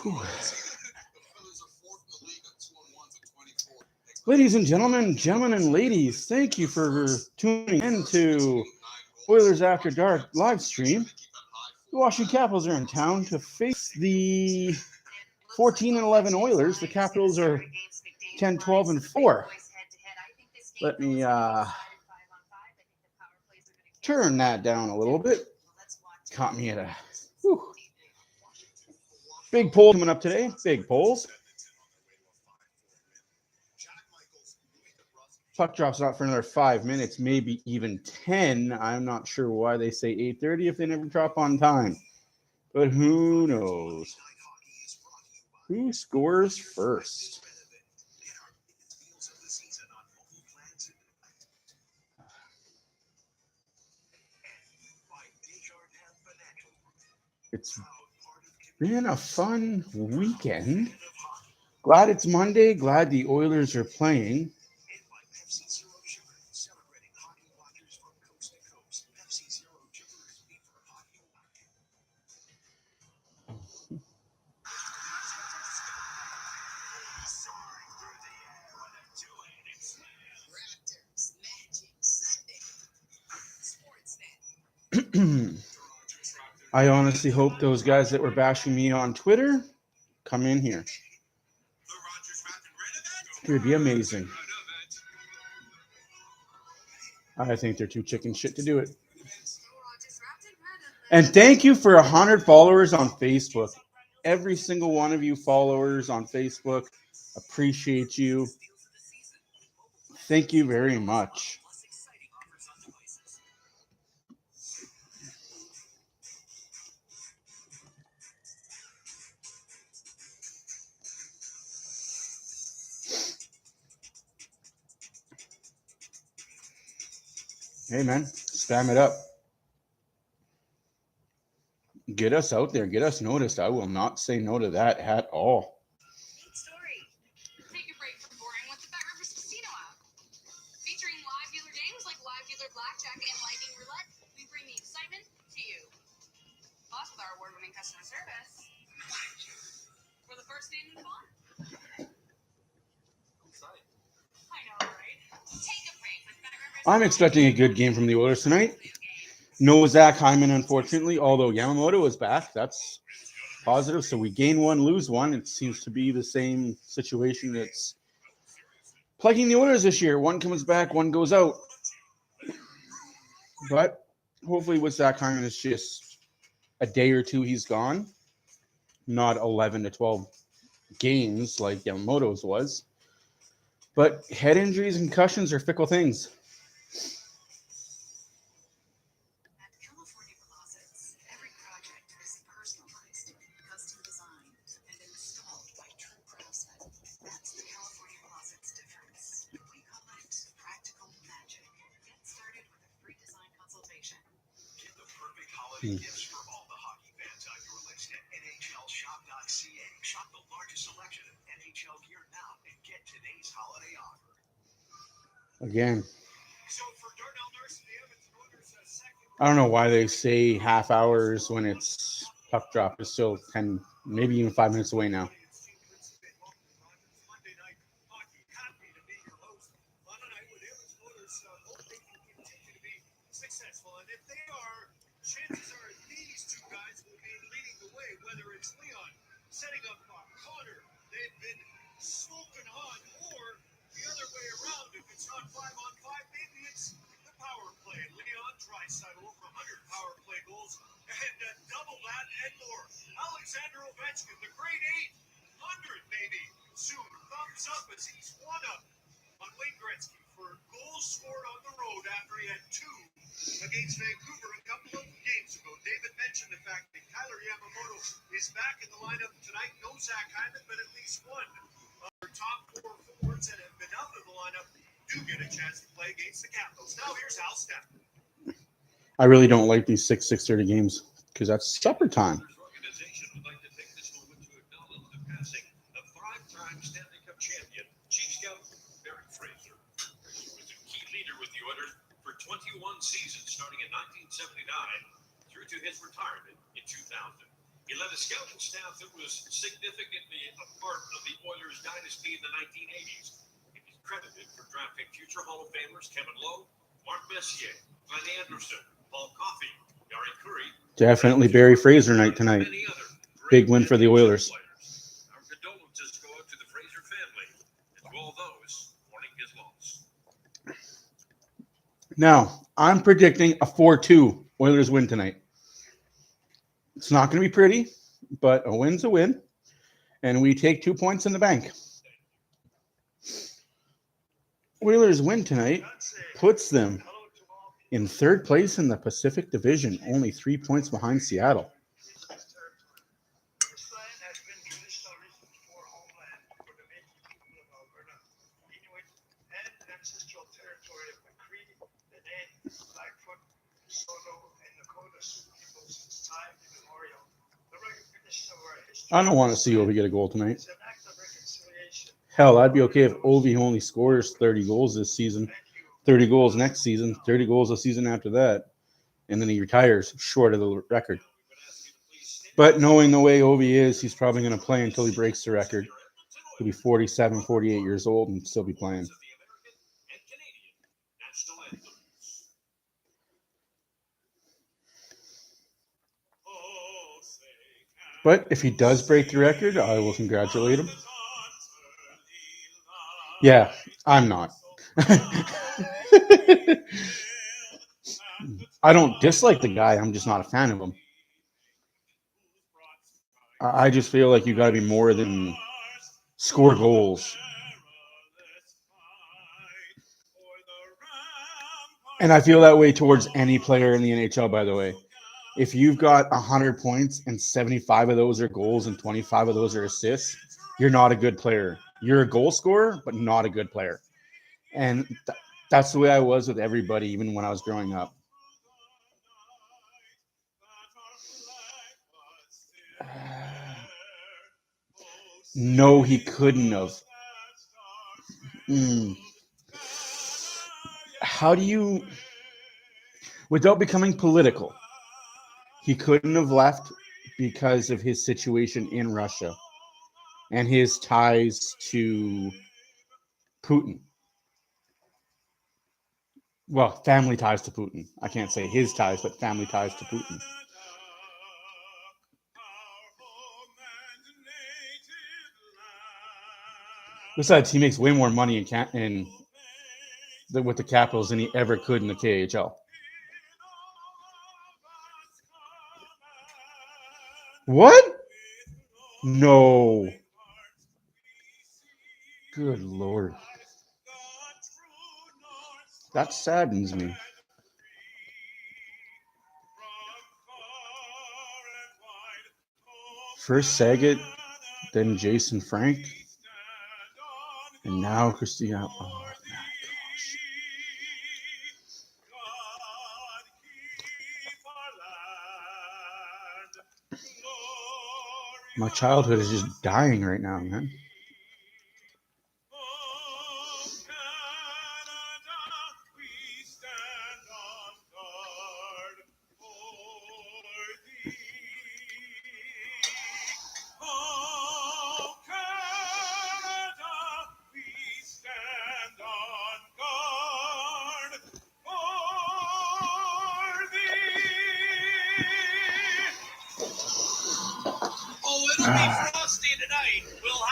Whew. Ladies and gentlemen and ladies, thank you for tuning in to Oilers After Dark live stream. The Washington Capitals are in town to face the 14-11 Oilers. The Capitals are 10-12-4. Let me turn that down a little bit. Caught me at a big poll coming up today. Big polls. Puck drops out for another 5 minutes, maybe even 10. I'm not sure why they say 8:30 if they never drop on time. But who knows? Who scores first? It's been a fun weekend. Glad it's Monday. Glad the Oilers are playing. I honestly hope those guys that were bashing me on Twitter come in here. It would be amazing. I think they're too chicken shit to do it. And thank you for 100 followers on Facebook. Every single one of you followers on Facebook, appreciate you. Thank you very much. Hey, man, spam it up. Get us out there. Get us noticed. I will not say no to that at all. Neat story. Take a break from boring with the Bet Rivers Casino app. Featuring live dealer games like live dealer blackjack and lightning roulette, we bring the excitement to you. Plus, with our award-winning customer service, we're the first name in the bar. I know, right? Take a break with Bet Rivers. I'm expecting a good game from the Oilers tonight. No Zach Hyman, unfortunately, although Yamamoto is back. That's positive. So we gain one, lose one. It seems to be the same situation that's plaguing the Oilers this year. One comes back, one goes out. But hopefully with Zach Hyman, it's just a day or two he's gone. Not 11 to 12 games like Yamamoto's was. But head injuries and concussions are fickle things. Gifts for all the hockey fans on your list at NHLShop.ca. Shop the largest selection of NHL gear now and get today's holiday offer. Again. So for Darnell Nurse, the Edmonton Oilers, second. I don't know why they say half hours when it's puck drop is still 10, maybe even 5 minutes away now. Monday night hockey. Happy to be your host on a night where the Edmonton Oilers hope they can continue to be successful. And if they are, chances are these two guys will be leading the way, whether it's Leon setting up Connor, they've been smoking hot, or the other way around. If it's not 5-on-5, maybe it's the power play. Leon Draisaitl over 100 power play goals and double that and more. Alexander Ovechkin, the grade 800 maybe soon. Thumbs up as he's one up on Wayne Gretzky for goals scored on the road after he had 2 against Vancouver a couple of games ago. David mentioned the fact that Kailer Yamamoto is back in the lineup tonight. No Zach Hyman, but at least one of our top 4 forwards that have been out of the lineup do get a chance to play against the Capitals. Now here's Al Stafford. I really don't like these 6:30 games because that's supper time. Organization would like to take this moment to acknowledge the passing of 5-time Stanley Cup champion Chief Scout Barry Fraser. He was a key leader with the Oilers for 21 seasons, starting in 1979 through to his retirement in 2000. He led a scouting staff that was significantly a part of the Oilers dynasty in the 1980s. He is credited for drafting future Hall of Famers Kevin Lowe, Mark Messier, Glenn Anderson, Paul Coffey, Gary Curry. Definitely Barry Fraser night tonight. Big win for the Oilers. Our condolences go out to the Fraser family and to all those mourning his loss. Now, I'm predicting a 4-2 Oilers win tonight. It's not going to be pretty, but a win's a win, and we take 2 points in the bank. Oilers win tonight puts them in third place in the Pacific Division, only 3 points behind Seattle. I don't want to see Ovi get a goal tonight. Hell, I'd be okay if Ovi only scores 30 goals this season, 30 goals next season, 30 goals the season after that, and then he retires short of the record. But knowing the way Ovi is, he's probably going to play until he breaks the record. He'll be 47, 48 years old and still be playing. But if he does break the record, I will congratulate him. Yeah, I'm not. I don't dislike the guy. I'm just not a fan of him. I just feel like you got to be more than score goals. And I feel that way towards any player in the NHL, by the way. If you've got 100 points and 75 of those are goals and 25 of those are assists, you're not a good player. You're a goal scorer, but not a good player. And that's the way I was with everybody, even when I was growing up. No, he couldn't have. How do you, without becoming political, he couldn't have left because of his situation in Russia and his ties to Putin. Well, family ties to Putin. I can't say his ties, but family ties to Putin. Besides, he makes way more money with the Capitals than he ever could in the KHL. What? No. Good Lord. That saddens me. First Saget, then Jason Frank, and now Christina. Oh my gosh. My childhood is just dying right now, man.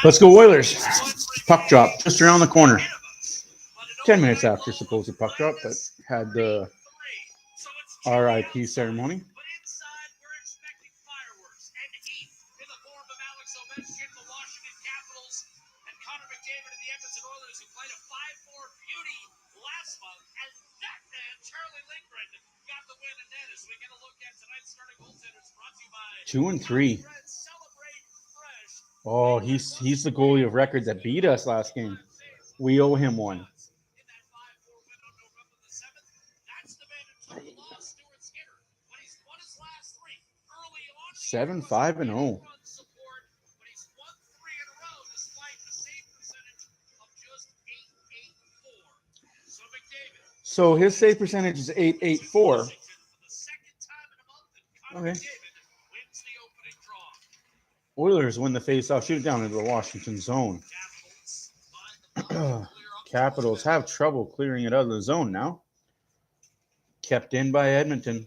Let's go Oilers. Puck drop just around the corner. 10 minutes after supposed puck drop, but had the RIP ceremony. But inside, we're expecting fireworks and heat in the form of Alex Ovechkin, the Washington Capitals, and Connor McDavid of the Edmonton Oilers, who played a 5-4 beauty last month. And that man, Charlie Lindgren, got the win in net. As we get a look at tonight's starting goaltenders, brought to you by 2 and 3. Oh, he's the goalie of record that beat us last game. We owe him one. 7-5-0. So his save percentage is 8.84. Okay. Oilers win the faceoff, shoot it down into the Washington zone. Capitals have trouble clearing it out of the zone now. Kept in by Edmonton.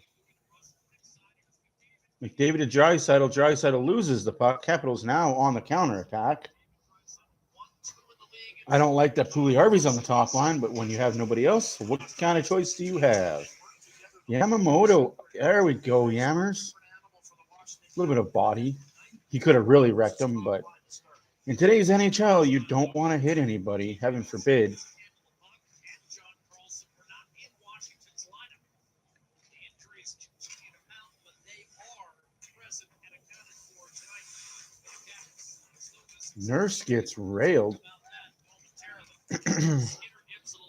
McDavid to Draisaitl. Draisaitl loses the puck. Capitals now on the counterattack. I don't like that Puljujärvi's on the top line, but when you have nobody else, what kind of choice do you have? Yamamoto. There we go, Yammers. A little bit of body. He could have really wrecked him, but in today's NHL, you don't want to hit anybody, heaven forbid. Nurse gets railed.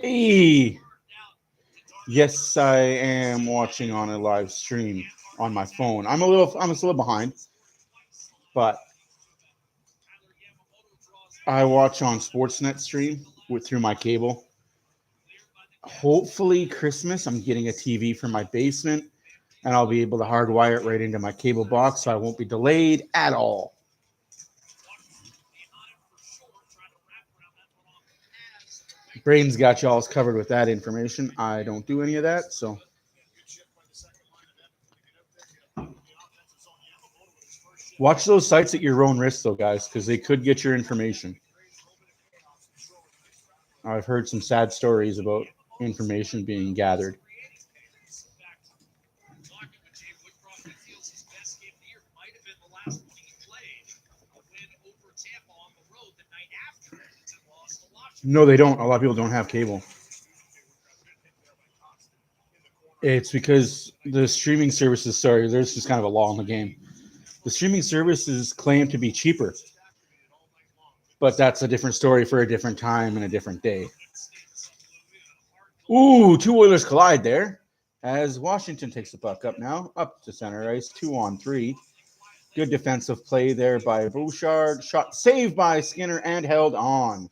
Hey. Yes, I am watching on a live stream on my phone. I'm still behind, but I watch on Sportsnet stream through my cable. Hopefully Christmas, I'm getting a TV for my basement, and I'll be able to hardwire it right into my cable box, so I won't be delayed at all. Braden's got y'all's covered with that information. I don't do any of that, so. Watch those sites at your own risk, though, guys, because they could get your information. I've heard some sad stories about information being gathered. No, they don't. A lot of people don't have cable. It's because the streaming services, there's just kind of a law in the game. The streaming services claim to be cheaper, but that's a different story for a different time and a different day. Ooh, two Oilers collide there as Washington takes the puck up now, up to center ice, 2-on-3. Good defensive play there by Bouchard. Shot saved by Skinner and held on.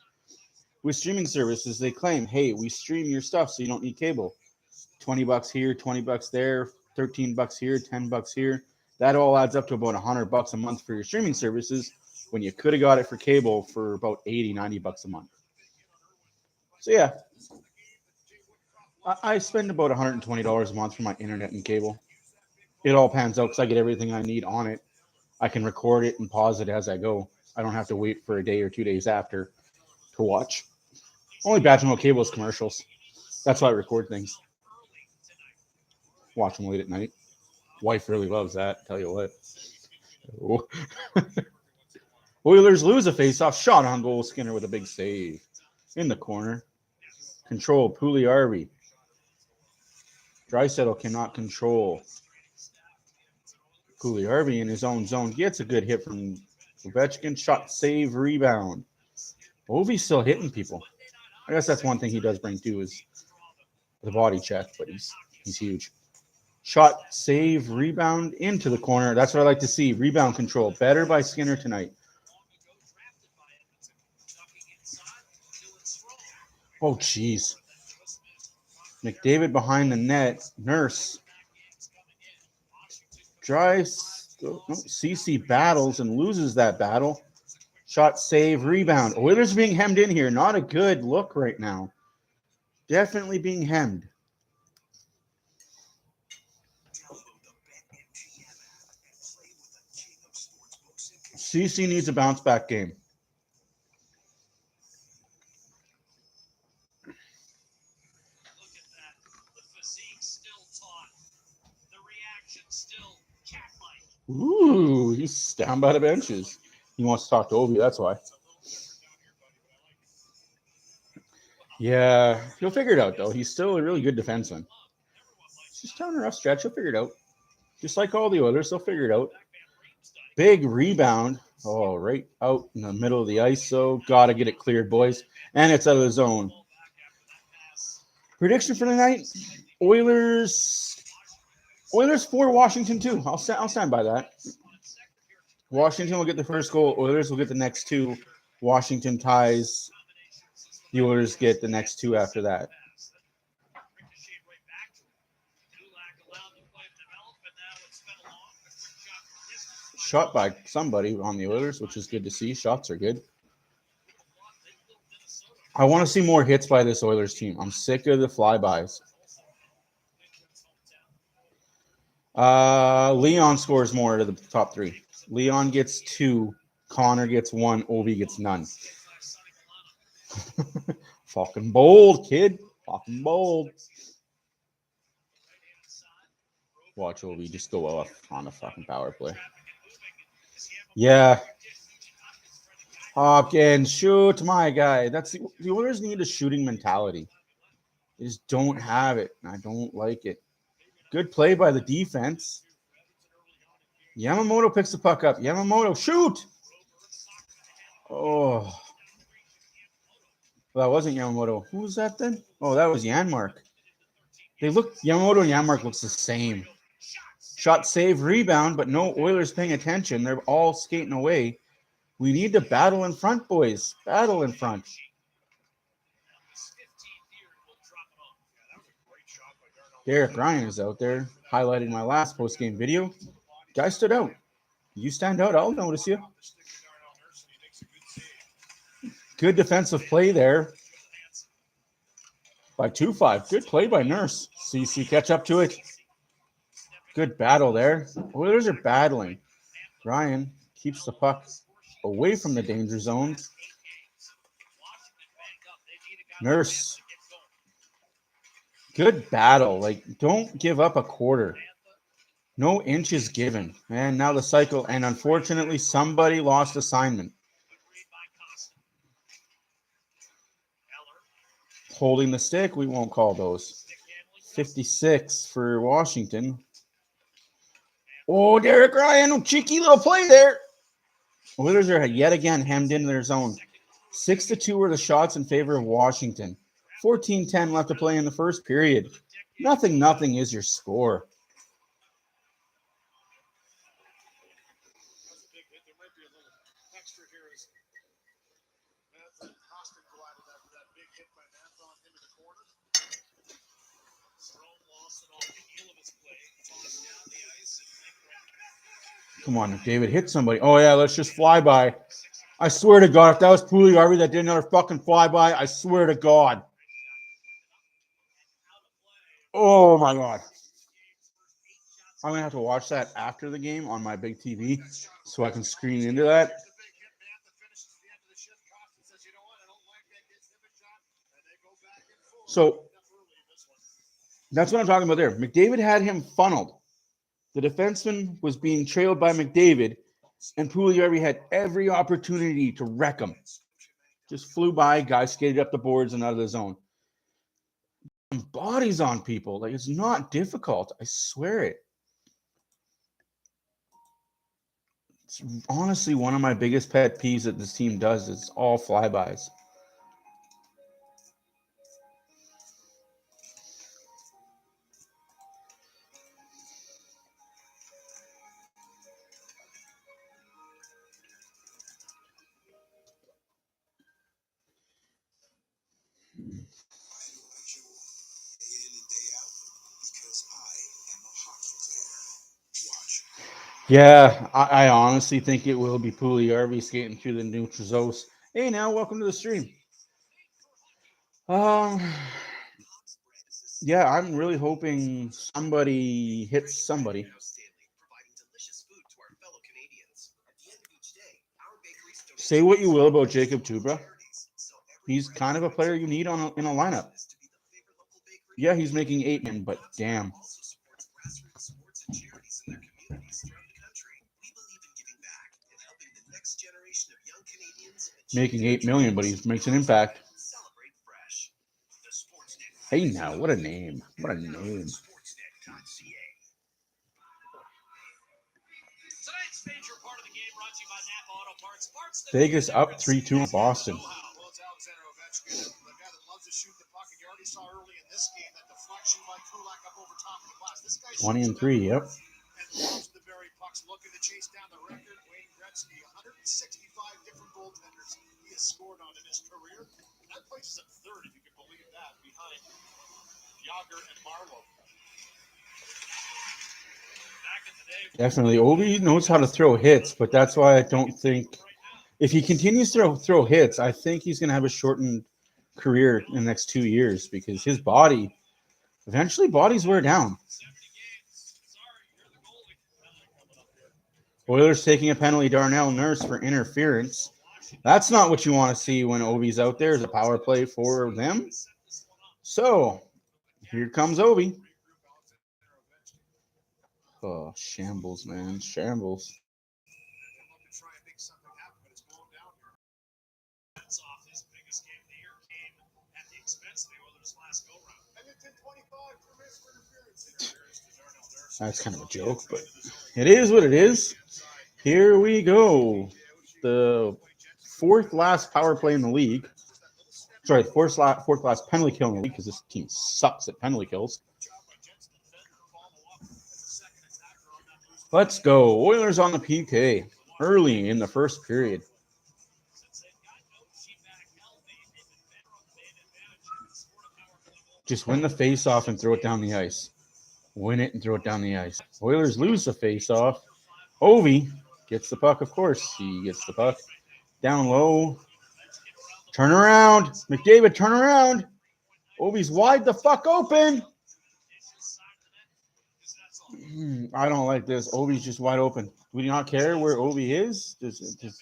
With streaming services, they claim, hey, we stream your stuff so you don't need cable. $20 here, $20 there, $13 here, $10 here. That all adds up to about $100 a month for your streaming services when you could have got it for cable for about $80, $90 a month. So yeah, I spend about $120 a month for my internet and cable. It all pans out because I get everything I need on it. I can record it and pause it as I go. I don't have to wait for a day or 2 days after to watch. Only bad thing about cable is commercials. That's why I record things. Watch them late at night. Wife really loves that, tell you what. Oilers lose a faceoff. Shot on goal. Skinner with a big save. In the corner. Control. Puljujärvi. Draisaitl cannot control. Puljujärvi in his own zone. Gets a good hit from Ovechkin. Shot, save, rebound. Ovi's still hitting people. I guess that's one thing he does bring too is the body check, but he's huge. Shot, save, rebound into the corner. That's what I like to see. Rebound control. Better by Skinner tonight. Oh, jeez. McDavid behind the net. Nurse. CC battles and loses that battle. Shot, save, rebound. Oilers being hemmed in here. Not a good look right now. Definitely being hemmed. CC needs a bounce back game. Look at that. The physique still taut. The reaction still cat-like. Ooh, he's down by the benches. He wants to talk to Ovi, that's why. Yeah, he'll figure it out, though. He's still a really good defenseman. He's just down a rough stretch. He'll figure it out. Just like all the others, they'll figure it out. Big rebound. Oh, right out in the middle of the ice, so got to get it cleared, boys. And it's out of the zone. Prediction for the night? Oilers 4, Washington 2. I'll stand by that. Washington will get the first goal. Oilers will get the next 2. Washington ties. The Oilers get the next 2 after that. shot by somebody on the Oilers, which is good to see. Shots are good. I want to see more hits by this Oilers team. I'm sick of the flybys. Leon scores more out of the top three. Leon gets 2. Connor gets 1. Ovi gets none. Fucking bold, kid. Fucking bold. Watch Ovi just go off on the fucking power play. Yeah. Hopkins, shoot my guy. That's the Oilers need a shooting mentality. They just don't have it, and I don't like it. Good play by the defense. Yamamoto picks the puck up. Yamamoto, shoot! Oh. Well, that wasn't Yamamoto. Who was that then? Oh, that was Janmark. Yamamoto and Janmark looks the same. Shot, save, rebound, but no Oilers paying attention. They're all skating away. We need to battle in front, boys. Battle in front. Derek Ryan is out there, highlighting my last post-game video. Guy stood out. You stand out, I'll notice you. Good defensive play there by 2-5. Good play by Nurse. CC catch up to it. Good battle there. Oilers are battling. Ryan keeps the puck away from the danger zone. Nurse. Good battle. Like, don't give up a quarter. No inches given. And now the cycle. And unfortunately, somebody lost assignment. Holding the stick, we won't call those. 56 for Washington. Oh, Derek Ryan, cheeky little play there. Oilers are yet again hemmed into their zone. 6-2 were the shots in favor of Washington. 14-10 left to play in the first period. Nothing is your score. Come on, David, hit somebody. Oh, yeah, let's just fly by. I swear to God, if that was Pugliarvi that did another fucking flyby, I swear to God. Oh, my God. I'm going to have to watch that after the game on my big TV so I can screen into that. So that's what I'm talking about there. McDavid had him funneled. The defenseman was being trailed by McDavid, and Pugliarvi had every opportunity to wreck him. Just flew by, guys skated up the boards and out of the zone. Bodies on people. Like, it's not difficult. I swear it. It's honestly one of my biggest pet peeves that this team does. It's all flybys. Yeah, I honestly think it will be Pugliarvi skating through the neutral zones. Hey, now, welcome to the stream. Yeah, I'm really hoping somebody hits somebody. Say what you will about Jacob Tubra. He's kind of a player you need in a lineup. Yeah, he's making 8 million, but damn. Making 8 million, but he makes an impact. Hey, now, what a name. What a name. Vegas up 3-2 in Boston. 20-3, yep. Looking to chase down the record, Wayne Gretzky, 165 different goaltenders he has scored on in his career. And that places him third, if you can believe that, behind Yager and Marlowe. Definitely. Ovi knows how to throw hits, but that's why I don't think if he continues to throw hits, I think he's going to have a shortened career in the next 2 years because his body, eventually bodies wear down. Oilers taking a penalty, Darnell Nurse for interference. That's not what you want to see when Ovi's out there. Is a power play for them. So here comes Ovi. Oh, shambles, man. Shambles. That's kind of a joke, but it is what it is. Here we go. The fourth last power play in the league. Sorry, fourth last penalty kill in the league because this team sucks at penalty kills. Let's go. Oilers on the PK early in the first period. Just win the face-off and throw it down the ice. Win it and throw it down the ice. Oilers lose the face-off. Ovi gets the puck, of course. He gets the puck. Down low. Turn around. McDavid, turn around. Ovi's wide the fuck open. I don't like this. Ovi's just wide open. We do not care where Ovi is. Just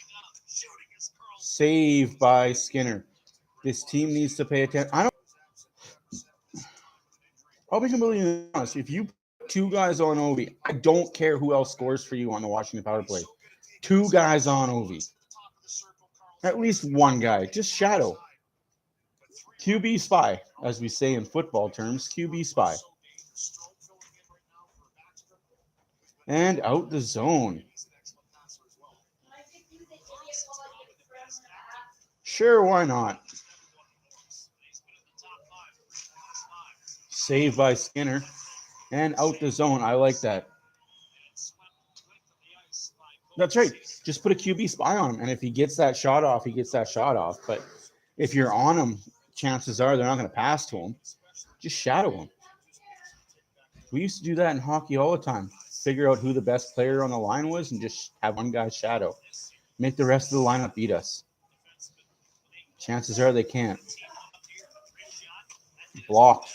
save by Skinner. This team needs to pay attention. I'll be completely honest. If you put two guys on Ovi, I don't care who else scores for you on the Washington power play. Two guys on Ovi. At least one guy. Just shadow. QB spy, as we say in football terms. QB spy. And out the zone. Sure, why not? Save by Skinner. And out the zone. I like that. That's right. Just put a QB spy on him. And if he gets that shot off, he gets that shot off. But if you're on him, chances are they're not going to pass to him. Just shadow him. We used to do that in hockey all the time. Figure out who the best player on the line was and just have one guy shadow. Make the rest of the lineup beat us. Chances are they can't. Blocked.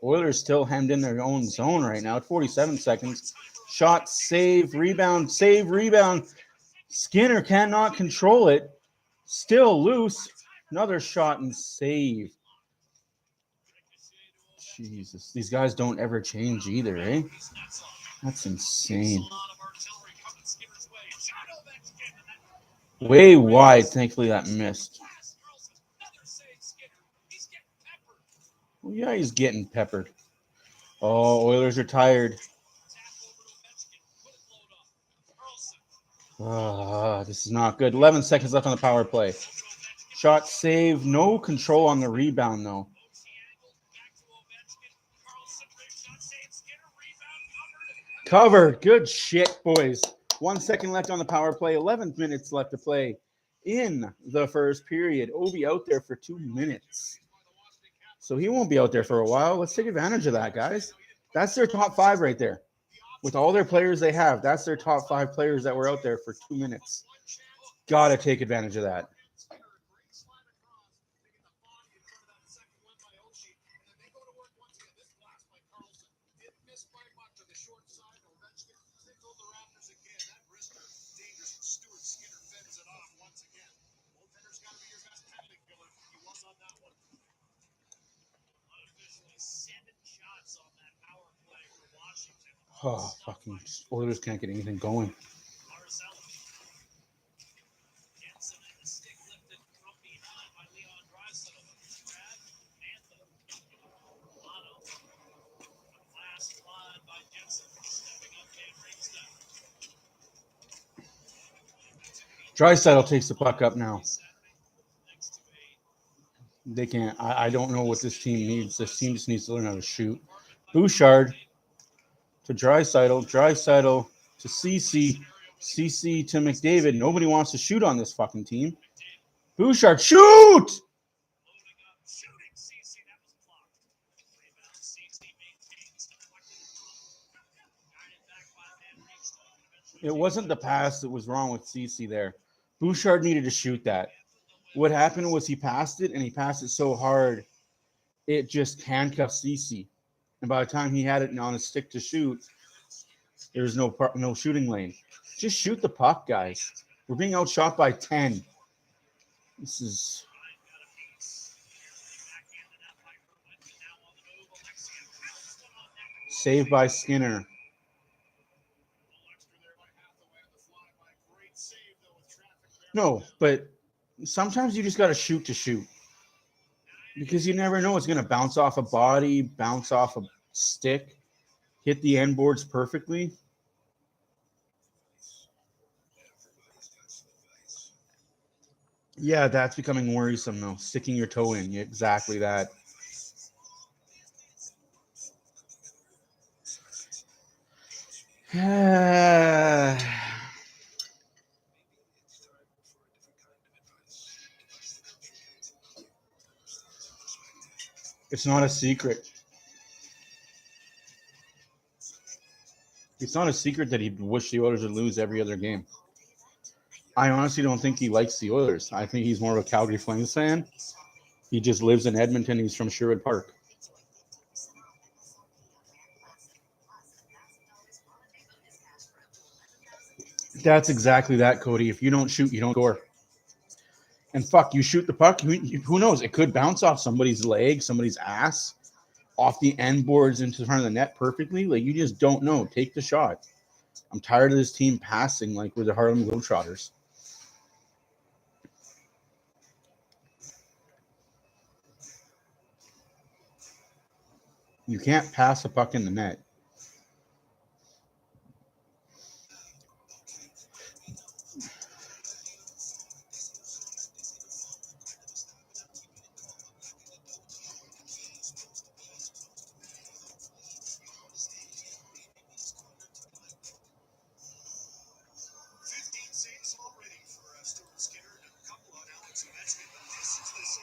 Oilers still hemmed in their own zone right now. 47 seconds. Shot, save, rebound, save, rebound. Skinner cannot control it. Still loose. Another shot and save. Jesus, these guys don't ever change either, eh? That's insane. Way wide. Thankfully, that missed. Well, yeah, he's getting peppered. Oh, Oilers are tired. This is not good. 11 seconds left on the power play. Shot, save. No control on the rebound, though. Cover. Good shit, boys. 1 second left on the power play. 11 minutes left to play in the first period. Ovi out there for 2 minutes. So he won't be out there for a while. Let's take advantage of that, guys. That's their top five right there. With all their players they have, that's their top five players that were out there for 2 minutes. Got to take advantage of that. Oh, fucking Oilers can't get anything going. Draisaitl takes the puck up now. They can't. I don't know what this team needs. This team just needs to learn how to shoot. Bouchard to Draisaitl. Draisaitl to CC. CC to McDavid. Nobody wants to shoot on this fucking team. Bouchard, shoot! It wasn't the pass that was wrong with CC there. Bouchard needed to shoot that. What happened was he passed it, and he passed it so hard, it just handcuffed CC. And by the time he had it on his stick to shoot, there was no shooting lane. Just shoot the puck, guys. We're being outshot by 10. This is... Saved by Skinner. No, but sometimes you just got to shoot to shoot. Because you never know. It's going to bounce off a body, bounce off a stick, hit the end boards perfectly. Yeah, that's becoming worrisome, though. Sticking your toe in. Yeah, exactly that. It's not a secret. It's not a secret that he'd wish the Oilers would lose every other game. I honestly don't think he likes the Oilers. I think he's more of a Calgary Flames fan. He just lives in Edmonton. He's from Sherwood Park. That's exactly that, Cody. If you don't shoot, you don't score. And fuck, you shoot the puck, who knows? It could bounce off somebody's leg, somebody's ass, off the end boards into front of the net perfectly. Like, you just don't know. Take the shot. I'm tired of this team passing like we're the Harlem Globetrotters. You can't pass a puck in the net.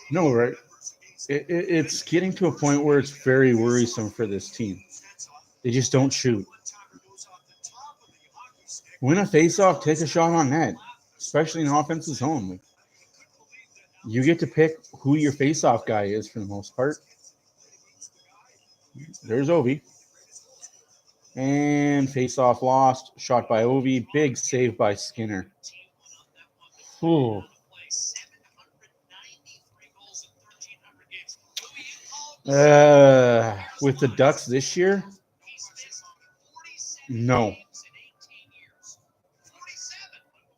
No, right? It's getting to a point where it's very worrisome for this team. They just don't shoot. Win a faceoff, take a shot on net, especially in offensive zone. You get to pick who your faceoff guy is for the most part. There's Ovi. And faceoff lost. Shot by Ovi. Big save by Skinner. Ooh. With the Ducks this year? No.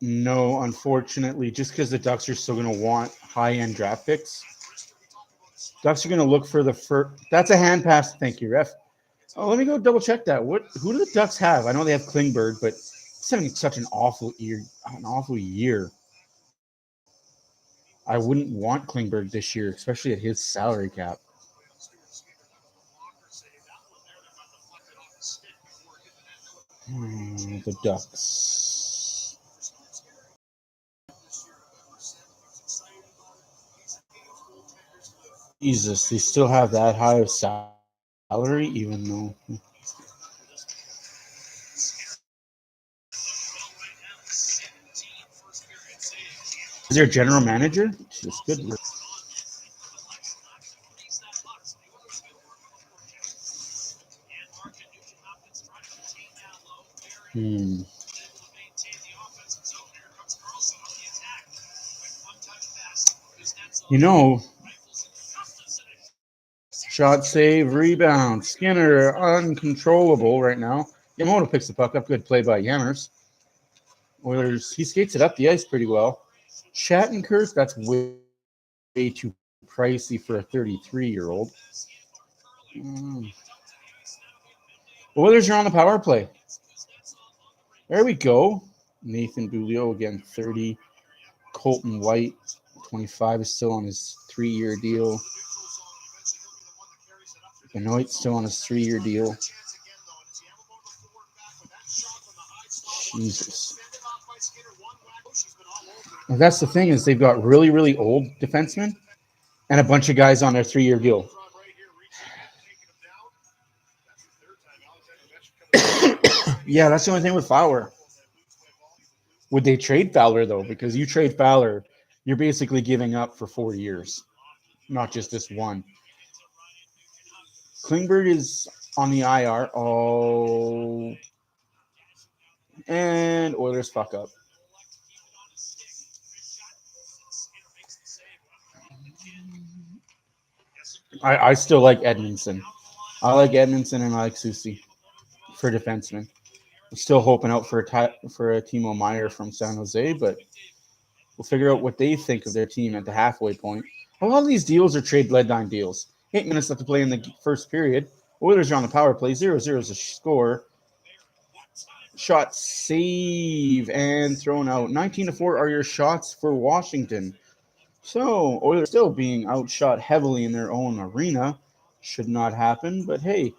No, unfortunately, just because the Ducks are still going to want high-end draft picks. Ducks are going to look for the first. That's a hand pass. Thank you, ref. Oh, let me go double check that. Who do the Ducks have? I know they have Klingberg, but he's having such an awful year. I wouldn't want Klingberg this year, especially at his salary cap. The Ducks. Jesus, they still have that high of salary, even though. Is there a general manager? Just good. You know, shot, save, rebound. Skinner uncontrollable right now. Yamamoto picks the puck up. Good play by Yammers. Oilers, he skates it up the ice pretty well. Shattenkirk, that's way too pricey for a 33-year-old. Oilers are on the power play. There we go. Nathan Beaulieu again, 30. Colton White, 25, is still on his 3-year deal. Benoit's still on his 3-year deal. Jesus. Well, that's the thing, is they've got really, really old defensemen and a bunch of guys on their 3-year deal. Yeah, that's the only thing with Flower. Would they trade Fowler, though? Because you trade Fowler, you're basically giving up for 4 years, not just this one. Klingberg is on the IR. Oh. And Oilers fuck up. I still like Edmondson. I like Edmondson and I like Susie for defensemen. I'm still hoping out for a Timo Meyer from San Jose, but we'll figure out what they think of their team at the halfway point. A lot of these deals are trade deadline deals. 8 minutes left to play in the first period. Oilers are on the power play. 0-0 is a score. Shot, save, and thrown out. 19-4 are your shots for Washington. So, Oilers still being outshot heavily in their own arena. Should not happen, but hey,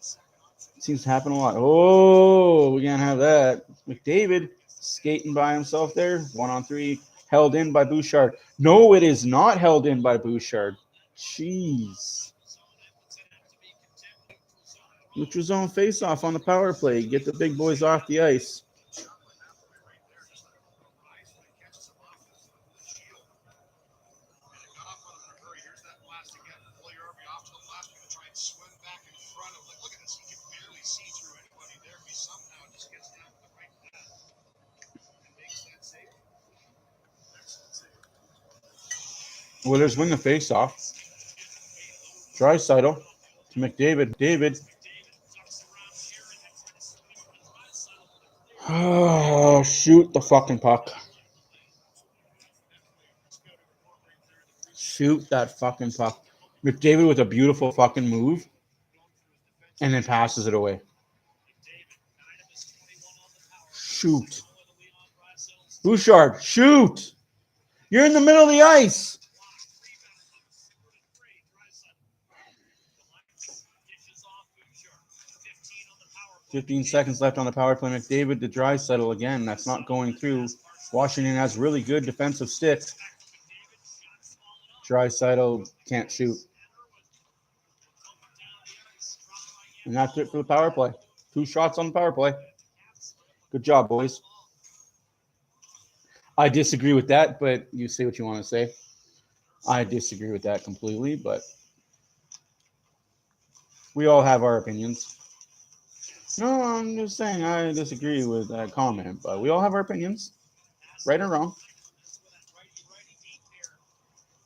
it seems to happen a lot. Oh, we can't have that. McDavid skating by himself there. 1-on-3. Held in by Bouchard. No, it is not held in by Bouchard. Jeez. Neutral zone face-off on the power play. Get the big boys off the ice. Oilers win the face-off. Draisaitl to McDavid. David. Oh, shoot the fucking puck. Shoot that fucking puck. McDavid with a beautiful fucking move and then passes it away. Shoot. Bouchard, shoot. You're in the middle of the ice. .15 seconds left on the power play. McDavid to Draisaitl again. That's not going through. Washington has really good defensive sticks. Draisaitl can't shoot. And that's it for the power play. 2 shots on the power play. Good job, boys. I disagree with that, but you say what you want to say. I disagree with that completely, but we all have our opinions. No, I'm just saying I disagree with that comment, but we all have our opinions, right or wrong.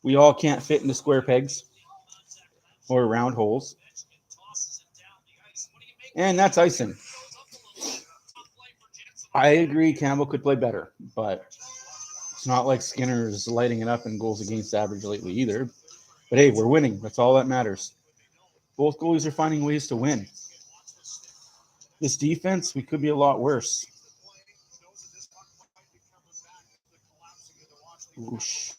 We all can't fit into square pegs or round holes. And that's icing. I agree Campbell could play better, but it's not like Skinner's lighting it up in goals against average lately either. But hey, we're winning. That's all that matters. Both goalies are finding ways to win. This defense, we could be a lot worse. Oosh.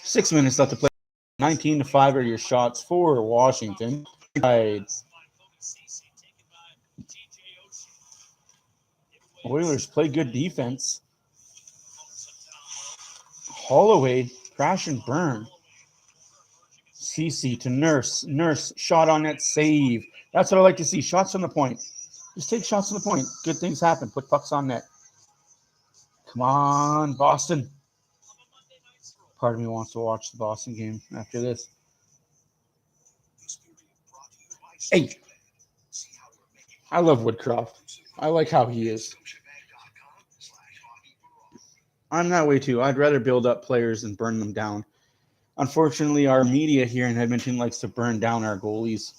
6 minutes left to play. 19-5 are your shots for Washington. Oilers play good defense. Holloway, crash and burn. CC to Nurse. Nurse, shot on net, save. That's what I like to see. Shots on the point. Just take shots on the point. Good things happen. Put pucks on net. Come on, Boston. Part of me wants to watch the Boston game after this. Hey, I love Woodcroft. I like how he is. I'm that way too. I'd rather build up players than burn them down. Unfortunately, our media here in Edmonton likes to burn down our goalies.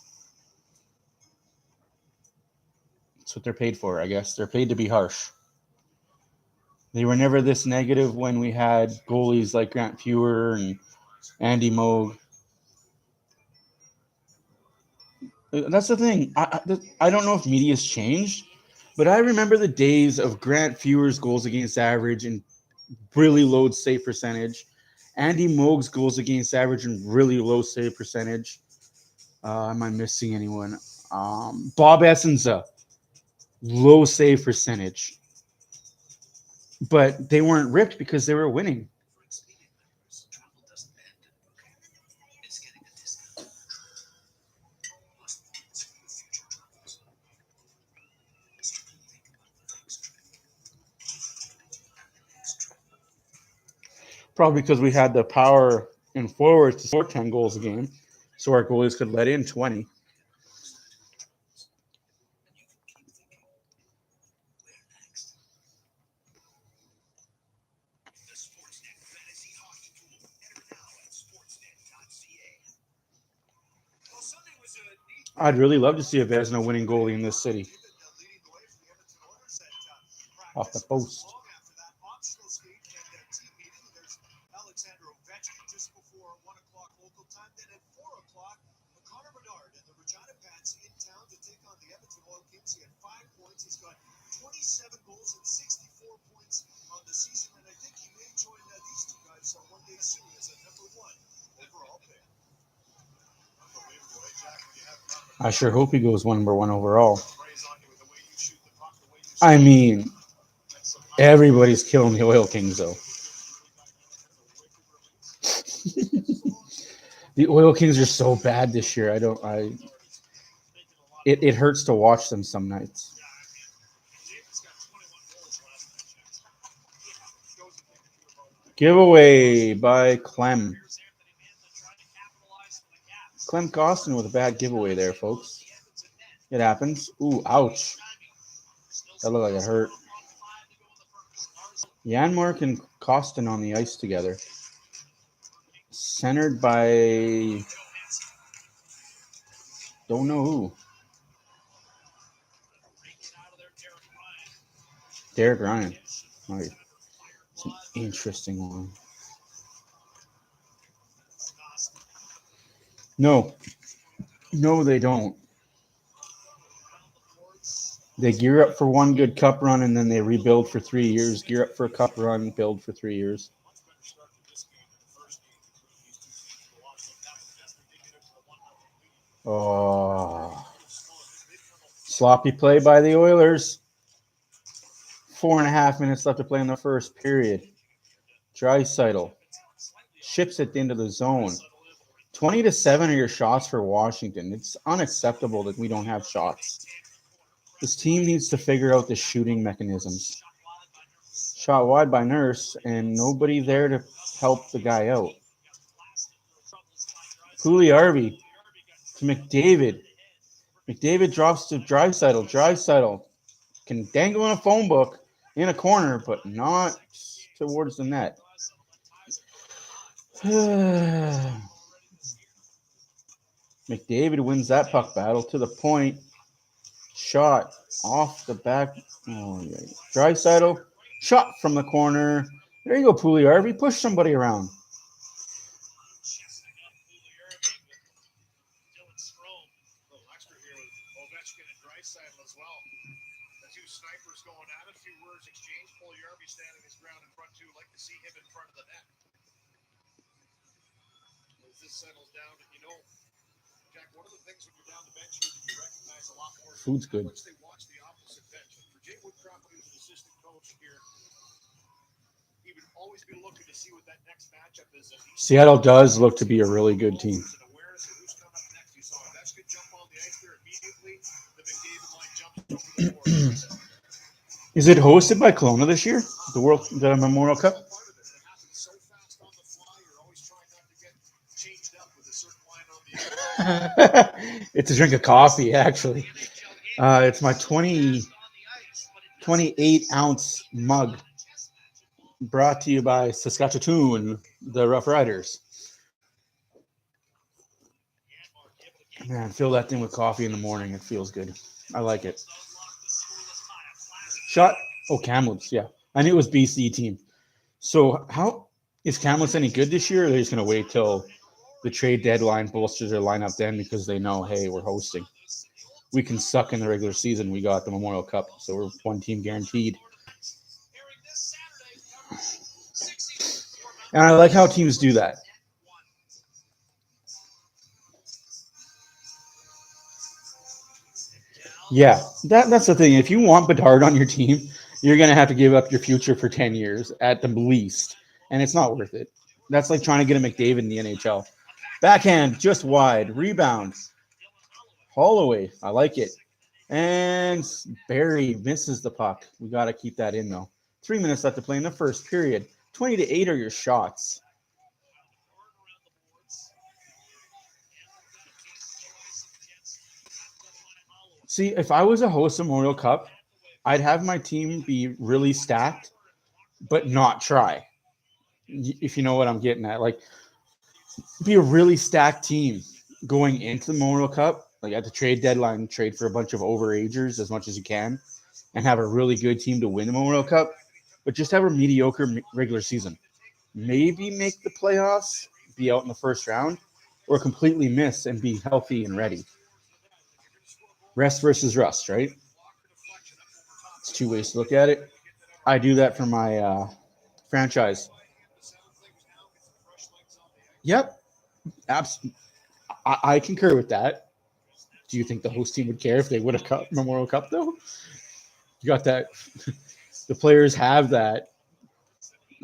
That's what they're paid for, I guess. They're paid to be harsh. They were never this negative when we had goalies like Grant Fuhr and Andy Moog. That's the thing. I don't know if media's changed, but I remember the days of Grant Fuhr's goals against average and really low save percentage. Andy Moog's goals against average and really low save percentage. Am I missing anyone? Bob Essenza, low save percentage. But they weren't ripped because they were winning. Probably because we had the power and forwards to score 10 goals a game, so our goalies could let in 20. The Sportsnet Fantasy Hockey Tool. Enter now at sportsnet.ca. Well, Sunday was a neat I'd really love to see a Vezina winning goalie in this city. leading the way for the Edmonton Oilers at Off the practice. post. Long after that optional skate and team meeting, there's Alexander Ovechkin just before 1 o'clock local time. Then at 4 o'clock, Connor Bedard and the Regina Pats in town to take on the Edmonton Oil Kings. He had 5 points. He's got 27 goals and 64 points on the season. And I think he may join these two guys one day soon as a number 1 overall pick. Unbelievable, eh, Jack? When you have Connor I sure hope he goes number 1 overall. praise on you with the way you shoot the puck, the way you I mean, everybody's killing the Oil Kings, though. The Oil Kings are so bad this year. It hurts to watch them some nights. Giveaway by Clem. Clem Costin with a bad giveaway there, folks. It happens. Ooh, ouch. That looked like it hurt. Janmark and Costin on the ice together. Centered by... don't know who. Derek Ryan. Right. It's an interesting one. No, they don't. They gear up for one good cup run and then they rebuild for 3 years. Gear up for a cup run, build for 3 years. Oh, sloppy play by the Oilers. 4.5 minutes left to play in the first period. Draisaitl ships it into the zone. 20-7 are your shots for Washington. It's unacceptable that we don't have shots. This team needs to figure out the shooting mechanisms. Shot wide by Nurse, and nobody there to help the guy out. Pugliarvi to McDavid. McDavid drops to Draisaitl. Draisaitl can dangle in a phone book in a corner, but not towards the net. McDavid wins that puck battle to the point. Shot off the back. Oh, yeah. Draisaitl. Shot from the corner. There you go, Pugliarvi. Push somebody around. extra here with Ovechkin and Draisaitl as well. The two snipers going at it. A few words exchanged. Pugliarvi standing his ground in front too. Like to see him in front of the net. As this settles down, Jack, one of the things when you're down the bench here that you recognize a lot more. Food's good. Once they watch the opposite bench. For Jay Woodcroft, who's an assistant coach here, he would always be looking to see what that next matchup is. Seattle does look to be a really good team. Is it hosted by Kelowna this year? The Memorial Cup? It's a drink of coffee, actually. It's my 28-ounce mug, brought to you by Saskatchewan, the Rough Riders. Man, fill that thing with coffee in the morning. It feels good. I like it. Shot. Oh, Kamloops. Yeah, I knew it was BC team. So how is Kamloops any good this year? Or are they just going to wait till the trade deadline bolsters their lineup then because they know, hey, we're hosting. We can suck in the regular season. We got the Memorial Cup, so we're one team guaranteed. And I like how teams do that. Yeah, that's the thing. If you want Bedard on your team, you're going to have to give up your future for 10 years at the least, and it's not worth it. That's like trying to get a McDavid in the NHL. Backhand, just wide. Rebound. Holloway, I like it. And Barry misses the puck. We got to keep that in, though. 3 minutes left to play in the first period. 20-8 are your shots. See, if I was a host of Memorial Cup, I'd have my team be really stacked, but not try. If you know what I'm getting at. Like, be a really stacked team going into the Memorial Cup, like at the trade deadline, trade for a bunch of overagers as much as you can, and have a really good team to win the Memorial Cup, but just have a mediocre regular season. Maybe make the playoffs, be out in the first round, or completely miss and be healthy and ready. Rest versus rust, right? It's two ways to look at it. I do that for my franchise. Yep. Absolutely. I concur with that. Do you think the host team would care if they would have cut Memorial Cup, though? You got that. The players have that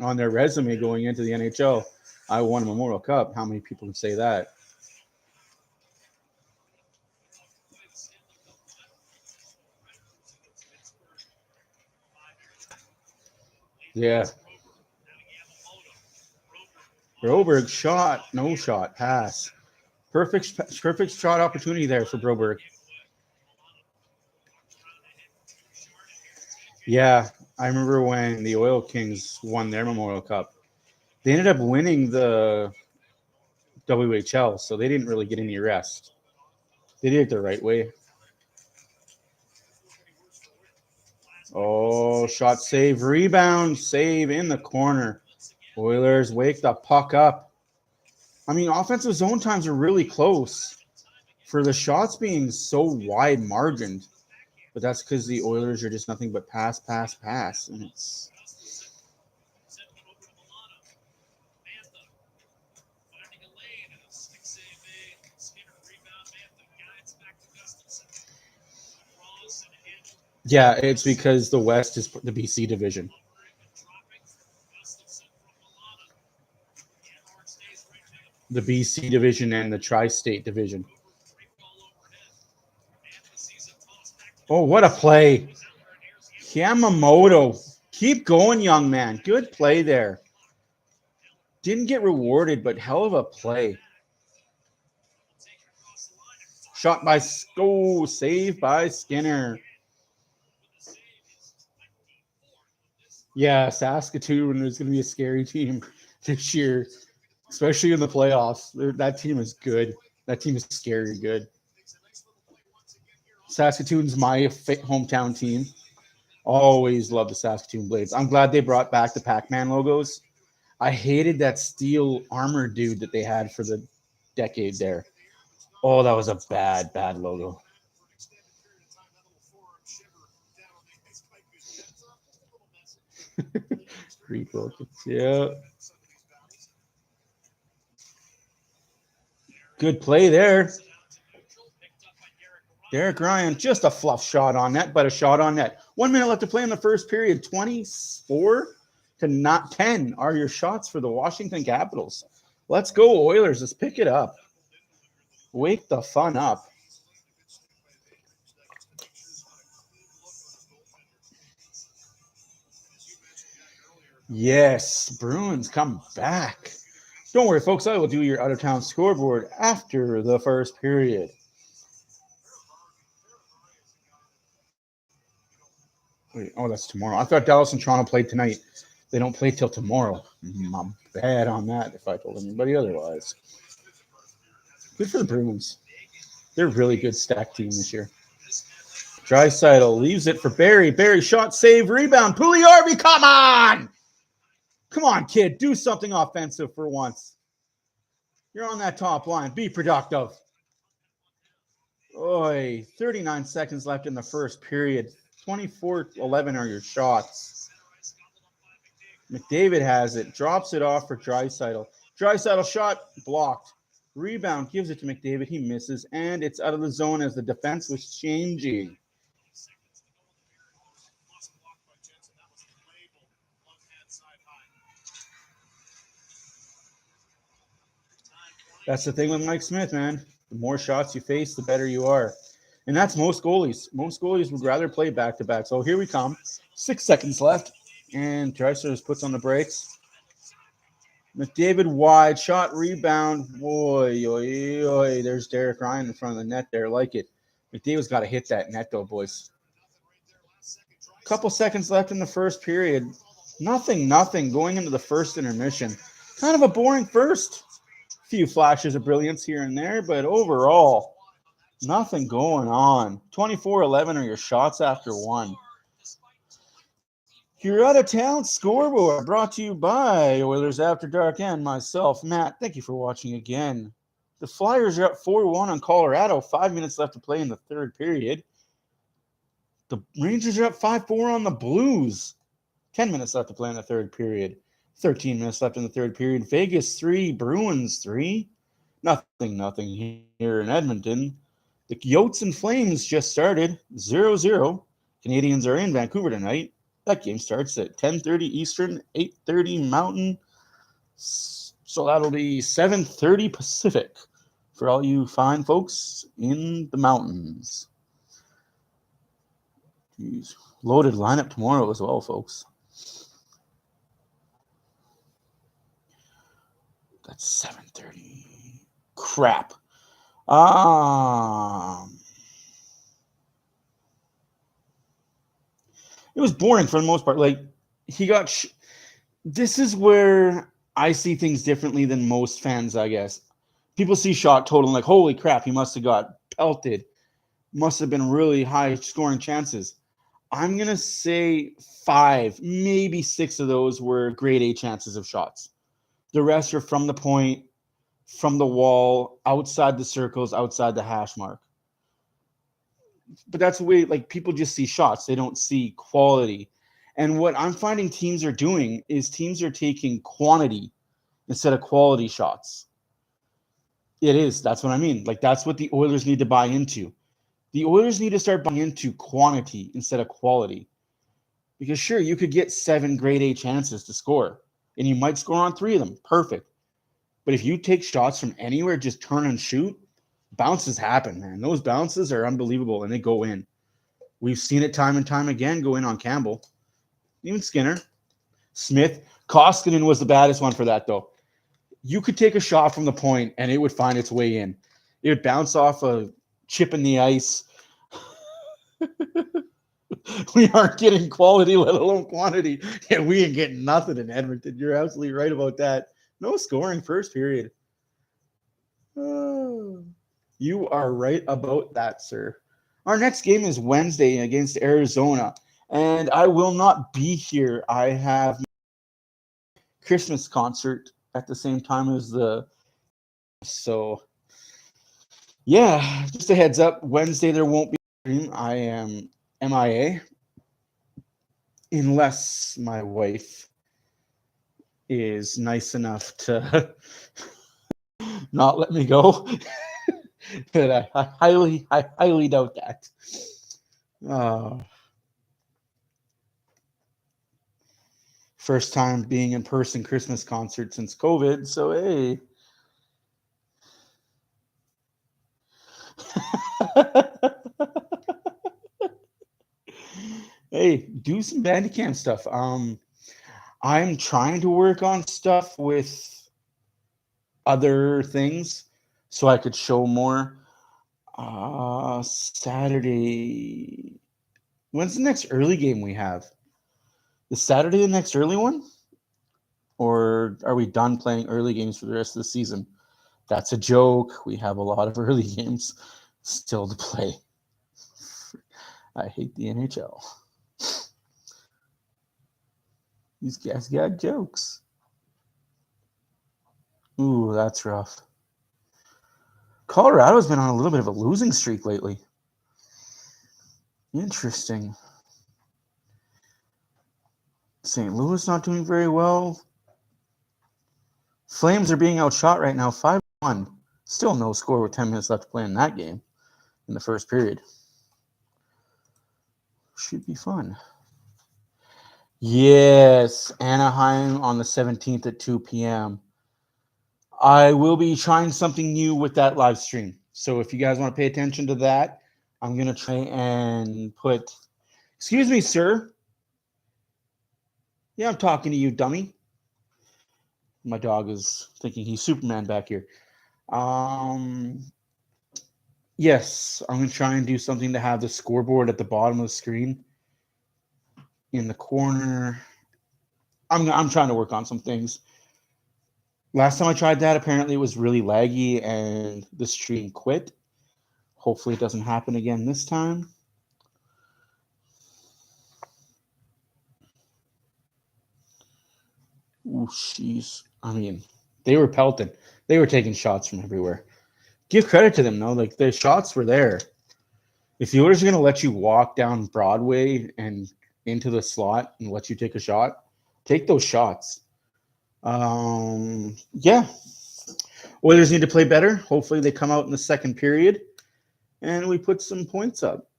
on their resume going into the NHL. I won a Memorial Cup. How many people would say that? Yeah. Broberg shot, no shot, pass. Perfect shot opportunity there for Broberg. Yeah, I remember when the Oil Kings won their Memorial Cup. They ended up winning the WHL, so they didn't really get any rest. They did it the right way. Oh, shot save, rebound, save in the corner. Oilers wake the puck up. I mean, offensive zone times are really close for the shots being so wide margined. But that's because the Oilers are just nothing but pass. And it's yeah, it's because the West is the BC division. The BC division and the Tri-State division. Oh, what a play. Yamamoto. Keep going, young man. Good play there. Didn't get rewarded, but hell of a play. Shot by save by Skinner. Yeah, Saskatoon is going to be a scary team this year, especially in the playoffs. That team is good. That team is scary good. Saskatoon's my hometown team. Always love the Saskatoon Blades. I'm glad they brought back the Pac-Man logos. I hated that steel armor dude that they had for the decade there. Oh, that was a bad logo. Yeah. Good play there. Derek Ryan, just a fluff shot on net, but a shot on net. 1 minute left to play in the first period. 24 to not 10 are your shots for the Washington Capitals. Let's go, Oilers. Let's pick it up. Wake the fun up. Yes, Bruins come back. Don't worry, folks. I will do your out-of-town scoreboard after the first period. Wait, oh, that's tomorrow. I thought Dallas and Toronto played tonight. They don't play till tomorrow. I'm bad on that if I told anybody otherwise. Good for the Bruins. They're a really good stacked team this year. Draisaitl leaves it for Barry. Barry shot, save, rebound. Pugliarvi, come on! Come on, kid. Do something offensive for once. You're on that top line. Be productive. Oi, 39 seconds left in the first period. 24-11 are your shots. McDavid has it. Drops it off for Draisaitl. Draisaitl shot blocked. Rebound gives it to McDavid. He misses, and it's out of the zone as the defense was changing. That's the thing with Mike Smith, man. The more shots you face, the better you are. And that's most goalies. Most goalies would rather play back-to-back. So here we come. 6 seconds left. And Draisaitl puts on the brakes. McDavid wide, shot, rebound. Boy, oy, oy. There's Derek Ryan in front of the net there. Like it. McDavid's got to hit that net, though, boys. Couple seconds left in the first period. Nothing going into the first intermission. Kind of a boring first. Few flashes of brilliance here and there, but overall, nothing going on. 24-11 are your shots after one. You're out of town scoreboard brought to you by Oilers After Dark and myself, Matt. Thank you for watching again. The Flyers are up 4-1 on Colorado. 5 minutes left to play in the third period. The Rangers are up 5-4 on the Blues. 10 minutes left to play in the third period. 13 minutes left in the third period. Vegas 3, Bruins 3. Nothing here in Edmonton. The Yotes and Flames just started 0-0. Canadians are in Vancouver tonight. That game starts at 10:30 Eastern, 8:30 Mountain. So that'll be 7:30 Pacific for all you fine folks in the mountains. Jeez. Loaded lineup tomorrow as well, folks. That's 7:30. Crap. It was boring for the most part. Like, he got this is where I see things differently than most fans, I guess. People see shot total and like, holy crap, he must have got pelted. Must have been really high scoring chances. I'm going to say 5, maybe 6 of those were grade A chances of shots. The rest are from the point, from the wall, outside the circles, outside the hash mark. But that's the way, like, people just see shots. They don't see quality. And what I'm finding teams are doing is teams are taking quantity instead of quality shots. It is. That's what I mean. Like, that's what the Oilers need to buy into. The Oilers need to start buying into quantity instead of quality. Because, sure, you could get 7 grade A chances to score, and you might score on 3 of them. Perfect. But if you take shots from anywhere, just turn and shoot, bounces happen, man. Those bounces are unbelievable, and they go in. We've seen it time and time again go in on Campbell. Even Skinner. Smith. Koskinen was the baddest one for that, though. You could take a shot from the point, and it would find its way in. It would bounce off a chip in the ice. We aren't getting quality, let alone quantity. And we ain't getting nothing in Edmonton. You're absolutely right about that. No scoring first period. Oh. You are right about that, sir. Our next game is Wednesday against Arizona, and I will not be here. I have Christmas concert at the same time as so yeah, just a heads up. Wednesday there won't be a stream. I am MIA unless my wife is nice enough to not let me go. But I highly doubt that. First time being in person Christmas concert since COVID, so hey. Hey, do some Bandicam stuff. I'm trying to work on stuff with other things so I could show more. Saturday. When's the next early game we have? Is Saturday the next early one? Or are we done playing early games for the rest of the season? That's a joke. We have a lot of early games still to play. I hate the NHL. These guys got jokes. Ooh, that's rough. Colorado's been on a little bit of a losing streak lately. Interesting. St. Louis not doing very well. Flames are being outshot right now, 5-1. Still no score with 10 minutes left to play in that game in the first period. Should be fun. Yes, Anaheim on the 17th at 2 p.m. I will be trying something new with that live stream. So if you guys want to pay attention to that, I'm going to try and put... Excuse me, sir. Yeah, I'm talking to you, dummy. My dog is thinking he's Superman back here. Yes, I'm going to try and do something to have the scoreboard at the bottom of the screen in the corner. I'm trying to work on some things. Last time I tried that, apparently it was really laggy and the stream quit. Hopefully it doesn't happen again this time. Ooh, jeez. I mean, they were pelting. They were taking shots from everywhere. Give credit to them, though. Like, the shots were there. If the Oilers are going to let you walk down Broadway and into the slot and let you take a shot, take those shots. Yeah. Oilers need to play better. Hopefully they come out in the second period and we put some points up.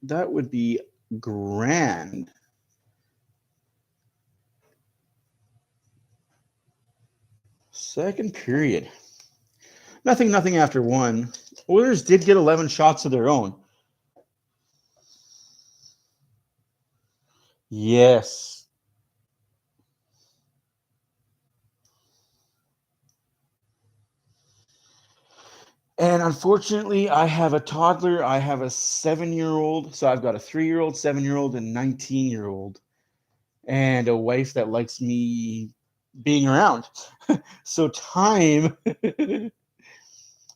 That would be grand. Second period. Nothing after one. Oilers did get 11 shots of their own. Yes. And unfortunately, I have a toddler. I have a 7-year-old. So I've got a 3-year-old, 7-year-old, and 19-year-old. And a wife that likes me being around. So time.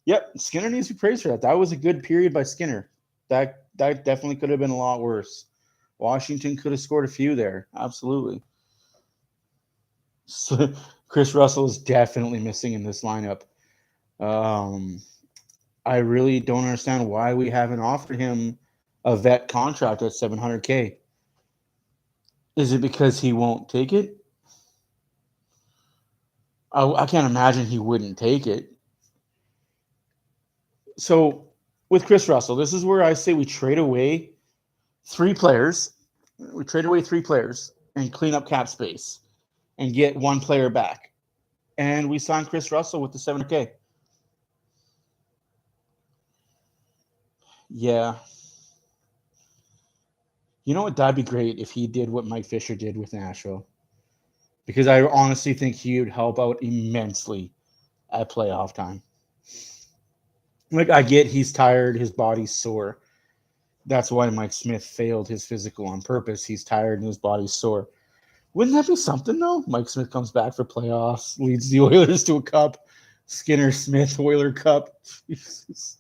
Yep, Skinner needs to be praised for that. That was a good period by Skinner. That definitely could have been a lot worse. Washington could have scored a few there. Absolutely. So Chris Russell is definitely missing in this lineup. I really don't understand why we haven't offered him a vet contract at $700K. Is it because he won't take it? I can't imagine he wouldn't take it. So with Chris Russell, this is where I say we trade away 3 players. We trade away 3 players and clean up cap space and get 1 player back. And we sign Chris Russell with the $700K. Yeah. You know what? That'd be great if he did what Mike Fisher did with Nashville. Because I honestly think he would help out immensely at playoff time. Like, I get he's tired, his body's sore. That's why Mike Smith failed his physical on purpose. He's tired and his body's sore. Wouldn't that be something, though? Mike Smith comes back for playoffs, leads the Oilers to a cup. Skinner Smith Oiler Cup. Jesus.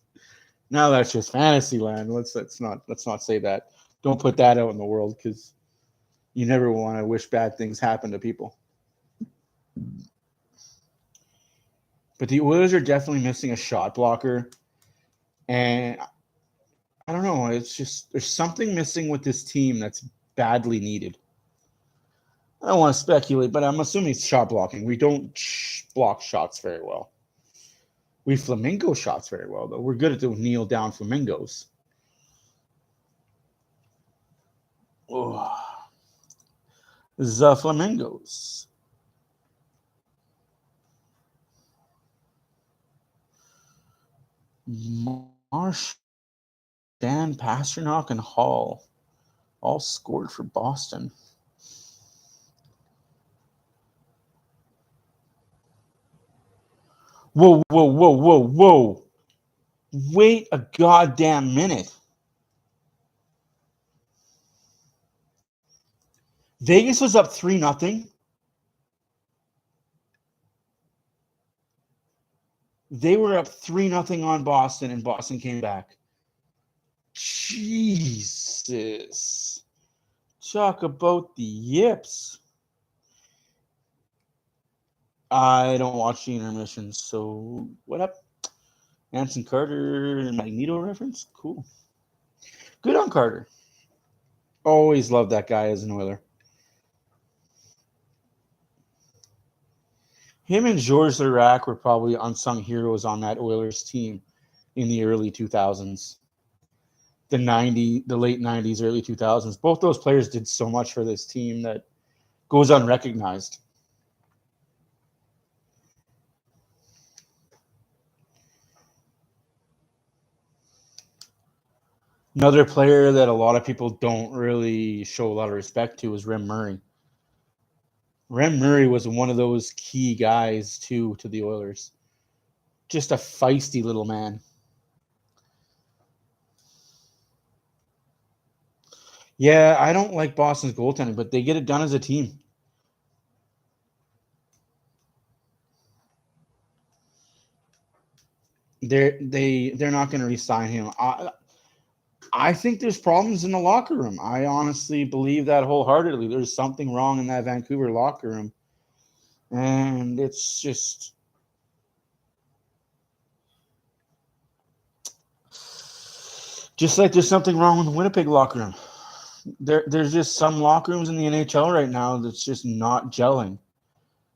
Now that's just fantasy land. Let's not say that. Don't put that out in the world because you never want to wish bad things happen to people. But the Oilers are definitely missing a shot blocker. And I don't know. It's just there's something missing with this team that's badly needed. I don't want to speculate, but I'm assuming it's shot blocking. We don't block shots very well. We flamingo shots very well, though. We're good at the kneel down flamingos. Oh. The flamingos. Marsh, Dan Pasternak, and Hall all scored for Boston. Whoa. Wait a goddamn minute. Vegas was up 3-0. They were up 3-0 on Boston, and Boston came back. Jesus. Talk about the yips. I don't watch the intermission, so what up? Anson Carter Magneto reference? Cool. Good on Carter. Always loved that guy as an Oiler. Him and Georges Larac were probably unsung heroes on that Oilers team in the early 2000s. The late 90s, early 2000s. Both those players did so much for this team that goes unrecognized. Another player that a lot of people don't really show a lot of respect to is Rem Murray. Rem Murray was one of those key guys, too, to the Oilers. Just a feisty little man. Yeah, I don't like Boston's goaltending, but they get it done as a team. They're not going to re-sign him. I think there's problems in the locker room. I honestly believe that wholeheartedly. There's something wrong in that Vancouver locker room. And it's just like there's something wrong with the Winnipeg locker room. There's just some locker rooms in the NHL right now that's just not gelling.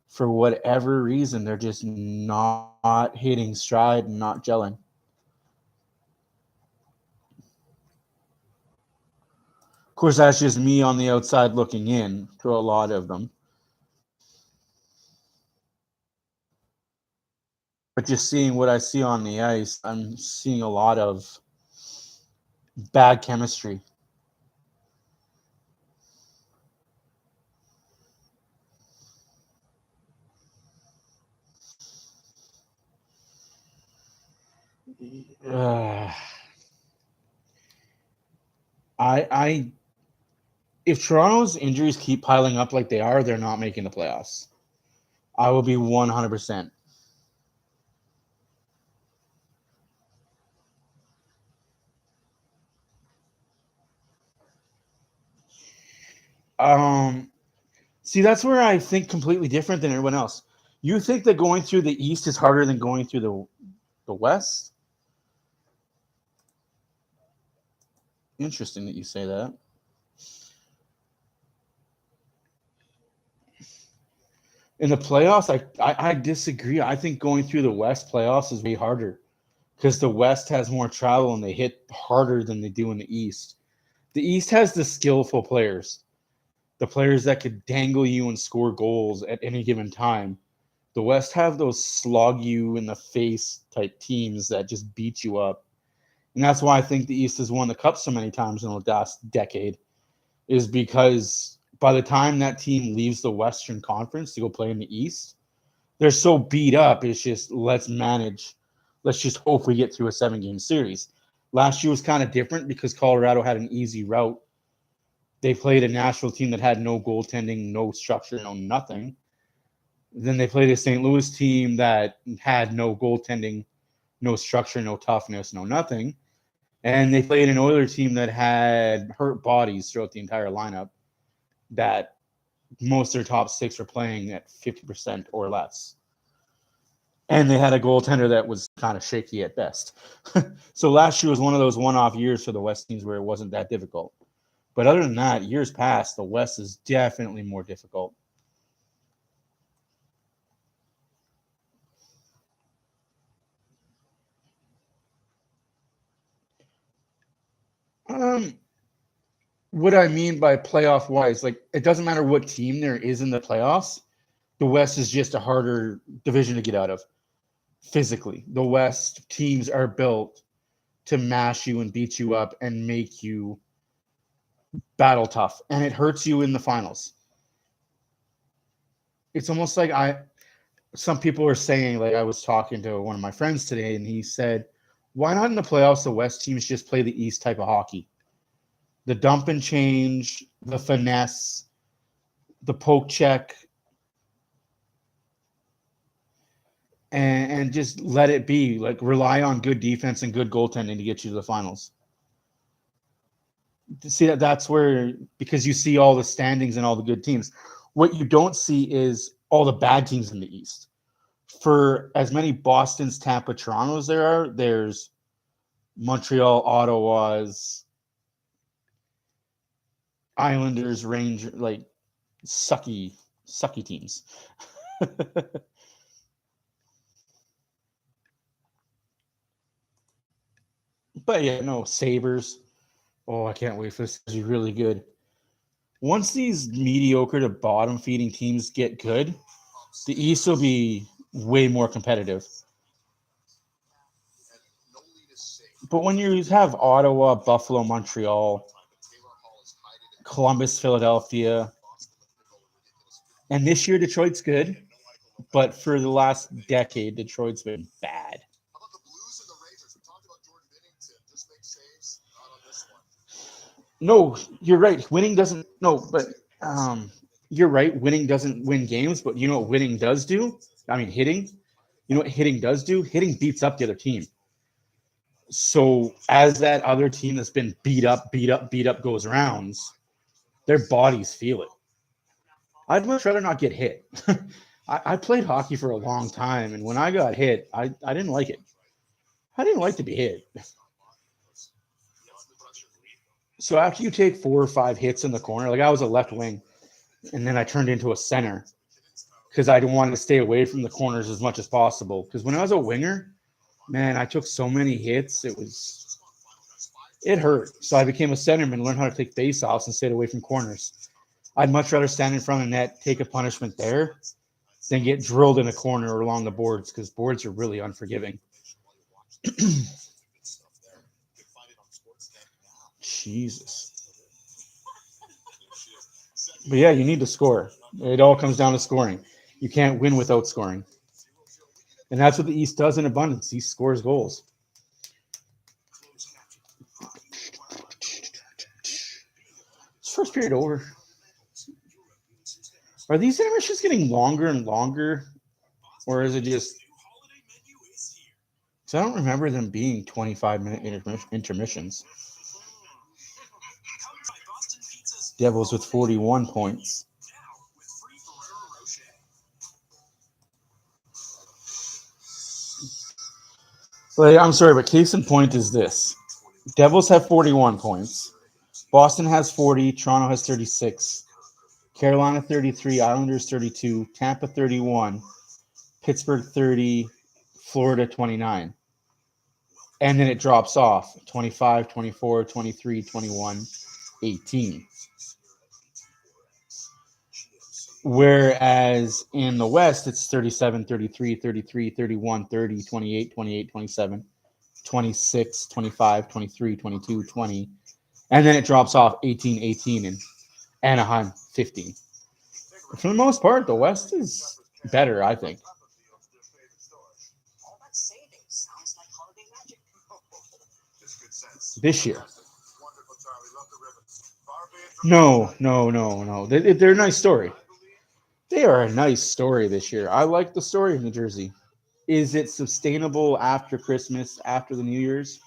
For whatever reason, they're just not hitting stride and not gelling. Of course, that's just me on the outside looking in to a lot of them. But just seeing what I see on the ice, I'm seeing a lot of bad chemistry. If Toronto's injuries keep piling up like they are, they're not making the playoffs. I will be 100%. See, that's where I think completely different than everyone else. You think that going through the East is harder than going through the West? Interesting that you say that. In the playoffs, I disagree. I think going through the West playoffs is way harder because the West has more travel and they hit harder than they do in the East. The East has the skillful players, the players that could dangle you and score goals at any given time. The West have those slog you in the face type teams that just beat you up. And that's why I think the East has won the Cup so many times in the last decade, is because by the time that team leaves the Western Conference to go play in the East, they're so beat up. It's just, let's manage. Let's just hope we get through a 7-game series. Last year was kind of different because Colorado had an easy route. They played a Nashville team that had no goaltending, no structure, no nothing. Then they played a St. Louis team that had no goaltending, no structure, no toughness, no nothing. And they played an Oilers team that had hurt bodies throughout the entire lineup, that most of their top 6 were playing at 50% or less. And they had a goaltender that was kind of shaky at best. So last year was one of those one-off years for the West teams where it wasn't that difficult. But other than that, years past, the West is definitely more difficult. What I mean by playoff wise, like, it doesn't matter what team there is in the playoffs. The West is just a harder division to get out of physically. The West teams are built to mash you and beat you up and make you battle tough, and it hurts you in the finals. It's almost like some people are saying, like, I was talking to one of my friends today, and he said, why not in the playoffs the West teams just play the East type of hockey? The dump and change, the finesse, the poke check, and just let it be. Like, rely on good defense and good goaltending to get you to the finals. See, that's where, because you see all the standings and all the good teams. What you don't see is all the bad teams in the East. For as many Bostons, Tampa, Torontos there are, there's Montreal, Ottawa's, Islanders, Rangers, like sucky teams. But yeah, no, Sabres. Oh, I can't wait for this to be really good. Once these mediocre to bottom feeding teams get good, the East will be way more competitive. But when you have Ottawa, Buffalo, Montreal, Columbus, Philadelphia, And this year, Detroit's good. But for the last decade, Detroit's been bad. How about the Blues and the Rangers? We talked about Jordan Binnington. Just make saves. Not on this one. No, you're right. Winning doesn't. No, but you're right. Winning doesn't win games. But you know what winning does do? I mean, hitting. You know what hitting does do? Hitting beats up the other team. So as that other team that's been beat up goes rounds, their bodies feel it. I'd much rather not get hit. I played hockey for a long time, and when I got hit, I didn't like it. I didn't like to be hit. So after you take 4 or 5 hits in the corner, like I was a left wing, and then I turned into a center because I wanted to stay away from the corners as much as possible. Because when I was a winger, man, I took so many hits, it hurt. So I became a centerman, learned how to take face-offs and stayed away from corners. I'd much rather stand in front of the net, take a punishment there, than get drilled in a corner or along the boards, because boards are really unforgiving. Jesus. But yeah, you need to score. It all comes down to scoring. You can't win without scoring. And that's what the East does in abundance. East scores goals. Is first period over? Are these intermissions getting longer and longer? Or is it just... Because I don't remember them being 25-minute intermissions. Devils with 41 points. But I'm sorry, but case in point is this. Devils have 41 points. Boston has 40. Toronto has 36. Carolina 33. Islanders 32. Tampa 31. Pittsburgh 30. Florida 29. And then it drops off. 25, 24, 23, 21, 18. Whereas in the West, it's 37, 33, 33, 31, 30, 28, 28, 27, 26, 25, 23, 22, 20. And then it drops off 18, 18, and Anaheim 15. But for the most part, the West is better, I think. This year. No. They're a nice story. They are a nice story this year. I like the story of New Jersey. Is it sustainable after Christmas, after the New Year's?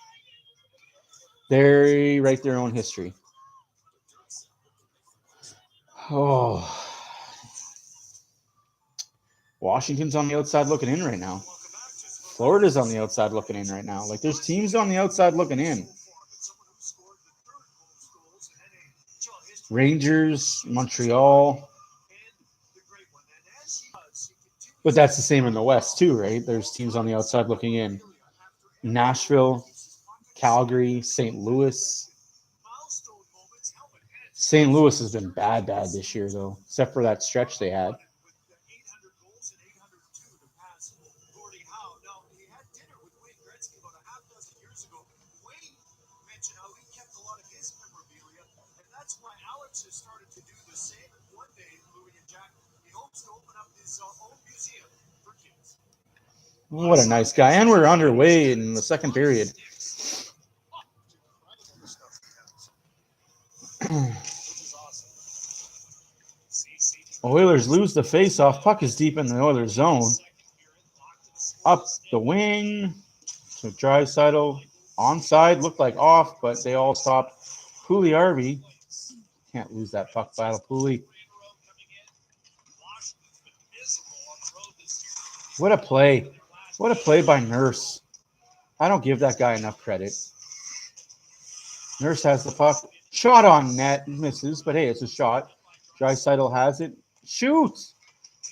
They write their own history. Oh. Washington's on the outside looking in right now. Florida's on the outside looking in right now. Like, there's teams on the outside looking in. Rangers, Montreal. But that's the same in the West, too, right? There's teams on the outside looking in. Nashville, Calgary, St. Louis. St. Louis has been bad this year, though, except for that stretch they had. What a nice guy. And we're underway in the second period. Oilers lose the face-off. Puck is deep in the Oilers zone. Up the wing. So Draisaitl onside. Looked like off, but they all stopped. Puljujärvi. Can't lose that puck battle. Pulley. What a play. What a play by Nurse. I don't give that guy enough credit. Nurse has the puck. Shot on net. Misses, but hey, it's a shot. Draisaitl has it. Shoot!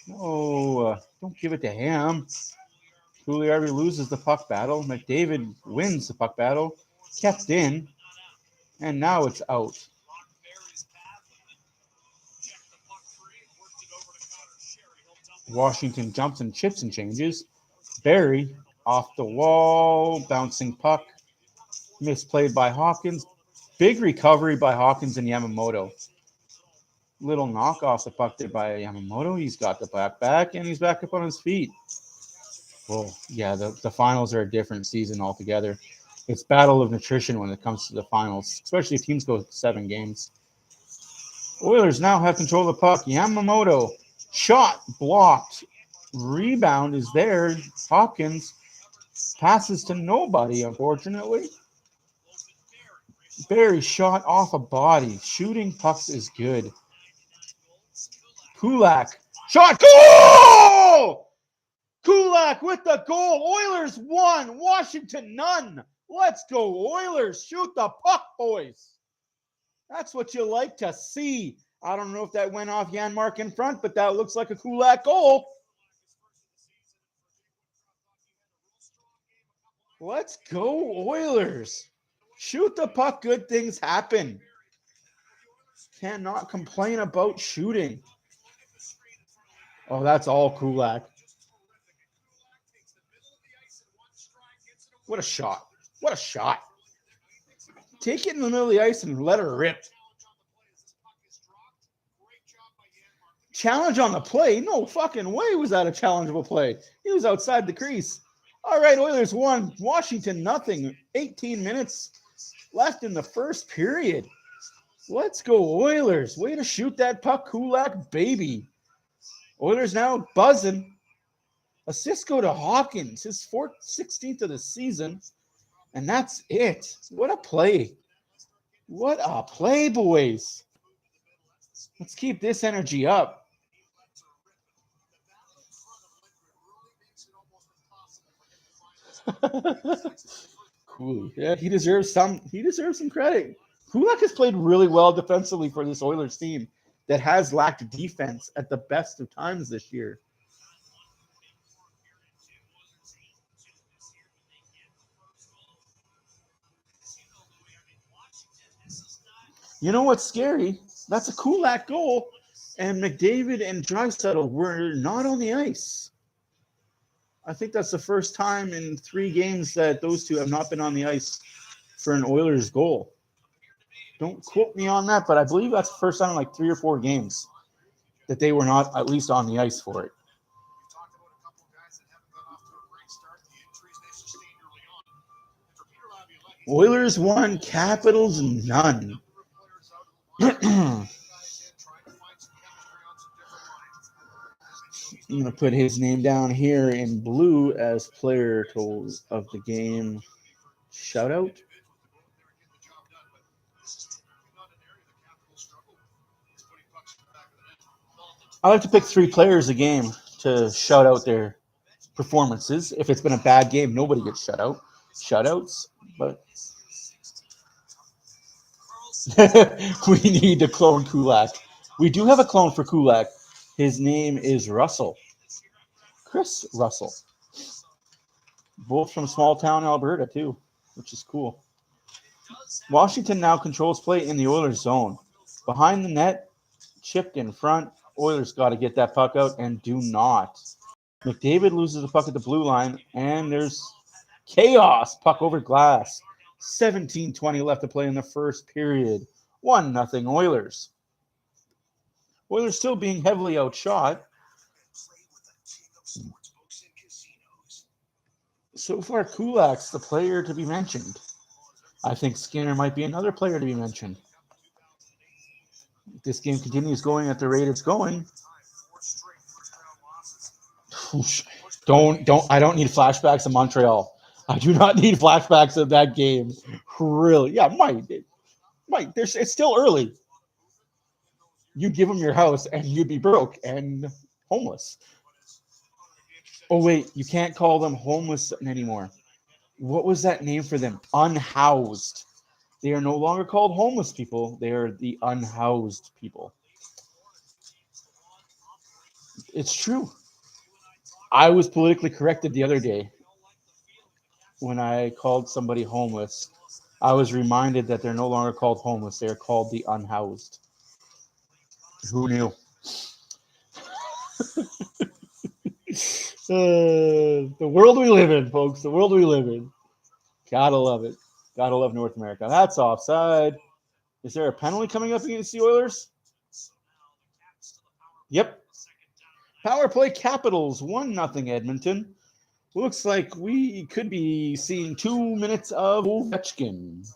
No, don't give it to him. Puljujärvi loses the puck battle. McDavid wins the puck battle. Kept in. And now it's out. Washington jumps and chips and changes. Barry off the wall. Bouncing puck. Misplayed by Hawkins. Big recovery by Hawkins and Yamamoto. Little knock off the puck there by Yamamoto. He's got the back, and he's back up on his feet. Well, yeah, the finals are a different season altogether. It's battle of nutrition when it comes to the finals, especially if teams go 7 games. Oilers now have control of the puck. Yamamoto, shot blocked. Rebound is there. Hopkins passes to nobody, unfortunately. Barry shot off a body. Shooting pucks is good. Kulak, shot, goal! Kulak with the goal. Oilers 1, Washington none. Let's go, Oilers. Shoot the puck, boys. That's what you like to see. I don't know if that went off Janmark in front, but that looks like a Kulak goal. Let's go, Oilers. Shoot the puck. Good things happen. Cannot complain about shooting. Oh, that's all Kulak. What a shot. What a shot. Take it in the middle of the ice and let her rip. Challenge on the play? No fucking way was that a challengeable play. He was outside the crease. All right, Oilers 1, Washington nothing. 18 minutes left in the first period. Let's go, Oilers. Way to shoot that puck, Kulak, baby. Oilers now buzzing. Assists go to Hawkins, his 16th of the season. And that's it. What a play. What a play, boys. Let's keep this energy up. Cool. Yeah, he deserves some credit. Kulak has played really well defensively for this Oilers team that has lacked defense at the best of times this year. You know what's scary? That's a Kulak goal, and McDavid and Draisaitl were not on the ice. I think that's the first time in 3 games that those two have not been on the ice for an Oilers goal. Don't quote me on that, but I believe that's the first time in like 3 or 4 games that they were not at least on the ice for it. Oilers 1, Capitals none. I'm going to put his name down here in blue as player of the game. Shout out. I like to pick 3 players a game to shout out their performances. If it's been a bad game, nobody gets shutouts, but we need to clone Kulak. We do have a clone for Kulak. His name is Russell. Chris Russell. Both from small town Alberta, too, which is cool. Washington now controls play in the Oilers zone. Behind the net, chipped in front. Oilers got to get that puck out and do not. McDavid loses the puck at the blue line, and there's chaos. Puck over glass. 17:20 left to play in the first period. 1-0 Oilers. Oilers still being heavily outshot. So far, Kulak's the player to be mentioned. I think Skinner might be another player to be mentioned. If this game continues going at the rate it's going. I don't need flashbacks of Montreal. I do not need flashbacks of that game. Really. Yeah, might. It's still early. You give them your house and you'd be broke and homeless. Oh, wait, you can't call them homeless anymore. What was that name for them? Unhoused. They are no longer called homeless people. They are the unhoused people. It's true. I was politically corrected the other day when I called somebody homeless. I was reminded that they're no longer called homeless. They are called the unhoused. Who knew? The world we live in, folks. The world we live in. Gotta love it. Gotta love North America. That's offside. Is there a penalty coming up against the Oilers? Yep. Power play Capitals, 1-0 Edmonton. Looks like we could be seeing 2 minutes of Ovechkin.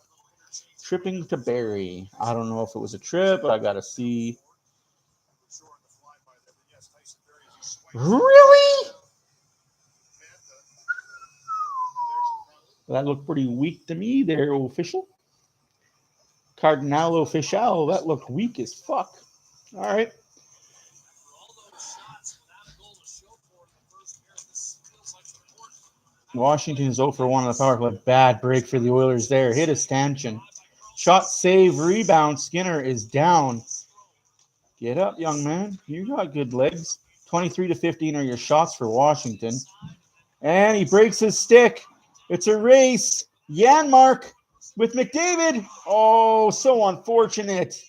Tripping to Barry. I don't know if it was a trip, but I got to see. Really? That looked pretty weak to me there, official. Cardinal official. That looked weak as fuck. All right. Washington is 0 for 1 on the power play. Bad break for the Oilers there. Hit a stanchion. Shot, save, rebound. Skinner is down. Get up, young man. You got good legs. 23-15 are your shots for Washington. And he breaks his stick. It's a race. Janmark with McDavid. Oh, so unfortunate.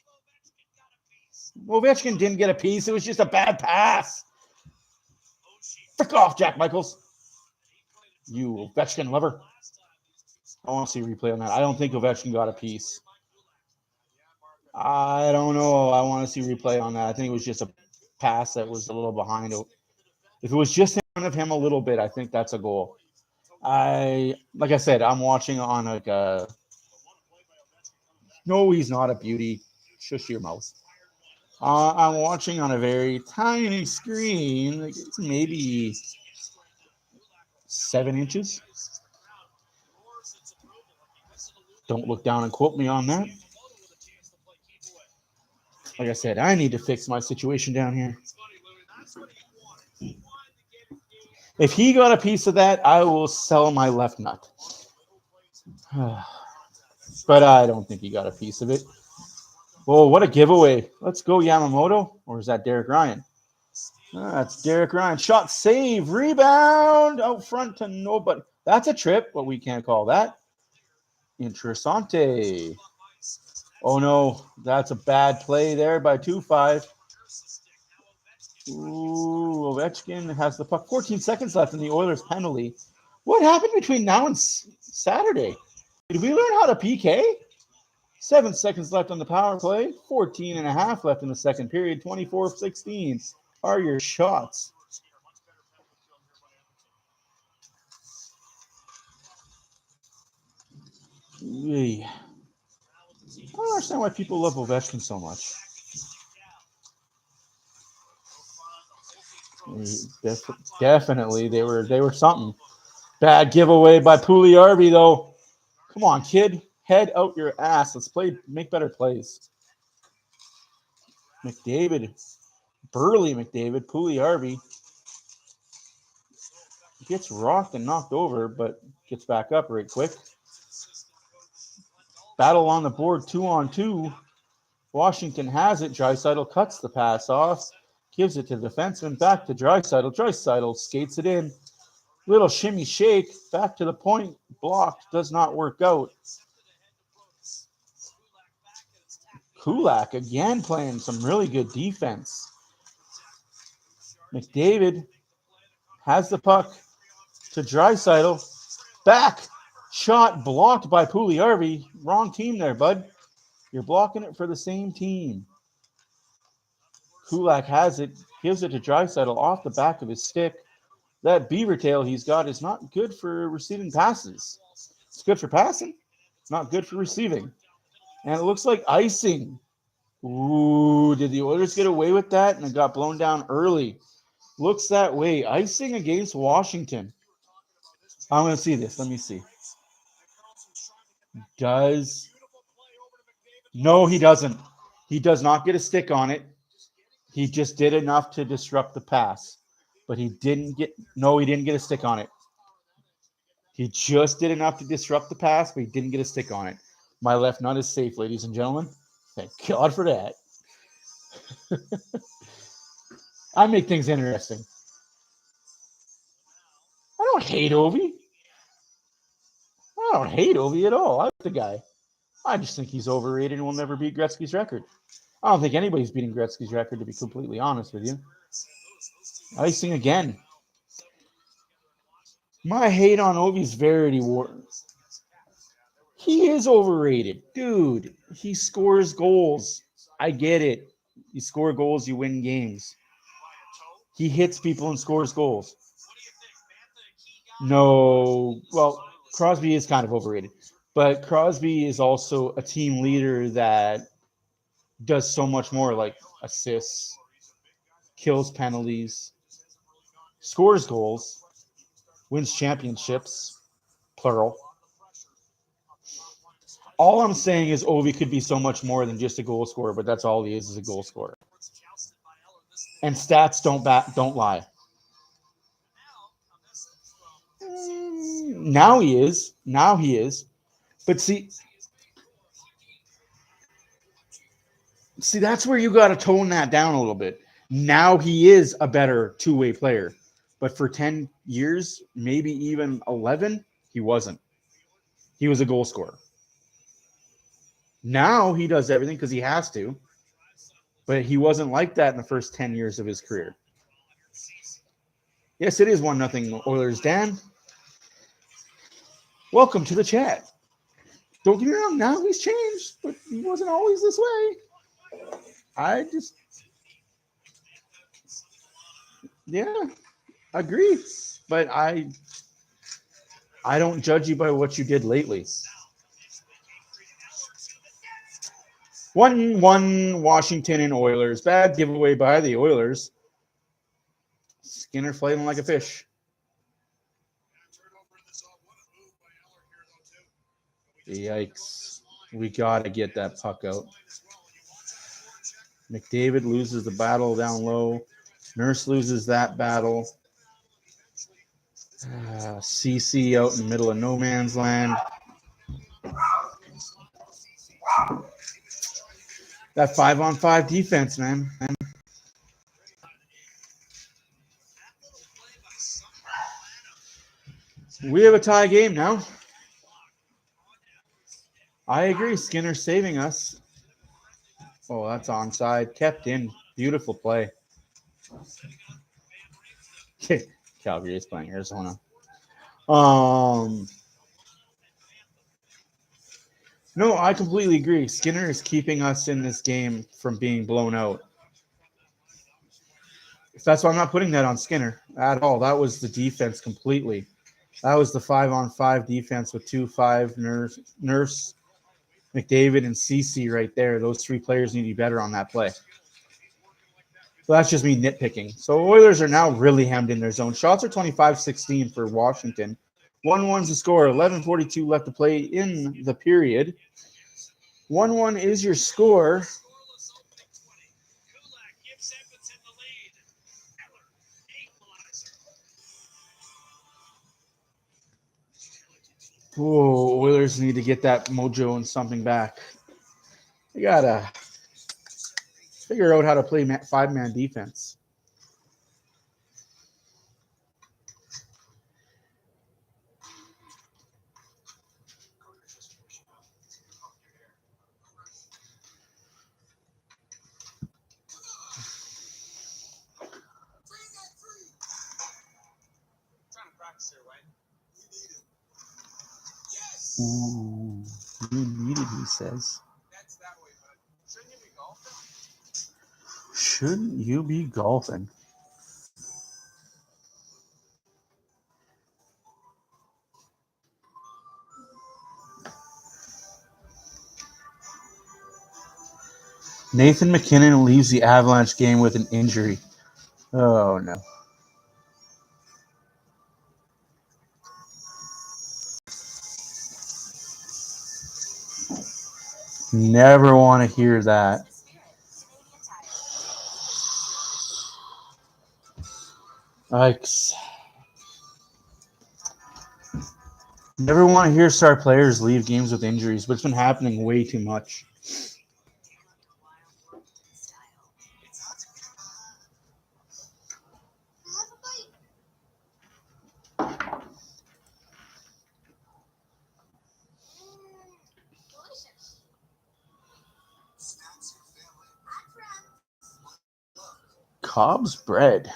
Ovechkin didn't get a piece. It was just a bad pass. Frick off, Jack Michaels. You Ovechkin lover. I want to see a replay on that. I don't think Ovechkin got a piece. I don't know. I want to see a replay on that. I think it was just a pass that was a little behind. If it was just in front of him a little bit, I think that's a goal. Like I said, I'm watching on like a. No, he's not a beauty. Shush your mouth. I'm watching on a very tiny screen. Like it's maybe 7 inches. Don't look down and quote me on that. Like I said, I need to fix my situation down here. If he got a piece of that, I will sell my left nut. But I don't think he got a piece of it. Oh, what a giveaway. Let's go Yamamoto. Or is that Derek Ryan? That's Derek Ryan. Shot, save, rebound. Out front to nobody. That's a trip, but we can't call that. Interessante. Oh, no. That's a bad play there by 2-5. Ooh, Ovechkin has the puck. 14 seconds left in the Oilers penalty. What happened between now and Saturday? Did we learn how to PK? 7 seconds left on the power play. 14 and a half left in the second period. 24-16 are your shots. I don't understand why people love Ovechkin so much. Definitely, they were something. Bad giveaway by Pugliarvi, though. Come on, kid. Head out your ass. Let's make better plays. McDavid. Burly McDavid. Pugliarvi. Gets rocked and knocked over, but gets back up right quick. Battle on the board, 2-on-2. Washington has it. Draisaitl cuts the pass off. Gives it to the defenseman. Back to Draisaitl. Draisaitl skates it in. Little shimmy shake. Back to the point. Blocked. Does not work out. Kulak again playing some really good defense. McDavid has the puck to Draisaitl. Back. Shot blocked by Pugliarvi. Wrong team there, bud. You're blocking it for the same team. Kulak has it. Gives it to Draisaitl off the back of his stick. That beaver tail he's got is not good for receiving passes. It's good for passing. It's not good for receiving. And it looks like icing. Ooh, did the Oilers get away with that? And it got blown down early. Looks that way. Icing against Washington. I'm going to see this. Let me see. No, he doesn't. He does not get a stick on it. He just did enough to disrupt the pass. But he didn't get a stick on it. He just did enough to disrupt the pass, but he didn't get a stick on it. My left nut is safe, ladies and gentlemen. Thank God for that. I make things interesting. I don't hate Ovi. I don't hate Ovi at all. I like the guy. I just think he's overrated and will never beat Gretzky's record. I don't think anybody's beating Gretzky's record, to be completely honest with you. Icing again. My hate on Ovi's Verity War. He is overrated. Dude, he scores goals. I get it. You score goals, you win games. He hits people and scores goals. No, well, Crosby is kind of overrated, but Crosby is also a team leader that does so much more, like assists, kills penalties, scores goals, wins championships, plural. All I'm saying is Ovi could be so much more than just a goal scorer, but that's all he is a goal scorer. And stats don't lie. Now he is. Now he is. But see, that's where you got to tone that down a little bit. Now he is a better two-way player. But for 10 years, maybe even 11, he wasn't. He was a goal scorer. Now he does everything because he has to. But he wasn't like that in the first 10 years of his career. Yes, it is 1-0 Oilers. Dan, welcome to the chat. Don't get me wrong, now he's changed, but he wasn't always this way. I agree. But I don't judge you by what you did lately. 1-1 Washington and Oilers. Bad giveaway by the Oilers. Skinner flailing like a fish. Yikes. We got to get that puck out. McDavid loses the battle down low. Nurse loses that battle. CC out in the middle of no man's land. That 5-on-5 defense, man. We have a tie game now. I agree. Skinner saving us. Oh, that's onside. Kept in. Beautiful play. Calgary is playing Arizona. No, I completely agree. Skinner is keeping us in this game from being blown out. That's why I'm not putting that on Skinner at all. That was the defense completely. That was the 5-on-5 defense with 2-5 Nurse, McDavid, and CC right there. Those three players need to be better on that play. So that's just me nitpicking. So Oilers are now really hemmed in their zone. Shots are 25-16 for Washington. 1-1's the score. 11:42 left to play in the period. 1-1 is your score. Oh, Oilers need to get that mojo and something back. They got to figure out how to play five-man defense. Ooh, you need it, he says. Shouldn't you be golfing? Nathan McKinnon leaves the Avalanche game with an injury. Oh, no. Never want to hear that. Yikes. Never want to hear star players leave games with injuries, but it's been happening way too much. Cobb's bread.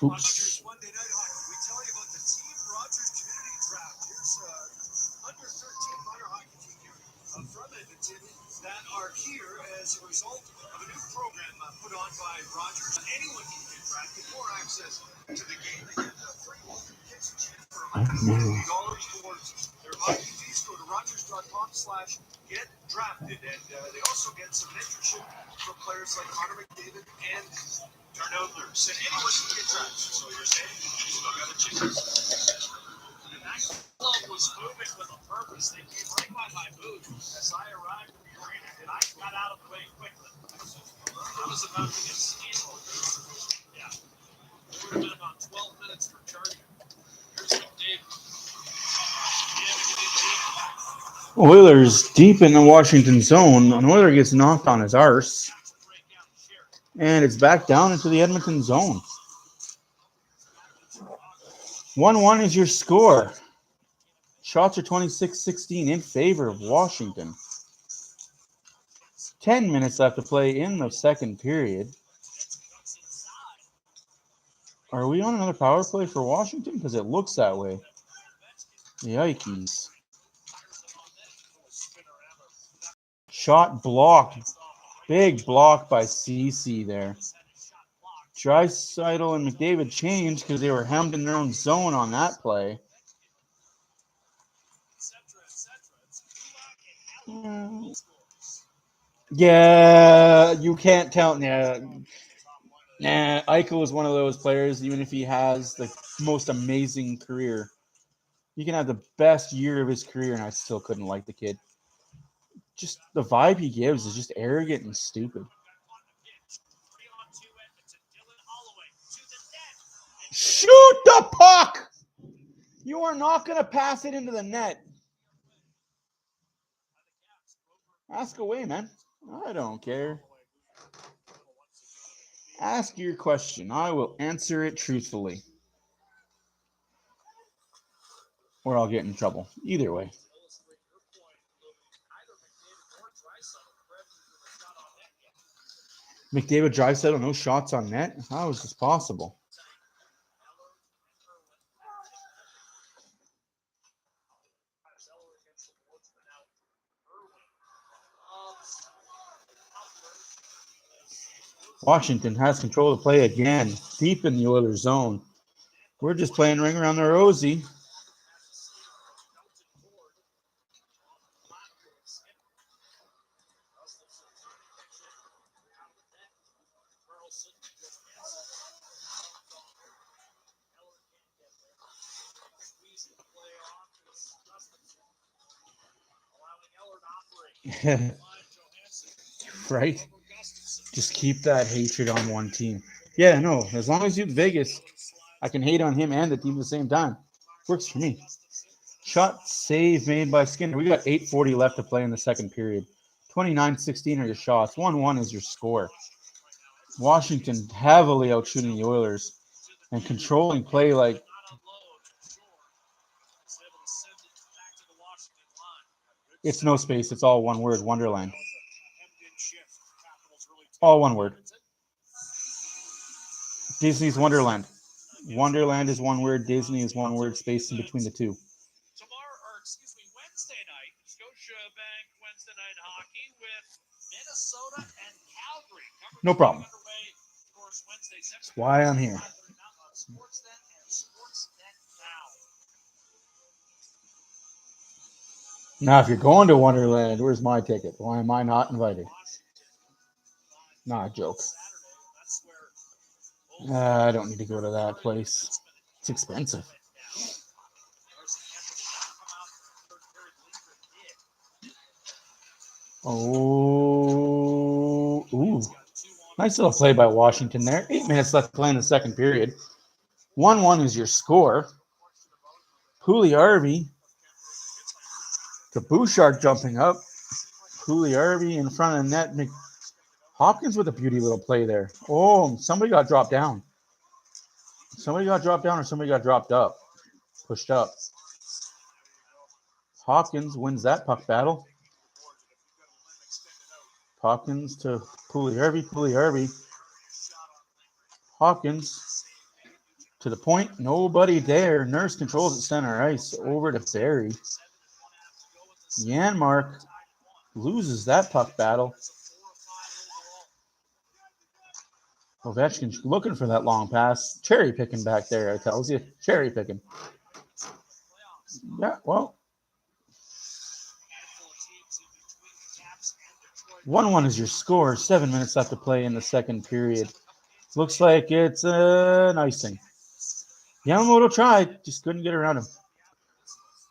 Oops. From Edmonton that are here year as a result of a new program put on by Rogers. Anyone can get drafted, more access to the game. They get free tickets for $150 towards their hockey fees. Go to Rogers.com/get-drafted. And they also get some mentorship from players like Connor McDavid and Darnell. So anyone can get drafted. So you're saying you still got a chance. And that club was moving with a purpose. They came right by my booth as I arrived in the arena, and I got out of the way quickly. I was about to get steamrolled. Yeah. It would have been about 12 minutes for charging. Here's McDavid. Oilers deep in the Washington zone. An Oiler gets knocked on his arse. And it's back down into the Edmonton zone. 1-1 is your score. Shots are 26-16 in favor of Washington. 10 minutes left to play in the second period. Are we on another power play for Washington? Because it looks that way. Yikes. Shot blocked. Big block by CC there. Draisaitl and McDavid changed because they were hemmed in their own zone on that play. Yeah, you can't count. Eichel is one of those players, even if he has the most amazing career. He can have the best year of his career, and I still couldn't like the kid. Just the vibe he gives is just arrogant and stupid. Shoot the puck! You are not going to pass it into the net. Ask away, man. I don't care. Ask your question. I will answer it truthfully. Or I'll get in trouble. Either way. McDavid, Draisaitl, no shots on net? How is this possible? Washington has control of the play again, deep in the Oilers zone. We're just playing ring around the rosy. Right? Just keep that hatred on one team. Yeah, no, as long as you Vegas, I can hate on him and the team at the same time. Works for me. Shot save made by Skinner. We got 8:40 left to play in the second period. 29-16 are your shots. 1-1 is your score. Washington heavily outshooting the Oilers and controlling play like it's no space. It's all one word, Wonderland. All one word. Disney's Wonderland. Wonderland is one word. Disney is one word. Space in between the two. Wednesday night, Scotiabank Wednesday night hockey with Minnesota and Calgary. No problem. That's why I'm here. Now, if you're going to Wonderland, where's my ticket? Why am I not invited? Not a joke. I don't need to go to that place. It's expensive. Oh, ooh. Nice little play by Washington there. 8 minutes left to play in the second period. 1-1 is your score. Puljujärvi to Bouchard jumping up. Puljujärvi in front of the net. Hopkins with a beauty little play there. Oh, somebody got dropped down. Somebody got dropped down or somebody got dropped up. Pushed up. Hopkins wins that puck battle. Hopkins to Puljujärvi. Puljujärvi. Hopkins to the point. Nobody there. Nurse controls at center ice. Over to Barry. Janmark loses that puck battle. Ovechkin's looking for that long pass. Cherry picking back there, I tells you. Cherry picking. Yeah, well. 1-1 is your score. 7 minutes left to play in the second period. Looks like it's an icing. Yamamoto tried, just couldn't get around him.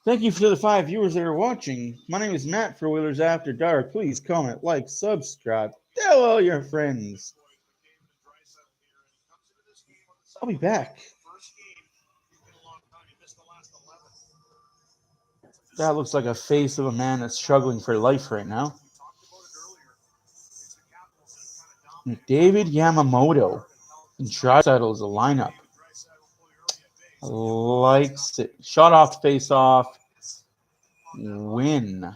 Thank you for the 5 viewers that are watching. My name is Matt for Oilers After Dark. Please comment, like, subscribe, tell all your friends. I'll be back. That looks like a face of a man that's struggling for life right now. David Yamamoto and Draisaitl is a lineup. Likes it. Shot off, face off. Win.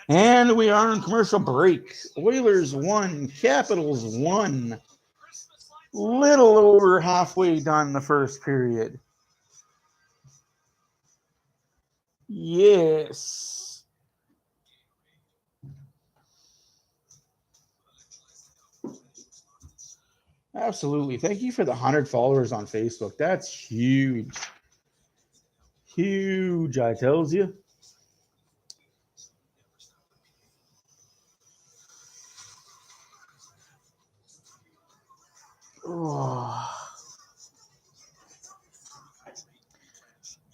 And we are on commercial break. Oilers 1, Capitals 1. Little over halfway done the first period. Yes. Absolutely. Thank you for the 100 followers on Facebook. That's huge. Huge, I tells you. Oh.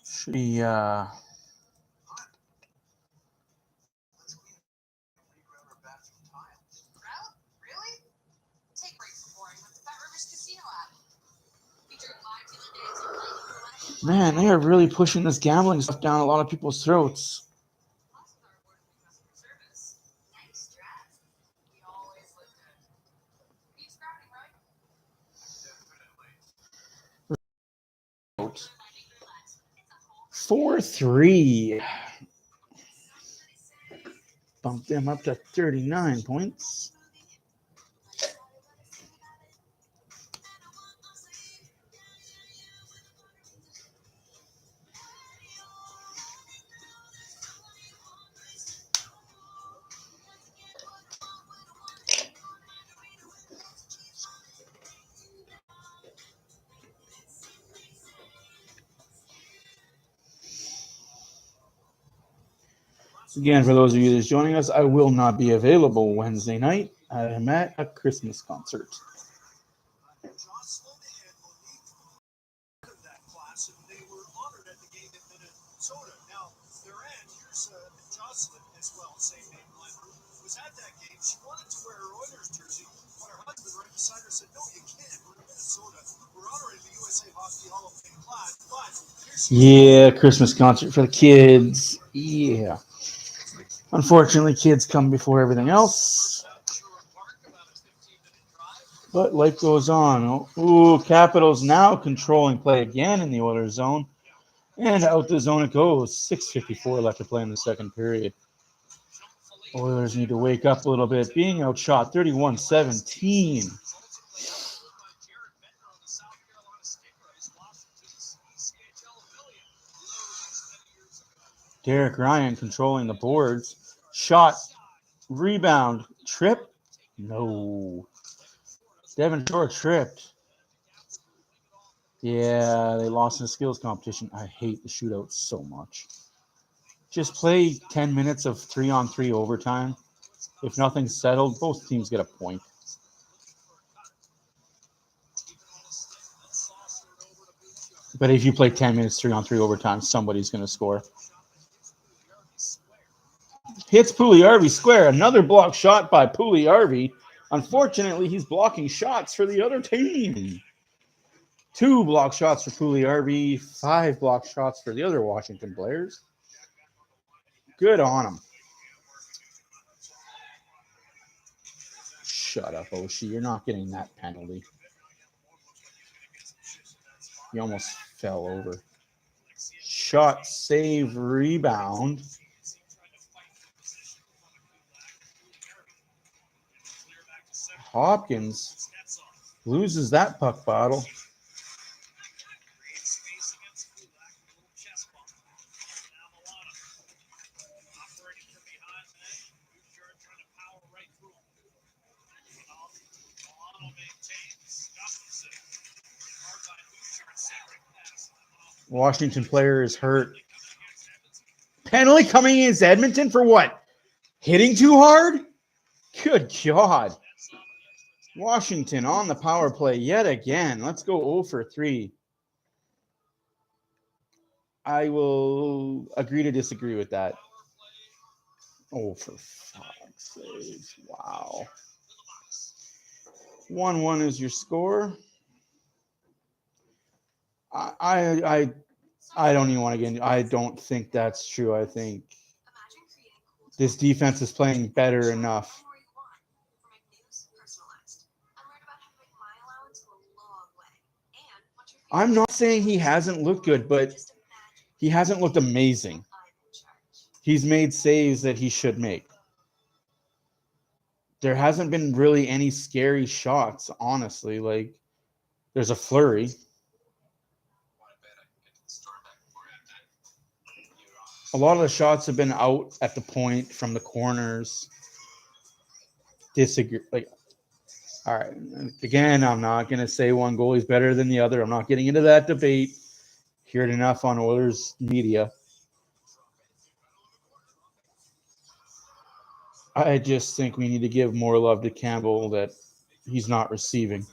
Should be man, they are really pushing this gambling stuff down a lot of people's throats. Out. 4-3. Bump them up to 39 points. Again, for those of you that's joining us, I will not be available Wednesday night. I am at a Christmas concert. Was at that game. She wanted to wear her Oilers jersey, but her husband right beside her said, "No, you can't. We're in Minnesota. We're honoring the USA Hockey Hall of Fame plaque." But yeah, Christmas concert for the kids. Yeah. Unfortunately, kids come before everything else. But life goes on. Ooh, Capitals now controlling play again in the Oilers zone. And out the zone it goes. 6:54 left to play in the second period. Oilers need to wake up a little bit. Being outshot 31-17. Derek Ryan controlling the boards. Shot. Rebound. Trip? No. Devin Shore tripped. Yeah, they lost in the skills competition. I hate the shootouts so much. Just play 10 minutes of 3-on-3 overtime. If nothing's settled, both teams get a point. But if you play 10 minutes 3-on-3 overtime, somebody's going to score. Hits Pugliarvi square. Another block shot by Pugliarvi. Unfortunately, he's blocking shots for the other team. 2 block shots for Pugliarvi. 5 block shots for the other Washington players. Good on him. Shut up, Oshie. You're not getting that penalty. You almost fell over. Shot, save, rebound. Hopkins loses that puck battle. Washington player is hurt. Penalty coming against Edmonton for what? Hitting too hard? Good God. Washington on the power play yet again. Let's go 0 for 3. I will agree to disagree with that. Oh, for fuck's sake. Wow. 1-1 is your score. I don't even want to get into. I don't think that's true. I think this defense is playing better enough. I'm not saying he hasn't looked good, but he hasn't looked amazing. He's made saves that he should make. There hasn't been really any scary shots, honestly. Like, there's a flurry. A lot of the shots have been out at the point from the corners. Disagree. Like, all right. Again, I'm not going to say one goalie's better than the other. I'm not getting into that debate. Hear it enough on Oilers media. I just think we need to give more love to Campbell that he's not receiving.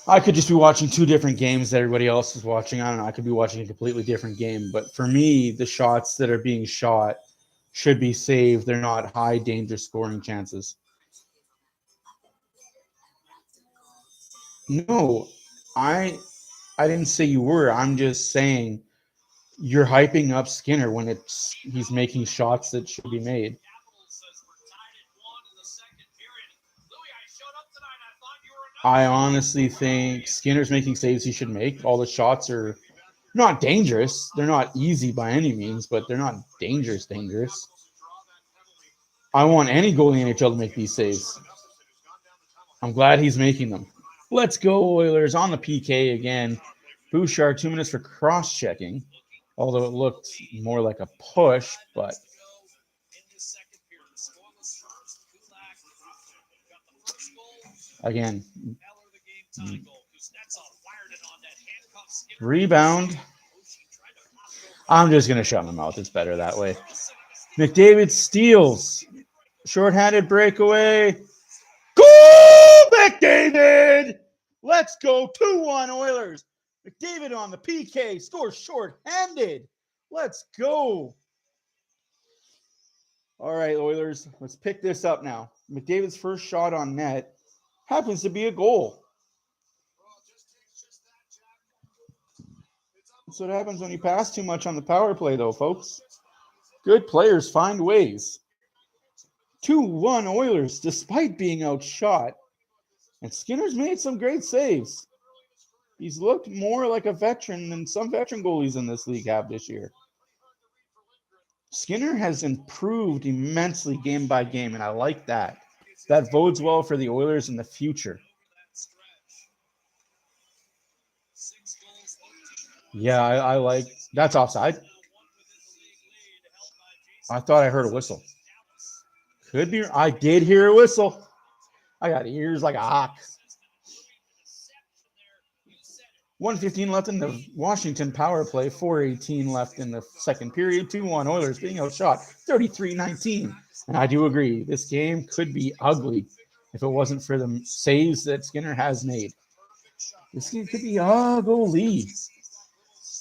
I could just be watching two different games that everybody else is watching. I don't know. I could be watching a completely different game. But for me, the shots that are being shot should be saved. They're not high danger scoring chances. No, I didn't say you were. I'm just saying you're hyping up Skinner when he's making shots that should be made. I honestly think Skinner's making saves he should make. All the shots are not dangerous. They're not easy by any means, but they're not dangerous. I want any goalie in the NHL to make these saves. I'm glad he's making them. Let's go, Oilers, on the PK again. Bouchard, 2 minutes for cross-checking, although it looked more like a push, but again, rebound. I'm just going to shut my mouth. It's better that way. McDavid steals. Short-handed breakaway. Goal, McDavid! Let's go. 2-1 Oilers. McDavid on the PK. Scores short-handed. Let's go. All right, Oilers. Let's pick this up now. McDavid's first shot on net happens to be a goal. That's what happens when you pass too much on the power play, though, folks. Good players find ways. 2-1 Oilers, despite being outshot. And Skinner's made some great saves. He's looked more like a veteran than some veteran goalies in this league have this year. Skinner has improved immensely game by game, and I like that. That bodes well for the Oilers in the future. Yeah, I like that's offside. I thought I heard a whistle. Could be. I did hear a whistle. I got ears like a hawk. 1:15 left in the Washington power play. 4:18 left in the second period. 2-1 Oilers being outshot. 33-19. And I do agree. This game could be ugly if it wasn't for the saves that Skinner has made. This game could be ugly.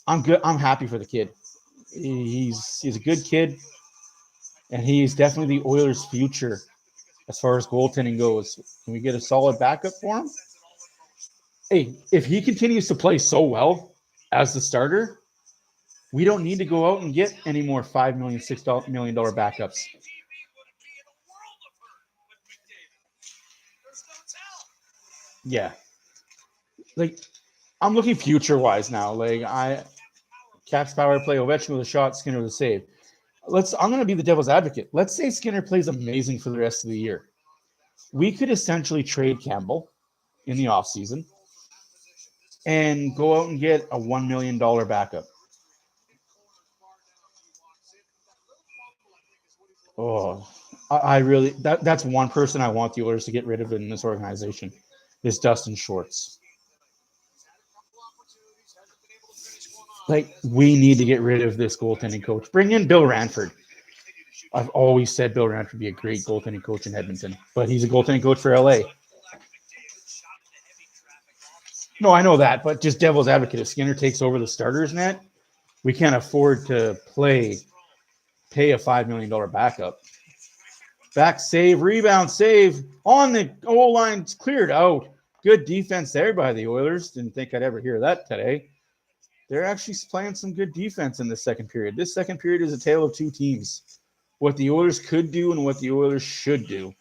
I'm good. I'm happy for the kid. He's a good kid, and he's definitely the Oilers' future as far as goaltending goes. Can we get a solid backup for him? Hey, if he continues to play so well as the starter, we don't need to go out and get any more $5 million, $6 million backups. Yeah. Like, I'm looking future-wise now. Like, Caps power play, Ovechkin with a shot, Skinner with a save. I'm going to be the devil's advocate. Let's say Skinner plays amazing for the rest of the year. We could essentially trade Campbell in the offseason and go out and get a $1 million backup. Oh, I really that's one person I want the Oilers to get rid of in this organization is Dustin Schwartz. Like, we need to get rid of this goaltending coach. Bring in Bill Ranford. I've always said Bill Ranford would be a great goaltending coach in Edmonton, but he's a goaltending coach for LA. No, I know that, but just devil's advocate, if Skinner takes over the starters net, we can't afford to pay a $5 million backup. Back save, rebound save on the goal line, cleared out. Good defense there by the Oilers. Didn't think I'd ever hear that today. They're actually playing some good defense in the second period. This second period is a tale of two teams. What the Oilers could do and what the Oilers should do.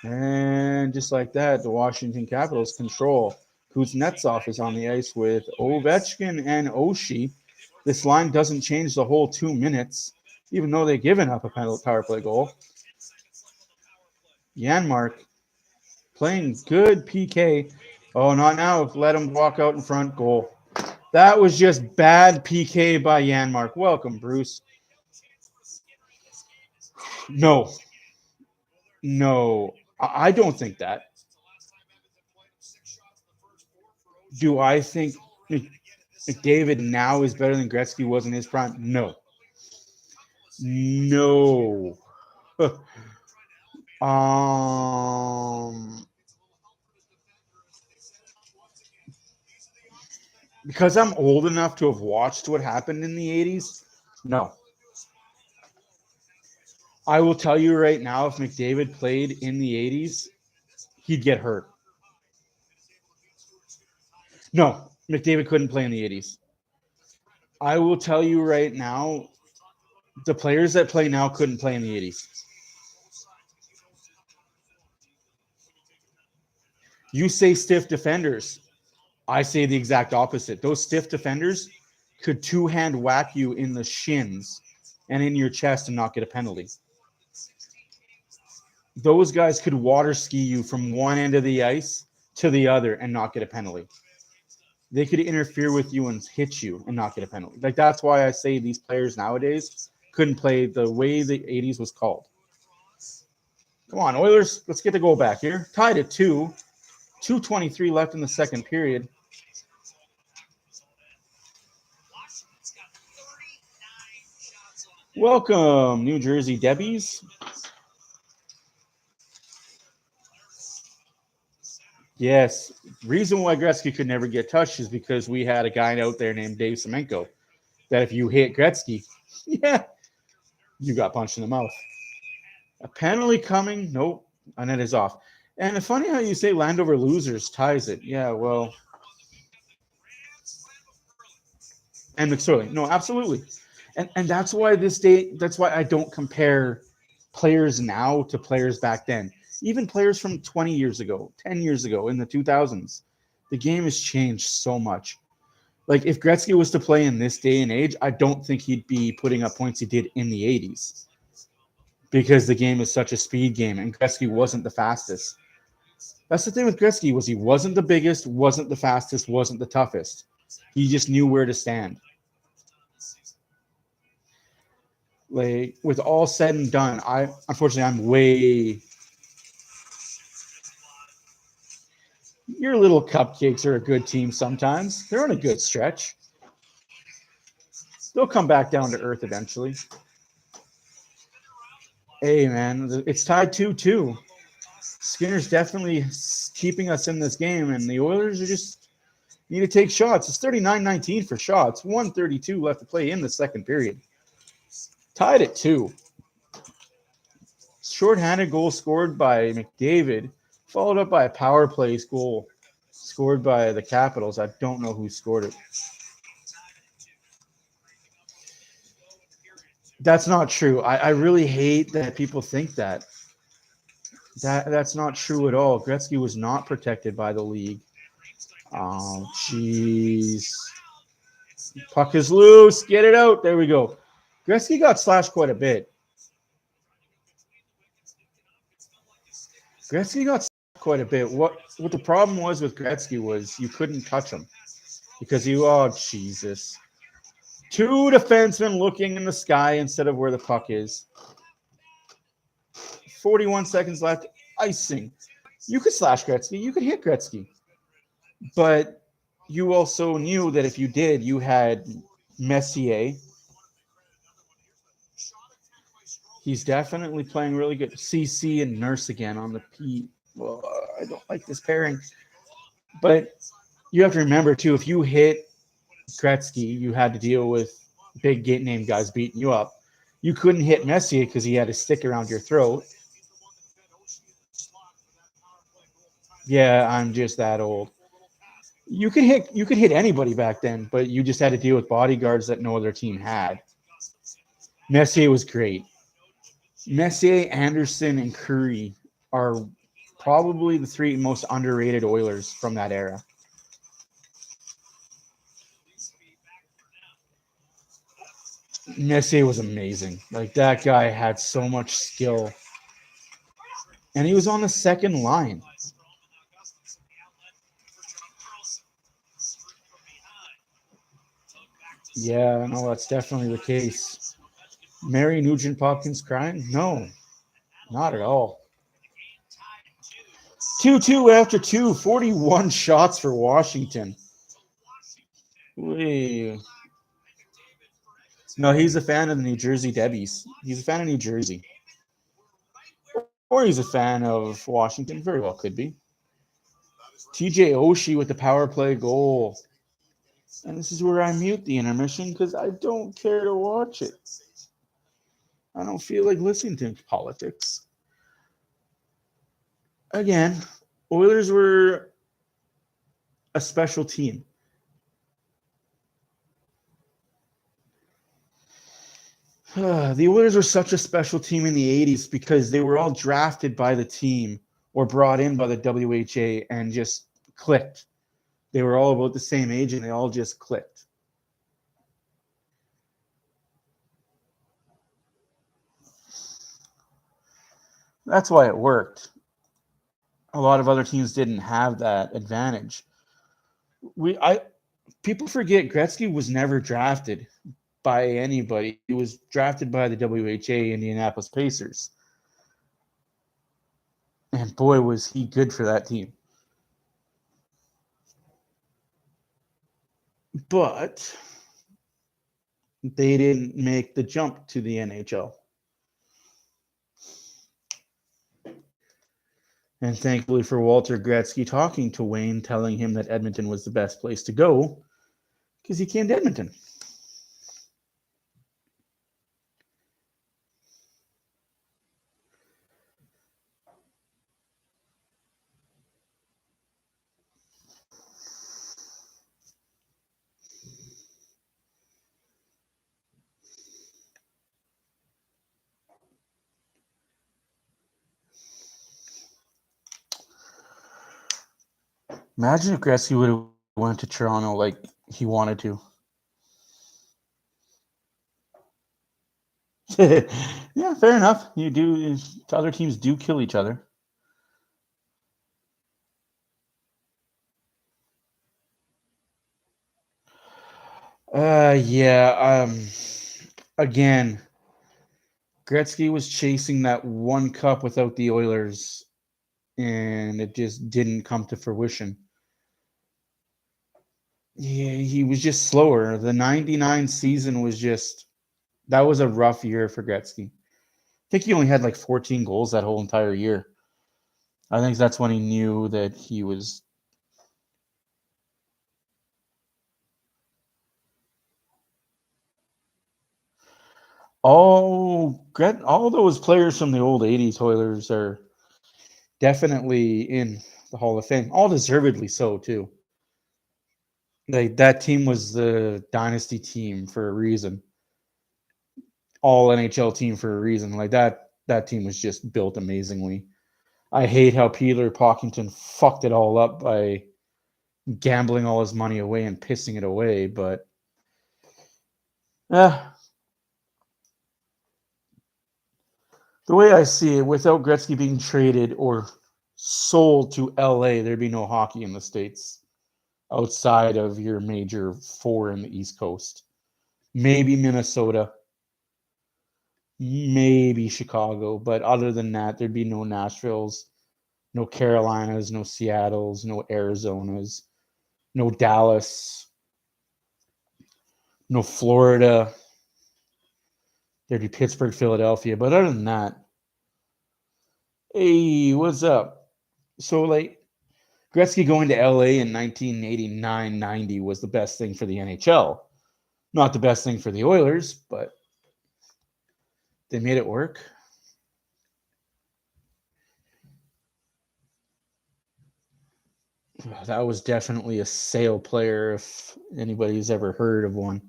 And just like that, the Washington Capitals control. Kuznetsov is on the ice with Ovechkin and Oshie. This line doesn't change the whole 2 minutes, even though they've given up a power play goal. Janmark playing good PK. Oh, not now. Let him walk out in front. Goal. That was just bad PK by Janmark. Welcome, Bruce. No. I don't think that. Do I think McDavid now is better than Gretzky was in his prime? No. Because I'm old enough to have watched what happened in the 80s, no. I will tell you right now, if McDavid played in the 80s, he'd get hurt. No, McDavid couldn't play in the 80s. I will tell you right now, the players that play now couldn't play in the 80s. You say stiff defenders. I say the exact opposite. Those stiff defenders could two-hand whack you in the shins and in your chest and not get a penalty. Those guys could water ski you from one end of the ice to the other and not get a penalty. They could interfere with you and hit you and not get a penalty. Like, that's why I say these players nowadays couldn't play the way the 80s was called. Come on, Oilers. Let's get the goal back here. Tied at 2. 2:23 left in the second period. Welcome, New Jersey Debbies. Yes, reason why Gretzky could never get touched is because we had a guy out there named Dave Semenko that if you hit Gretzky, yeah, you got punched in the mouth. A penalty coming? Nope. And it is off. And it's funny how you say Landover losers ties it. Yeah, well. And McSorley. No, absolutely. And that's why that's why I don't compare players now to players back then. Even players from 20 years ago, 10 years ago, in the 2000s. The game has changed so much. Like, if Gretzky was to play in this day and age, I don't think he'd be putting up points he did in the 80s. Because the game is such a speed game, and Gretzky wasn't the fastest. That's the thing with Gretzky, was he wasn't the biggest, wasn't the fastest, wasn't the toughest. He just knew where to stand. Like, with all said and done, unfortunately I'm way. Your little cupcakes are a good team sometimes. They're on a good stretch. They'll come back down to earth eventually. Hey, man, it's tied 2-2. Skinner's definitely keeping us in this game, and the Oilers are just need to take shots. It's 39-19 for shots. 1:32 left to play in the second period. Tied at 2. Shorthanded goal scored by McDavid, followed up by a power play goal scored by the Capitals. I don't know who scored it. That's not true. I really hate that people think that. That's not true at all. Gretzky was not protected by the league. Oh, jeez. Puck is loose. Get it out. There we go. Gretzky got slashed quite a bit. What the problem was with Gretzky was you couldn't touch him. Because Jesus. 2 defensemen looking in the sky instead of where the puck is. 41 seconds left. Icing. You could slash Gretzky. You could hit Gretzky. But you also knew that if you did, you had Messier. He's definitely playing really good. CC and Nurse again on the P. Well, I don't like this pairing. But you have to remember, too, if you hit Gretzky, you had to deal with big name guys beating you up. You couldn't hit Messier because he had a stick around your throat. Yeah, I'm just that old. You could hit anybody back then, but you just had to deal with bodyguards that no other team had. Messier was great. Messier, Anderson, and Curry are probably the three most underrated Oilers from that era. Messier was amazing. Like, that guy had so much skill. And he was on the second line. Yeah, no, that's definitely the case. Mary Nugent Hopkins crying? No, not at all. 2-2 after 2, 41 shots for Washington. Wait. No, he's a fan of the New Jersey Debbies. He's a fan of New Jersey. Or he's a fan of Washington. Very well could be. TJ Oshie with the power play goal. And this is where I mute the intermission because I don't care to watch it. I don't feel like listening to politics. Again, Oilers were a special team. The Oilers were such a special team in the 80s because they were all drafted by the team or brought in by the WHA and just clicked. They were all about the same age and they all just clicked. That's why it worked. A lot of other teams didn't have that advantage. People forget Gretzky was never drafted by anybody. He was drafted by the WHA Indianapolis Pacers. And boy, was he good for that team. But they didn't make the jump to the NHL. And thankfully for Walter Gretzky talking to Wayne, telling him that Edmonton was the best place to go because he came to Edmonton. Imagine if Gretzky would have went to Toronto like he wanted to. Yeah, fair enough. Other teams do kill each other. Again, Gretzky was chasing that one cup without the Oilers, and it just didn't come to fruition. Yeah, he was just slower. The 99 season was that was a rough year for Gretzky. I think he only had like 14 goals that whole entire year. I think that's when he knew that he was. All those players from the old 80s Oilers are definitely in the Hall of Fame. All deservedly so, too. Like, that team was the dynasty team for a reason. All NHL team for a reason. Like, that team was just built amazingly. I hate how Peter Pocklington fucked it all up by gambling all his money away and pissing it away, but the way I see it, without Gretzky being traded or sold to LA, there'd be no hockey in the States outside of your major four in the East Coast. Maybe Minnesota. maybe Chicago, but other than that, there'd be no Nashvilles, no Carolinas, no Seattles, no Arizonas, no Dallas, no Florida. There'd be Pittsburgh, Philadelphia, but other than that, hey, what's up? So, like, Gretzky going to LA in 1989-90 was the best thing for the NHL. Not the best thing for the Oilers, but they made it work. That was definitely a sale player if anybody's ever heard of one.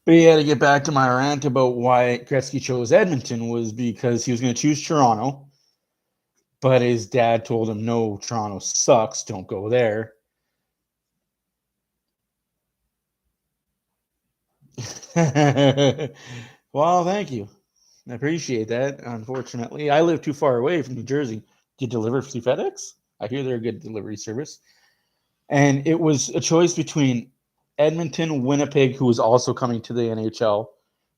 But yeah, to get back to my rant about why Gretzky chose Edmonton was because he was going to choose Toronto, but his dad told him, no, Toronto sucks, don't go there. Well, thank you. I appreciate that. Unfortunately, I live too far away from New Jersey. Do you deliver through FedEx? I hear they're a good delivery service. And it was a choice between Edmonton, Winnipeg, who was also coming to the NHL,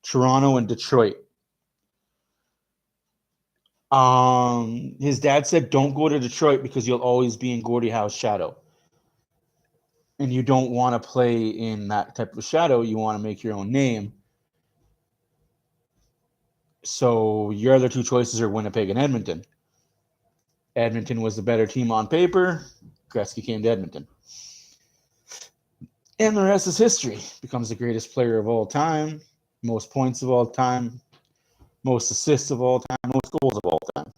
Toronto, and Detroit. His dad said, don't go to Detroit because you'll always be in Gordie Howe's shadow. And you don't want to play in that type of shadow. You want to make your own name. So your other two choices are Winnipeg and Edmonton. Edmonton was the better team on paper. Gretzky came to Edmonton. And the rest is history. Becomes the greatest player of all time, most points of all time, most assists of all time, most goals of all time.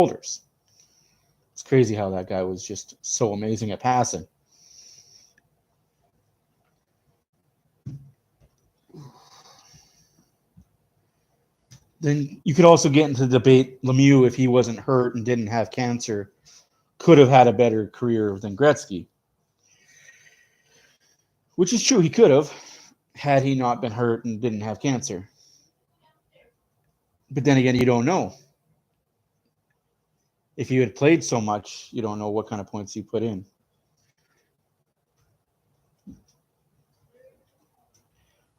Holders. It's crazy how that guy was just so amazing at passing. Then you could also get into the debate, Lemieux, if he wasn't hurt and didn't have cancer, could have had a better career than Gretzky. Which is true, he could have, had he not been hurt and didn't have cancer. But then again, you don't know. If you had played so much, you don't know what kind of points you put in.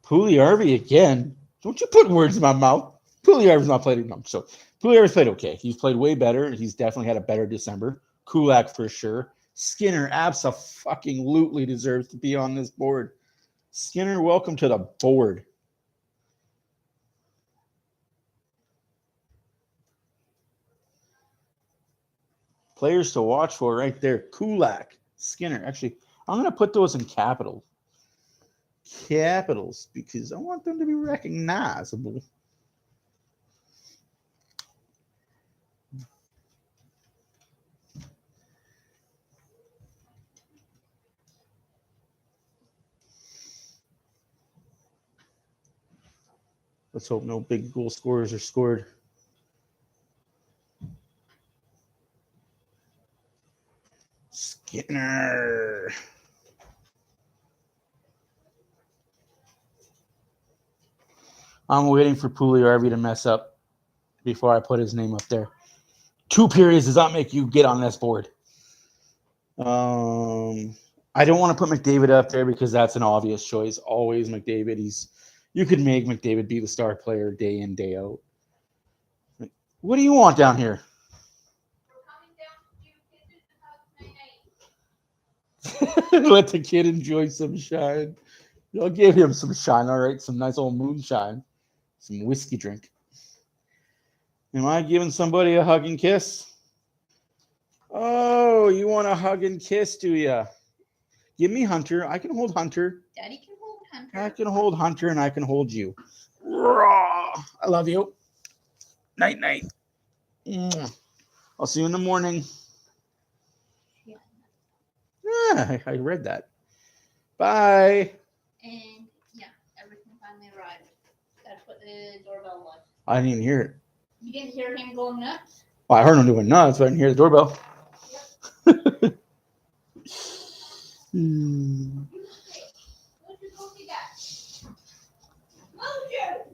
Puljujärvi again. Don't you put words in my mouth. Puljujärvi's not played enough. So Puljujärvi's played okay. He's played way better. He's definitely had a better December. Kulak for sure. Skinner abso-fucking-lutely deserves to be on this board. Skinner, welcome to the board. Players to watch for right there. Kulak, Skinner. Actually, I'm going to put those in capitals because I want them to be recognizable. Let's hope no big goal scorers are scored. Skinner. I'm waiting for Puljujärvi to mess up before I put his name up there. 2 periods does not make you get on this board. I don't want to put McDavid up there because that's an obvious choice. Always McDavid. You could make McDavid be the star player day in, day out. What do you want down here? Let the kid enjoy some shine. I'll give him some shine, all right? Some nice old moonshine. Some whiskey drink. Am I giving somebody a hug and kiss? Oh, you want a hug and kiss, do ya? Give me Hunter. I can hold Hunter. Daddy can hold Hunter. I can hold Hunter, and I can hold you. I love you. Night, night. I'll see you in the morning. Yeah, I read that. Bye. And yeah, everything finally arrived. Gotta put the doorbell on. I didn't even hear it. You didn't hear him going nuts? Well, I heard him doing nuts, but I didn't hear the doorbell. Yep.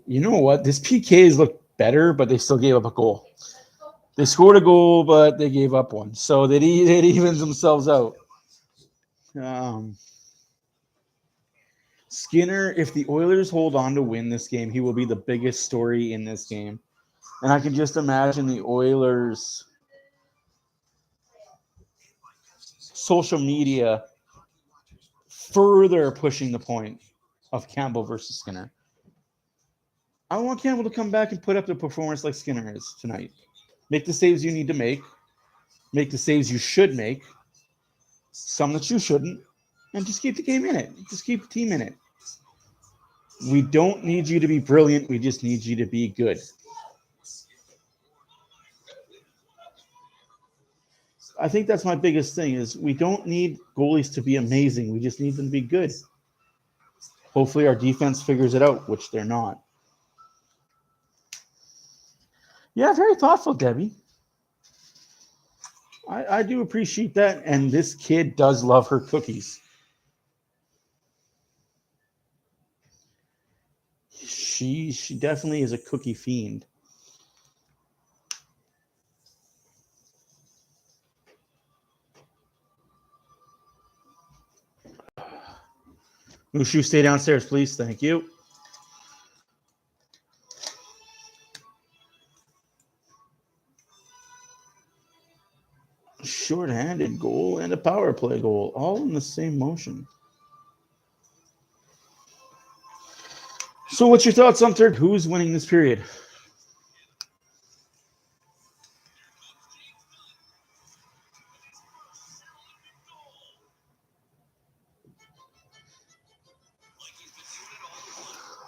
You know what? This PKs look better, but they still gave up a goal. They scored a goal, but they gave up one. So it evens themselves out. Skinner, if the Oilers hold on to win this game, he will be the biggest story in this game. And I can just imagine the Oilers' social media further pushing the point of Campbell versus Skinner. I want Campbell to come back and put up the performance like Skinner is tonight. Make the saves you need to make the saves you should make, some that you shouldn't, and just keep the game in it. Just keep the team in it. We don't need you to be brilliant. We just need you to be good. I think that's my biggest thing is we don't need goalies to be amazing. We just need them to be good. Hopefully our defense figures it out, which they're not. Yeah, very thoughtful, Debbie. I do appreciate that, and this kid does love her cookies. She definitely is a cookie fiend. Mushu, stay downstairs, please. Thank you. Short-handed goal and a power play goal, all in the same motion. So what's your thoughts on third? Who's winning this period?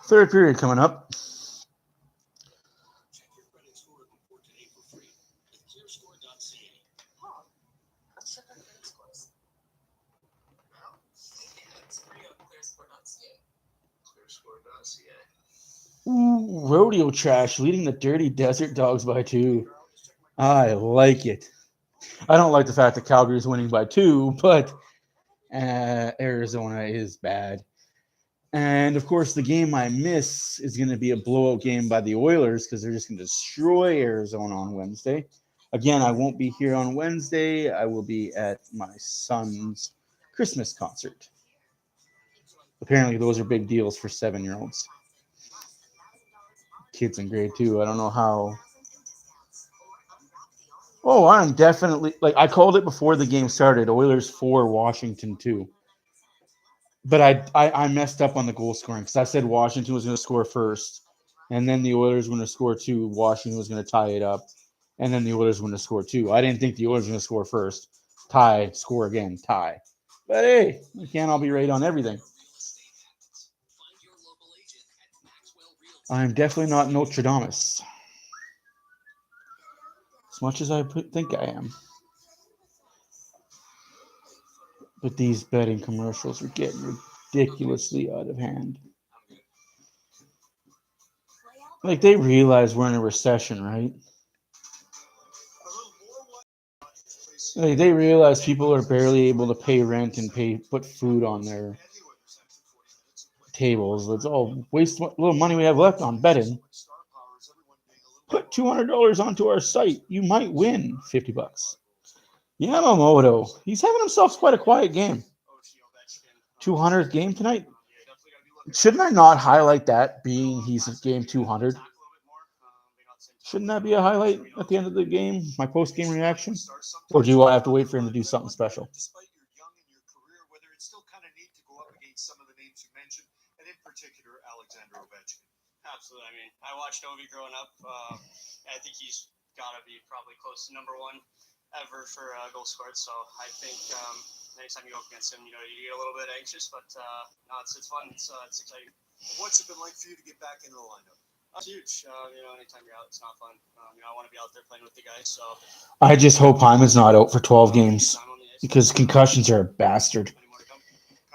Third period coming up. Ooh, rodeo trash leading the Dirty Desert Dogs by 2. I like it. I don't like the fact that Calgary is winning by 2, but Arizona is bad. And, of course, the game I miss is going to be a blowout game by the Oilers because they're just going to destroy Arizona on Wednesday. Again, I won't be here on Wednesday. I will be at my son's Christmas concert. Apparently, those are big deals for 7-year-olds. Kids in grade 2. I don't know how. Oh, I'm definitely – I called it before the game started. Oilers 4, Washington 2. But I messed up on the goal scoring because I said Washington was going to score first, and then the Oilers were going to score 2. Washington was going to tie it up, and then the Oilers were going to score 2. I didn't think the Oilers were going to score first. Tie, score again, tie. But hey, we can't all be right on everything. I'm definitely not Nostradamus, as much as I think I am. But these betting commercials are getting ridiculously out of hand. They realize we're in a recession, right? They realize people are barely able to pay rent and put food on their tables. Let's all waste what little money we have left on betting. Put $200 onto our site. You might win $50. Yamamoto, he's having himself quite a quiet game. 200th game tonight. Shouldn't I not highlight that being he's at game 200? Shouldn't that be a highlight at the end of the game, my post-game reaction? Or do I have to wait for him to do something special? Despite your young in your career, whether it's still kind of neat to go up against some of the names you mentioned, and in particular, Alexander Ovechkin. Absolutely. I mean, I watched Ovi growing up. I think he's got to be probably close to number 1 ever for goal scored. So I think anytime you go up against him, you get a little bit anxious, but no, it's fun. It's exciting. What's it been like for you to get back into the lineup? It's huge. Anytime you're out, it's not fun. I want to be out there playing with the guys. So I just hope Hyman's not out for 12 games because concussions are a bastard.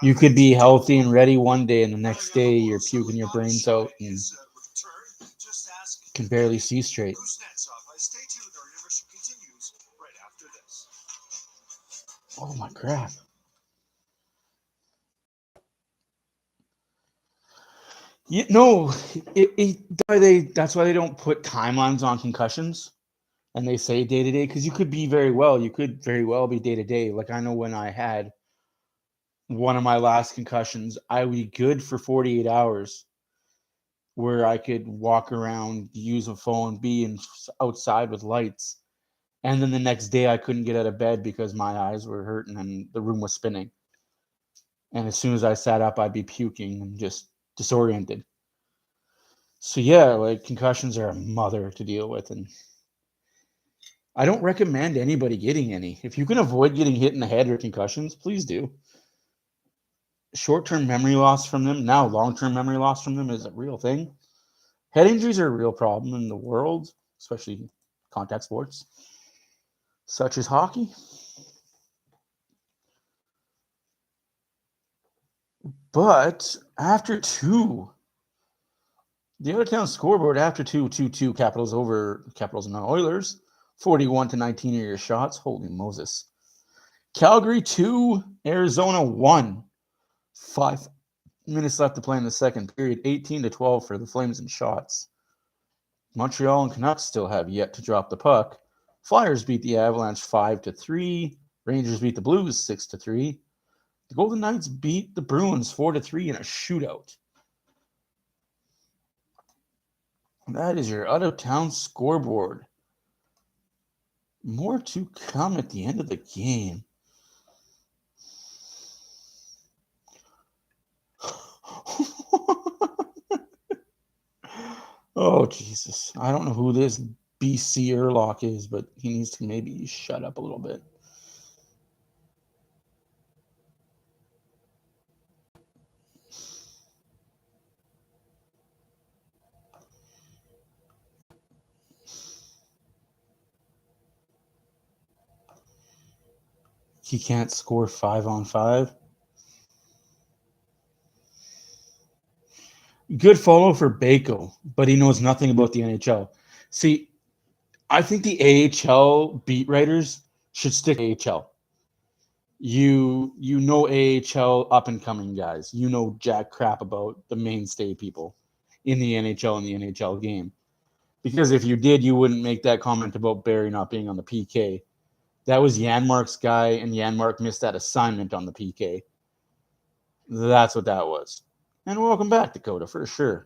You could be healthy and ready one day, and the next day you're puking your brains out and can barely see straight. Stay tuned. Our intermission continues right after this. Oh my crap. That's why they don't put timelines on concussions, and they say day to day because you could very well be day to day. Like I know when I had one of my last concussions, I would be good for 48 hours where I could walk around, use a phone, be outside with lights. And then the next day I couldn't get out of bed because my eyes were hurting and the room was spinning. And as soon as I sat up, I'd be puking and just disoriented. So yeah, like concussions are a mother to deal with. And I don't recommend anybody getting any. If you can avoid getting hit in the head or concussions, please do. Short-term memory loss from them, now long-term memory loss from them is a real thing. Head injuries are a real problem in the world, especially contact sports, such as hockey. But after two, the other town scoreboard after 2-2-2, Capitals over Capitals and Oilers, 41-19 are your shots. Holy Moses. Calgary 2, Arizona 1. 5 minutes left to play in the second period, 18-12 for the Flames in shots. Montreal and Canucks still have yet to drop the puck. Flyers beat the Avalanche 5-3. Rangers beat the Blues 6-3. The Golden Knights beat the Bruins 4-3 in a shootout. That is your out-of-town scoreboard. More to come at the end of the game. Oh, Jesus. I don't know who this BC Urlock is, but he needs to maybe shut up a little bit. He can't score 5-on-5. Good follow for Bako, but he knows nothing about the NHL. See, I think the AHL beat writers should stick to AHL. You know AHL up and coming guys. You know jack crap about the mainstay people in the NHL and the NHL game. Because if you did, you wouldn't make that comment about Barry not being on the PK. That was Janmark's guy, and Janmark missed that assignment on the PK. That's what that was. And welcome back, Dakota, for sure.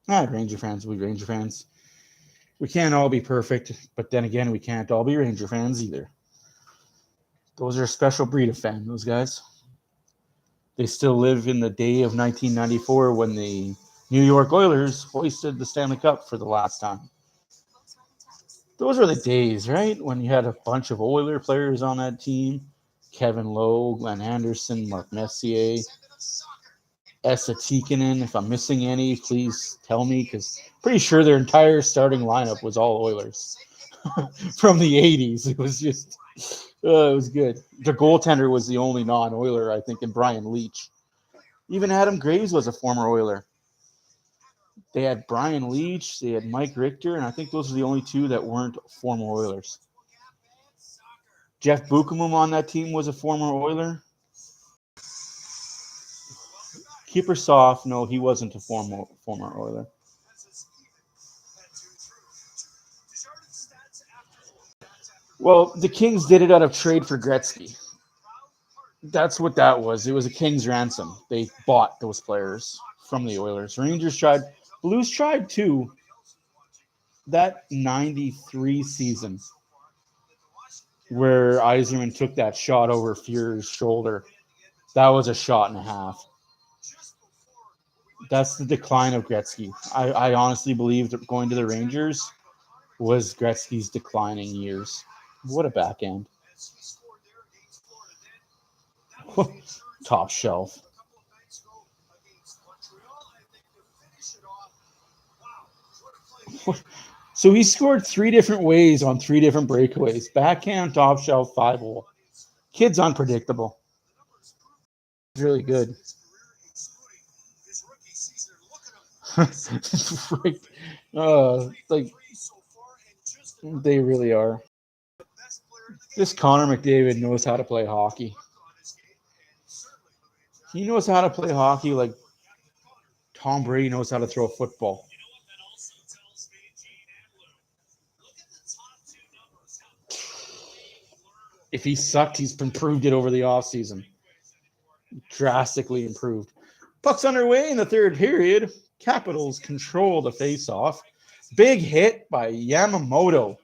Ranger fans, we Ranger fans. We can't all be perfect, but then again, we can't all be Ranger fans either. Those are a special breed of fan, those guys. They still live in the day of 1994 when the New York Oilers hoisted the Stanley Cup for the last time. Those were the days, right? When you had a bunch of Oiler players on that team. Kevin Lowe, Glenn Anderson, Mark Messier, Esa Tikkanen. If I'm missing any, please tell me, because pretty sure their entire starting lineup was all Oilers from the 80s. It was just, it was good. The goaltender was the only non-Oiler, I think, and Brian Leach. Even Adam Graves was a former Oiler. They had Brian Leach, they had Mike Richter, and I think those are the only two that weren't former Oilers. Jeff Bukamum on that team was a former Oiler. Kiprusoff, no, he wasn't a former Oiler. Well, the Kings did it out of trade for Gretzky. That's what that was. It was a King's ransom. They bought those players from the Oilers. Rangers tried. Blues tried too. That 93 season where Yzerman took that shot over Fuhrer's shoulder, that was a shot and a half. That's the decline of Gretzky. I honestly believe that going to the Rangers was Gretzky's declining years. What a backhand. Top shelf. So he scored 3 different ways on 3 different breakaways. Backhand, top shelf, 5-hole. Kid's unpredictable. It's really good. Like they really are. This Connor McDavid knows how to play hockey. He knows how to play hockey like Tom Brady knows how to throw a football. If he sucked, he's improved it over the offseason. Drastically improved. Puck's underway in the third period. Capitals control the face-off. Big hit by Yamamoto.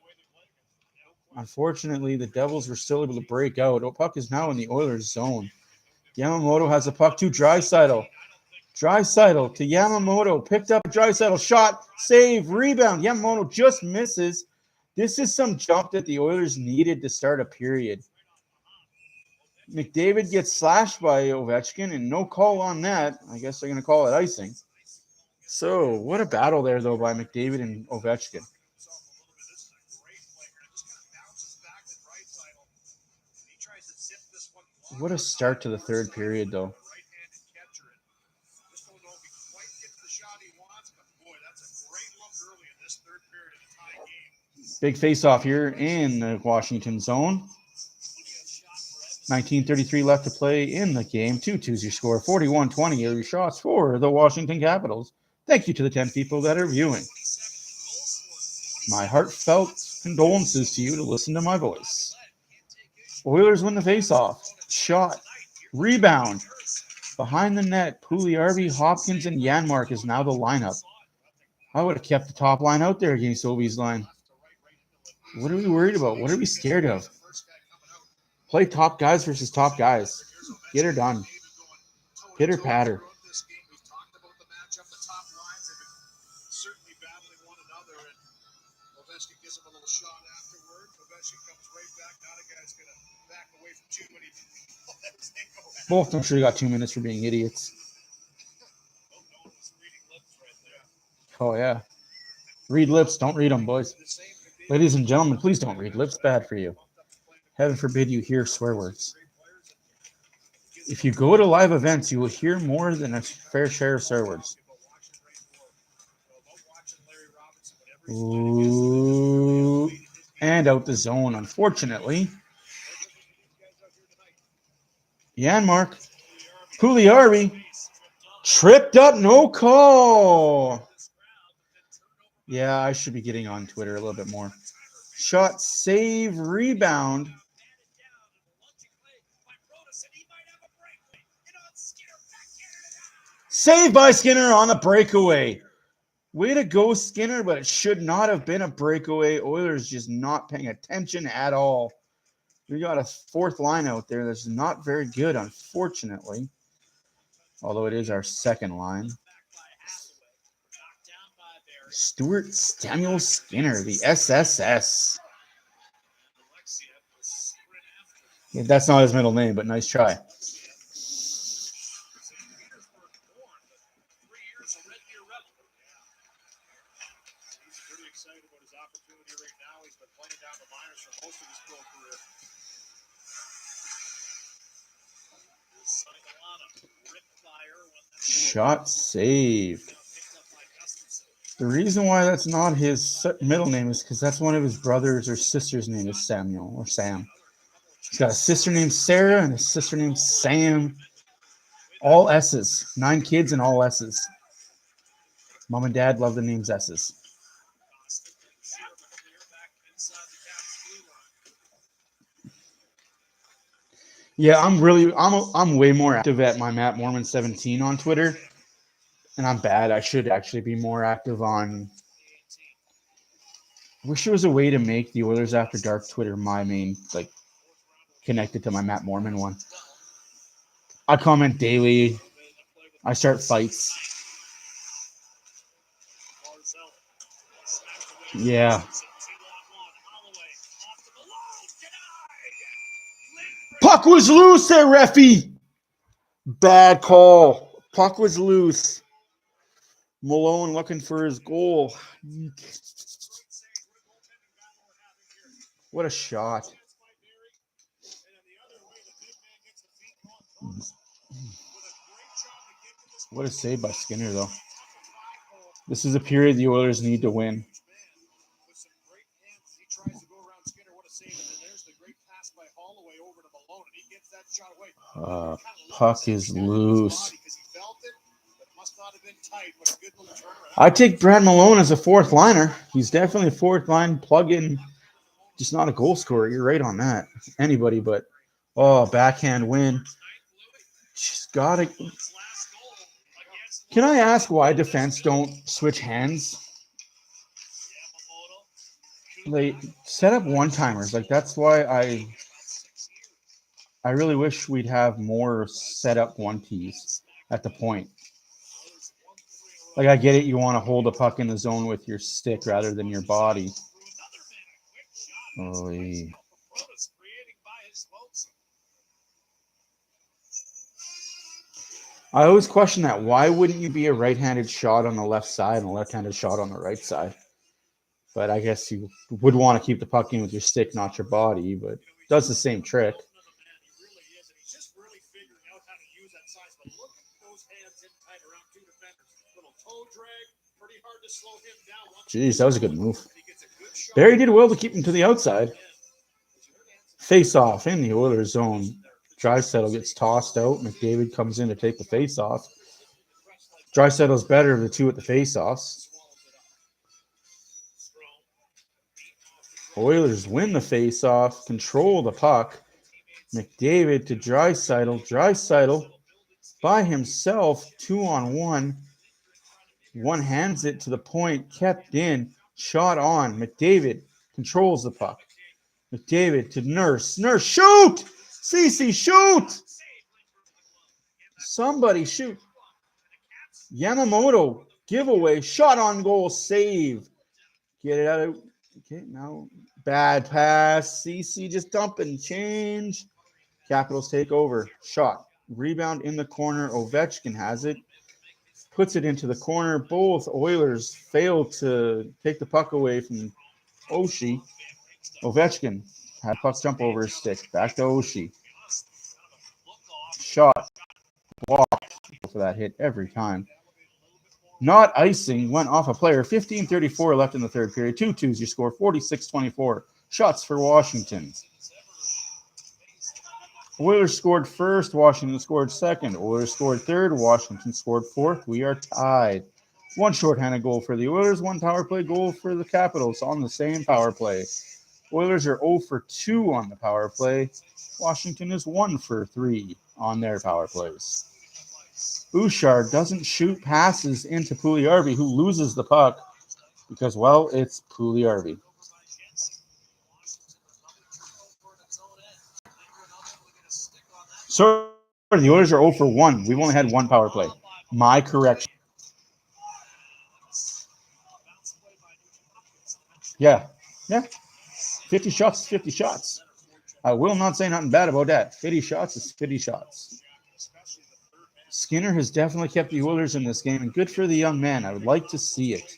Unfortunately, the Devils were still able to break out. The puck is now in the Oilers' zone. Yamamoto has the puck to Draisaitl. Draisaitl to Yamamoto. Picked up a Draisaitl shot. Save. Rebound. Yamamoto just misses. This is some jump that the Oilers needed to start a period. McDavid gets slashed by Ovechkin, and no call on that. I guess they're going to call it icing. So, what a battle there, though, by McDavid and Ovechkin. What a start to the third period, though. Big face-off here in the Washington zone. 19:33 left to play in the game. 2-2's your score. 41-20 are your shots for the Washington Capitals. Thank you to the 10 people that are viewing. My heartfelt condolences to you to listen to my voice. Oilers win the face-off. Shot. Rebound. Behind the net, Puljujärvi, Hopkins, and Janmark is now the lineup. I would have kept the top line out there against Ovi's line. What are we worried about? What are we scared of? Play top guys versus top guys. Get her done. Pitter patter. Certainly battling one another, and Ovechkin gives him a little shot afterward. Ovechkin comes right back. Now the guy's going to back away from too many people. Both of them should have got 2 minutes for being idiots. Oh, yeah. Read lips. Don't read them, boys. Ladies and gentlemen, please don't read lips. Bad for you. Heaven forbid you hear swear words. If you go to live events, you will hear more than a fair share of swear words. Ooh. And out the zone, unfortunately. Janmark. Puljujärvi. Tripped up, no call. Yeah, I should be getting on Twitter a little bit more. Shot, save, rebound. Saved by Skinner on a breakaway. Way to go, Skinner, but it should not have been a breakaway. Oilers just not paying attention at all. We got a fourth line out there that's not very good, unfortunately. Although it is our second line. Stuart Skinner, the SSS. Yeah, that's not his middle name, but nice try. Shot saved. The reason why that's not his middle name is because that's one of his brothers or sister's name is Samuel or Sam. He's got a sister named Sarah and a sister named Sam. All S's. 9 kids and all S's. Mom and Dad love the names S's. Yeah, I'm way more active at my Matt Mormon 17 on Twitter. And I'm bad. I should actually be more active on. I wish there was a way to make the Oilers After Dark Twitter my main, like, connected to my Matt Mormon one. I comment daily. I start fights. Yeah. Puck was loose there, reffy. Bad call. Puck was loose. Malone looking for his goal. What a shot. What a save by Skinner, though. This is a period the Oilers need to win. Puck is loose. I take Brad Malone as a fourth liner. He's definitely a fourth line plug-in Just not a goal scorer. You're right on that. Anybody but. Oh, backhand win. Just gotta. Can I ask why defense don't switch hands? They set up one-timers. Like, that's why I really wish we'd have more set up one-tees at the point. Like, I get it. You want to hold the puck in the zone with your stick rather than your body. Oy. I always question that. Why wouldn't you be a right-handed shot on the left side and a left-handed shot on the right side? But I guess you would want to keep the puck in with your stick, not your body. But it does the same trick. Jeez, that was a good move. Barry did well to keep him to the outside. Face-off in the Oilers zone. Draisaitl gets tossed out. McDavid comes in to take the face-off. Draisaitl's better of the two at the face-offs. Oilers win the face-off, control the puck. McDavid to Draisaitl. Draisaitl by himself, 2-on-1. One hands it to the point, kept in, shot on. McDavid controls the puck. McDavid to Nurse. Nurse, shoot! CC, shoot! Somebody shoot. Yamamoto, giveaway, shot on goal, save. Get it out. Okay, now bad pass. CC just dumping, change. Capitals take over. Shot. Rebound in the corner. Ovechkin has it. Puts it into the corner. Both Oilers fail to take the puck away from Oshie. Ovechkin had puck jump over his stick. Back to Oshie. Shot. Blocked for that hit every time. Not icing. Went off a player. 15:34 left in the third period. 2-2s your score. 46-24. Shots for Washington. Oilers scored first. Washington scored second. Oilers scored third. Washington scored fourth. We are tied. One shorthanded goal for the Oilers. One power play goal for the Capitals on the same power play. Oilers are 0 for 2 on the power play. Washington is 1 for 3 on their power plays. Bouchard doesn't shoot passes into Puljujarvi, who loses the puck because, well, it's Puljujarvi. So the Oilers are 0 for 1. We've only had one power play. My correction. Yeah. 50 shots is 50 shots. I will not say nothing bad about that. 50 shots is 50 shots. Skinner has definitely kept the Oilers in this game, and good for the young man. I would like to see it.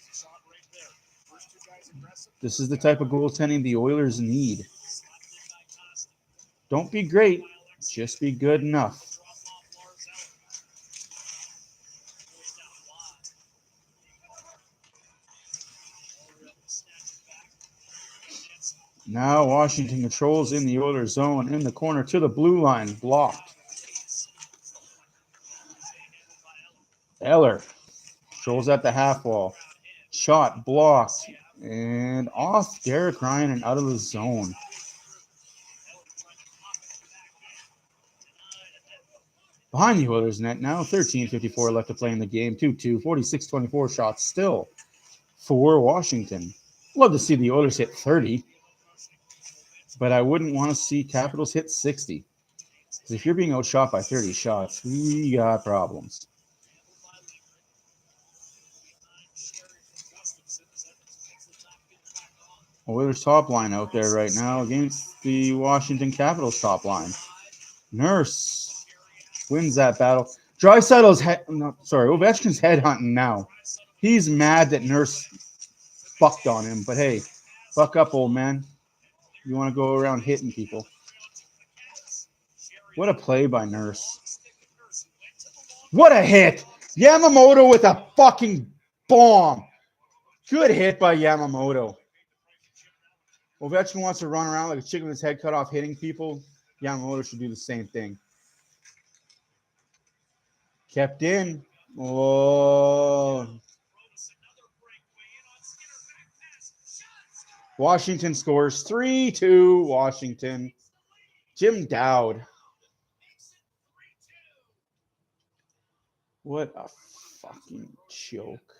This is the type of goaltending the Oilers need. Don't be great, just be good enough. Now Washington controls in the Oilers zone in the corner to the blue line, blocked. Eller controls at the half wall. Shot blocked and off Derek Ryan and out of the zone. Behind the Oilers net now, 13:54 left to play in the game. 2-2, 46-24 shots still for Washington. Love to see the Oilers hit 30, but I wouldn't want to see Capitals hit 60. Because if you're being outshot by 30 shots, we got problems. Oilers top line out there right now against the Washington Capitals top line. Nurse wins that battle. Draisaitl's Ovechkin's headhunting now. He's mad that Nurse fucked on him, but hey, fuck up, old man. You want to go around hitting people. What a play by Nurse. What a hit. Yamamoto with a fucking bomb. Good hit by Yamamoto. Ovechkin wants to run around like a chicken with his head cut off hitting people. Yamamoto should do the same thing. Kept in. Oh. Washington scores 3-2. Washington. Jim Dowd. What a fucking joke.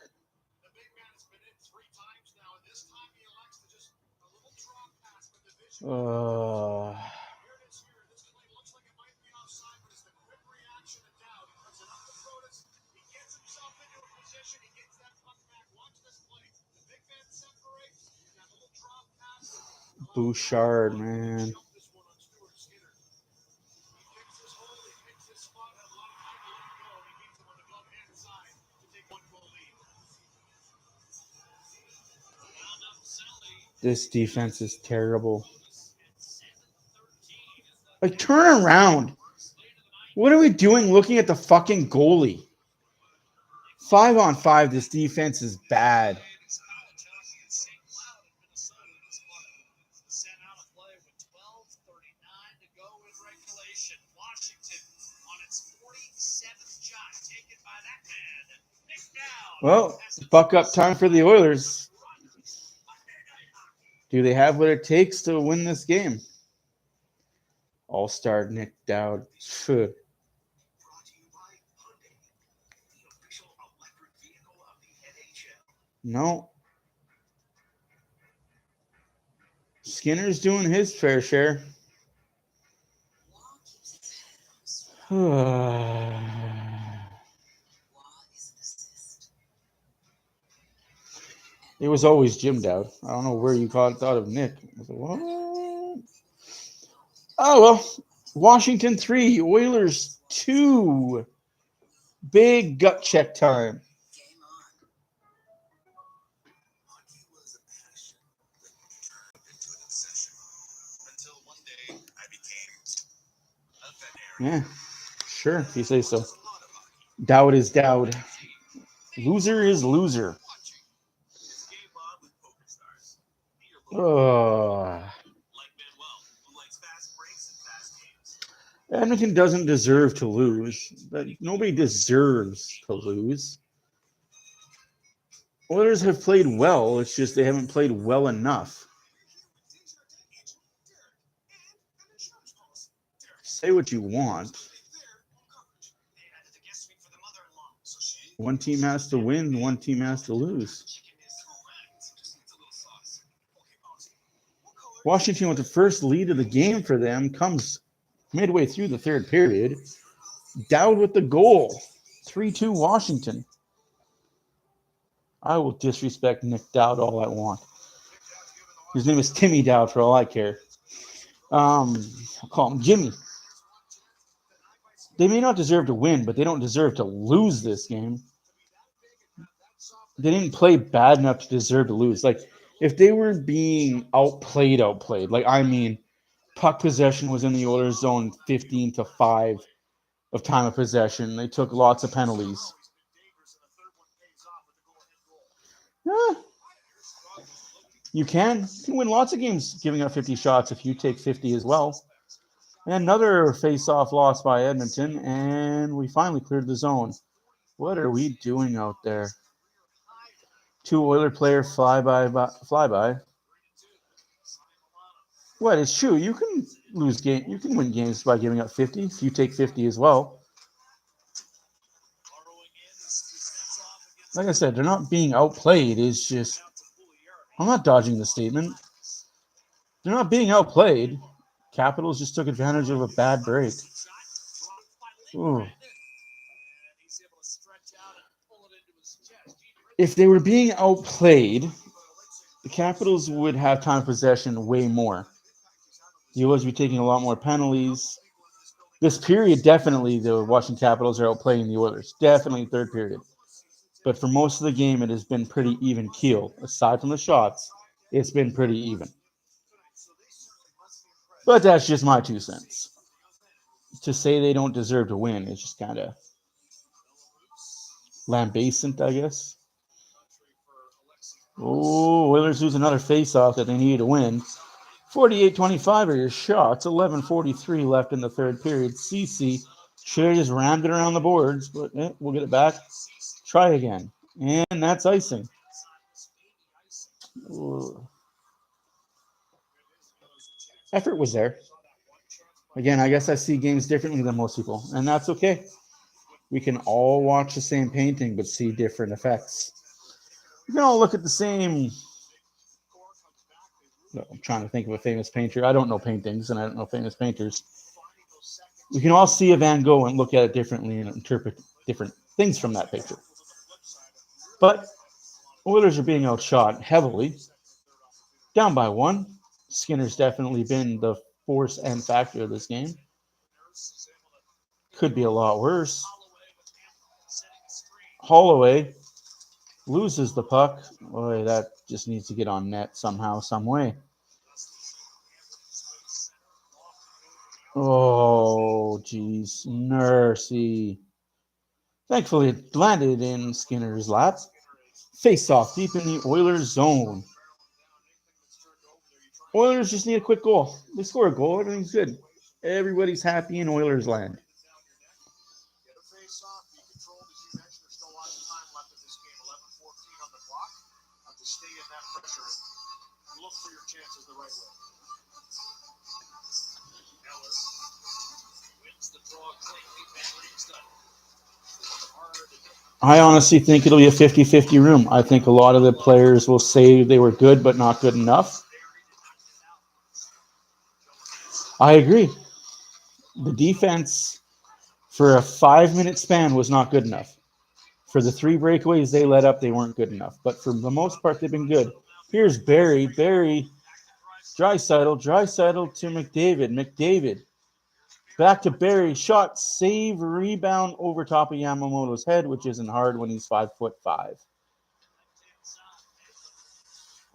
The big man has been in 3 times now, and this time he elects to just a little drop pass with the vision. Here it is here. This looks like it might be offside, but it's the quick reaction of Dowd. He puts it up to Protas. He gets himself into a position. He gets that puck back. Watch this play. The big man separates, and that little drop pass. Bouchard, man. Jumped this one on Stuart Skinner. He picks his hole. He picks his spot. Had a lot of time to let it go. He beats him on the glove-hand side to take 1-goal lead. This defense is terrible. Like, turn around. What are we doing looking at the fucking goalie? 5-on-5, this defense is bad. Sent out of play with 12:39 to go in regulation. Washington on its 47th shot, taken by that man, Nick Dowd. Well, buck up time for the Oilers. Do they have what it takes to win this game? All-star Nick Dowd. Phew. Brought to you by Hyundai, the official electric vehicle of the NHL. No. Skinner's doing his fair share. It was always Jim Dowd. I don't know where you thought of Nick. I was like, what? Oh, well. Washington 3, Oilers 2. Big gut check time. Game on. Hockey was a passion that turned into an obsession until one day I became a veterinarian. Yeah, sure, if you say so. A lot of hockey. Dowd is Dowd. Loser is loser. It's Game On with Poker Stars. Be your local Ugh. like Manuel, who likes fast breaks and fast games. Edmonton doesn't deserve to lose. But nobody deserves to lose. Oilers have played well. It's just they haven't played well enough. Say what you want. One team has to win, one team has to lose. Washington, with the first lead of the game for them, comes midway through the third period. Dowd with the goal. 3-2 Washington. I will disrespect Nick Dowd all I want. His name is Timmy Dowd for all I care. I'll call him Jimmy. They may not deserve to win, but they don't deserve to lose this game. They didn't play bad enough to deserve to lose. Like, if they were being outplayed, like, I mean, puck possession was in the Oilers zone 15-5 of time of possession. They took lots of penalties. Yeah. You can win lots of games giving up 50 shots if you take 50 as well. And another face-off loss by Edmonton, and we finally cleared the zone. What are we doing out there? 2 Oiler player flyby. What? It's true. You can lose game. You can win games by giving up 50 if you take 50 as well. Like I said, they're not being outplayed. It's just I'm not dodging the statement. They're not being outplayed. Capitals just took advantage of a bad break. Ooh. If they were being outplayed, the Capitals would have time of possession way more. The Oilers would be taking a lot more penalties. This period, definitely, the Washington Capitals are outplaying the Oilers. Definitely third period. But for most of the game, it has been pretty even keel. Aside from the shots, it's been pretty even. But that's just my 2 cents. To say they don't deserve to win is just kind of lambastant, I guess. Oh, Oilers lose another face-off that they need to win. 48-25 are your shots. 11:43 left in the third period. CC should have just rammed it around the boards, but we'll get it back. Try again. And that's icing. Ooh. Effort was there. Again, I guess I see games differently than most people, and that's okay. We can all watch the same painting but see different effects. We can all look at the same. No, I'm trying to think of a famous painter. I don't know paintings and I don't know famous painters. We can all see a Van Gogh and look at it differently and interpret different things from that picture. But Oilers are being outshot heavily. Down by one. Skinner's definitely been the force and factor of this game. Could be a lot worse. Holloway loses the puck. Boy, that just needs to get on net somehow, some way. Oh, geez. Mercy. Thankfully, it landed in Skinner's lap. Face off deep in the Oilers zone. Oilers just need a quick goal. They score a goal, everything's good. Everybody's happy in Oilers land. Look for your chances the right way. Ellis wins the draw cleanly. I honestly think it'll be a 50-50 room. I think a lot of the players will say they were good but not good enough. I agree. The defense for a 5-minute span was not good enough. For the 3 breakaways they let up, they weren't good enough. But for the most part, they've been good. Here's Barry, Draisaitl to McDavid. Back to Barry, shot, save, rebound over top of Yamamoto's head, which isn't hard when he's 5'5".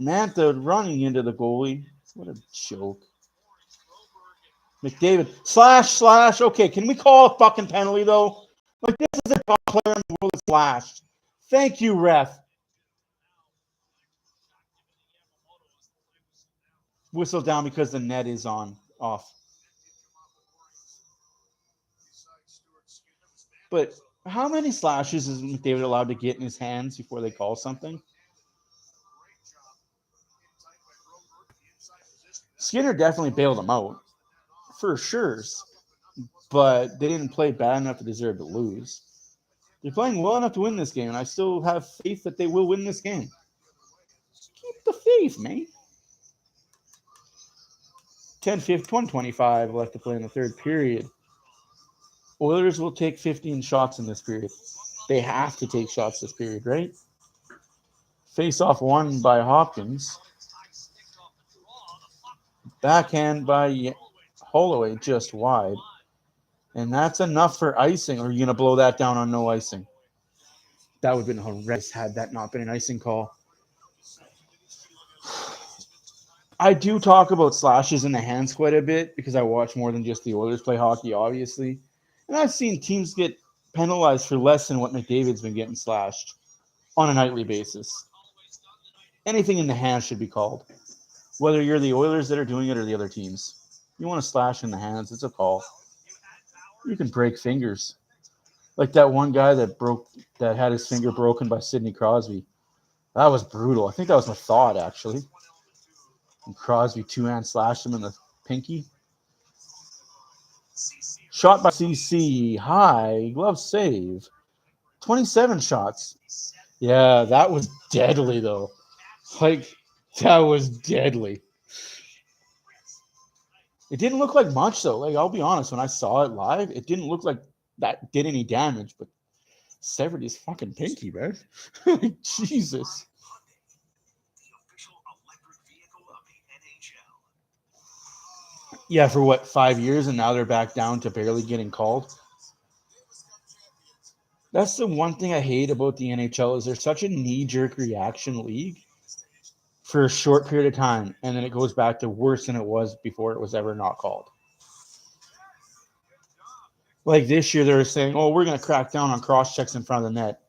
Mantha running into the goalie. What a joke. McDavid, slash. Okay, can we call a fucking penalty, though? Like, this is a top player in the world that's slashed. Thank you, ref. Whistle down because the net is off. But how many slashes is McDavid allowed to get in his hands before they call something? Skinner definitely bailed him out, for sure. But they didn't play bad enough to deserve to lose. They're playing well enough to win this game, and I still have faith that they will win this game. Keep the faith, man. 1:25 left to play in the third period. Oilers will take 15 shots in this period. They have to take shots this period, right? Face-off won by Hopkins. Backhand by Holloway just wide. And that's enough for icing. Or are you going to blow that down on no icing? That would have been horrendous had that not been an icing call. I do talk about slashes in the hands quite a bit because I watch more than just the Oilers play hockey, obviously. And I've seen teams get penalized for less than what McDavid's been getting slashed on a nightly basis. Anything in the hands should be called. Whether you're the Oilers that are doing it or the other teams. You want to slash in the hands, it's a call. You can break fingers. Like that one guy that had his finger broken by Sidney Crosby. That was brutal. I think that was my thought, actually. And Crosby two-hand slashed him in the pinky. Shot by CC. High. Glove save. 27 shots. Yeah, that was deadly, though. Like, that was deadly. It didn't look like much, though. Like, I'll be honest. When I saw it live, it didn't look like that did any damage, but severed his fucking pinky, man. Jesus. Yeah, for what, 5 years, and now they're back down to barely getting called. That's the one thing I hate about the NHL is there's such a knee-jerk reaction league for a short period of time, and then it goes back to worse than it was before it was ever not called. Like this year, they were saying, oh, we're going to crack down on cross-checks in front of the net.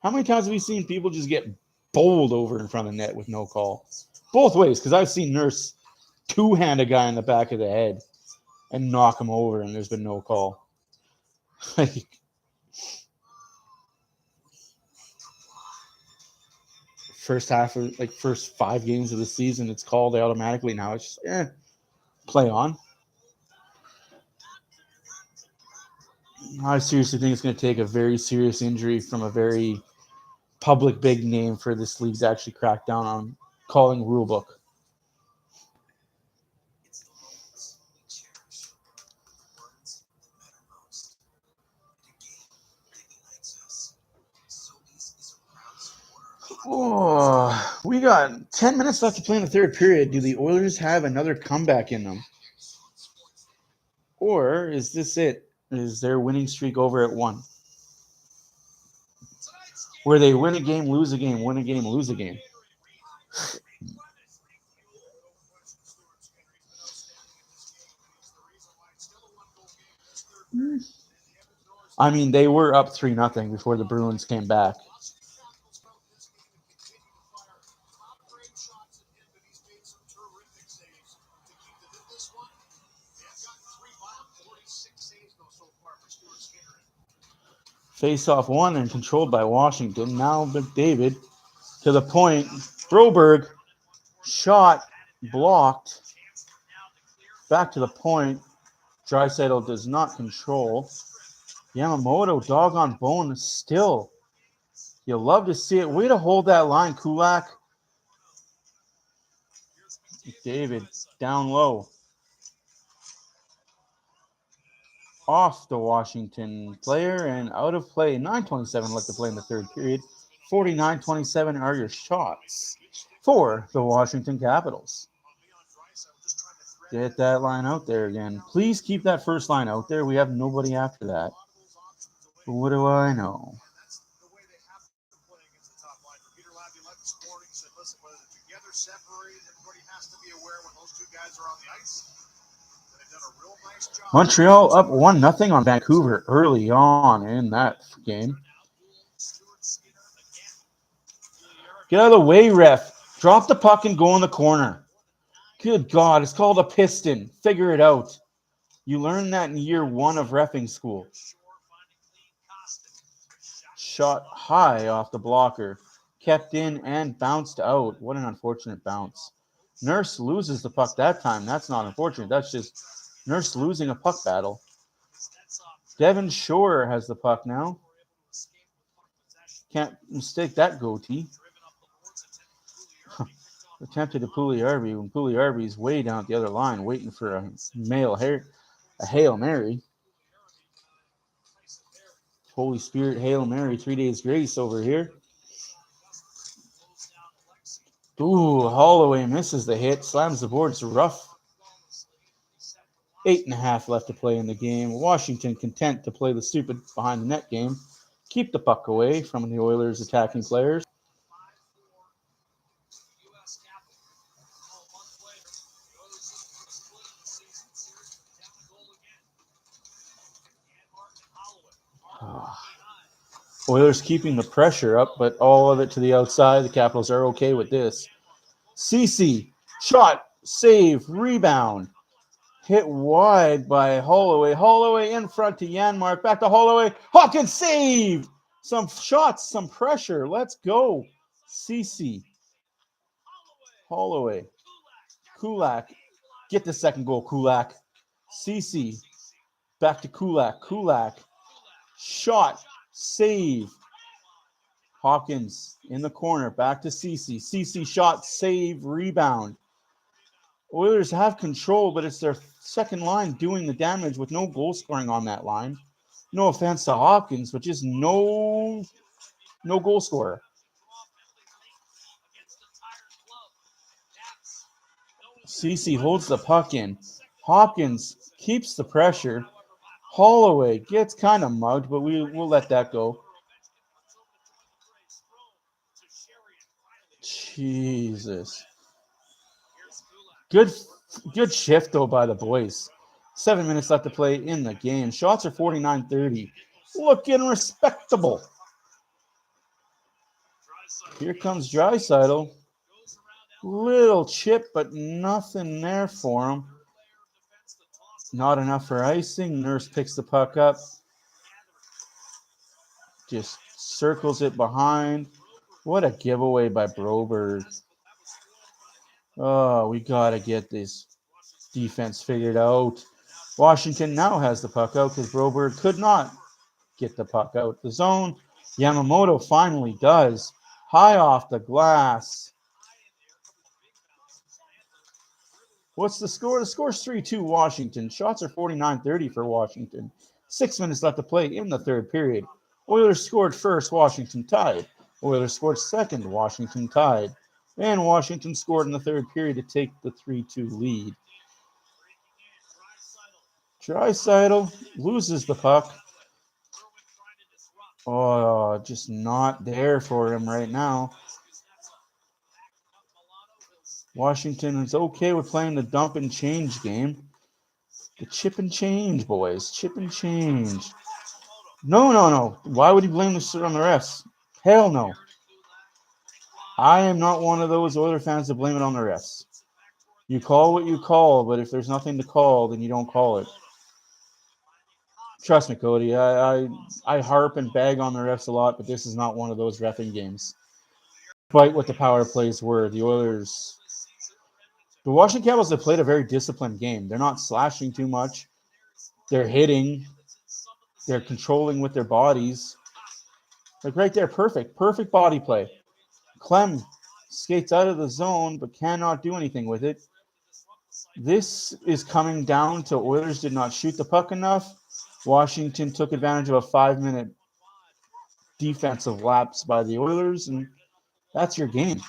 How many times have we seen people just get bowled over in front of the net with no call? Both ways, because I've seen Nurse two-hand a guy in the back of the head and knock him over, and there's been no call. Like, first 5 games of the season, it's called automatically now. It's just, play on. I seriously think it's going to take a very serious injury from a very public big name for this league to actually crack down on calling rulebook. Oh, we got 10 minutes left to play in the third period. Do the Oilers have another comeback in them? Or is this it? Is their winning streak over at 1? Where they win a game, lose a game, win a game, lose a game. I mean, they were up 3-0 before the Bruins came back. Face-off won and controlled by Washington. Now McDavid to the point. Broberg shot blocked. Back to the point. Draisaitl does not control. Yamamoto, doggone bone, still. You'll love to see it. Way to hold that line, Kulak. David down low. Off the Washington player and out of play. 9:27 left to play in the third period. 49-27 are your shots for the Washington Capitals. Get that line out there again. Please keep that first line out there. We have nobody after that. But what do I know? Montreal up 1-0 on Vancouver early on in that game. Get out of the way, ref. Drop the puck and go in the corner. Good God, it's called a piston. Figure it out. You learned that in year 1 of reffing school. Shot high off the blocker. Kept in and bounced out. What an unfortunate bounce. Nurse loses the puck that time. That's not unfortunate. That's just Nurse losing a puck battle. Devin Shore has the puck now. Can't mistake that goatee. Attempted to Pugliarvi when Pugliarvi's way down at the other line waiting for a Hail Mary. Holy Spirit Hail Mary, 3 days grace over here. Ooh, Holloway misses the hit, slams the boards rough. 8.5 left to play in the game. Washington content to play the stupid behind the net game. Keep the puck away from the Oilers' attacking players. Oilers keeping the pressure up, but all of it to the outside. The Capitals are okay with this. Ceci, shot, save, rebound. Hit wide by Holloway. Holloway in front to Janmark. Back to Holloway. Hawkins save. Some shots, some pressure. Let's go. Ceci. Holloway. Kulak. Get the second goal, Kulak. Ceci. Back to Kulak. Kulak. Shot. Save. Hawkins in the corner. Back to Ceci. Ceci shot. Save. Rebound. Oilers have control, but it's their second line doing the damage with no goal scoring on that line. No offense to Hawkins, but just no goal scorer. Ceci holds the puck in. Hawkins keeps the pressure. Holloway gets kind of mugged, but we'll let that go. Jesus. Good shift, though, by the boys. 7 minutes left to play in the game. Shots are 49-30. Looking respectable. Here comes Draisaitl. Little chip, but nothing there for him. Not enough for icing. Nurse picks the puck up. Just circles it behind. What a giveaway by Broberg. Oh, we got to get this. defense figured out. Washington now has the puck out because Broberg could not get the puck out the zone. Yamamoto finally does. High off the glass. What's the score? The score's 3-2 Washington. Shots are 49-30 for Washington. 6 minutes left to play in the third period. Oilers scored first, Washington tied. Oilers scored second, Washington tied. And Washington scored in the third period to take the 3-2 lead. Draisaitl loses the puck. Oh, just not there for him right now. Washington is okay with playing the dump and change game. The chip and change, boys. Chip and change. No. Why would he blame this on the refs? Hell no. I am not one of those Oiler fans that blame it on the refs. You call what you call, but if there's nothing to call, then you don't call it. Trust me, Cody. I harp and bag on the refs a lot, but this is not one of those reffing games. Despite what the power plays were, the Washington Capitals have played a very disciplined game. They're not slashing too much. They're hitting. They're controlling with their bodies. Like right there, perfect body play. Clem skates out of the zone, but cannot do anything with it. This is coming down to Oilers did not shoot the puck enough. Washington took advantage of a 5-minute defensive lapse by the Oilers, and that's your game.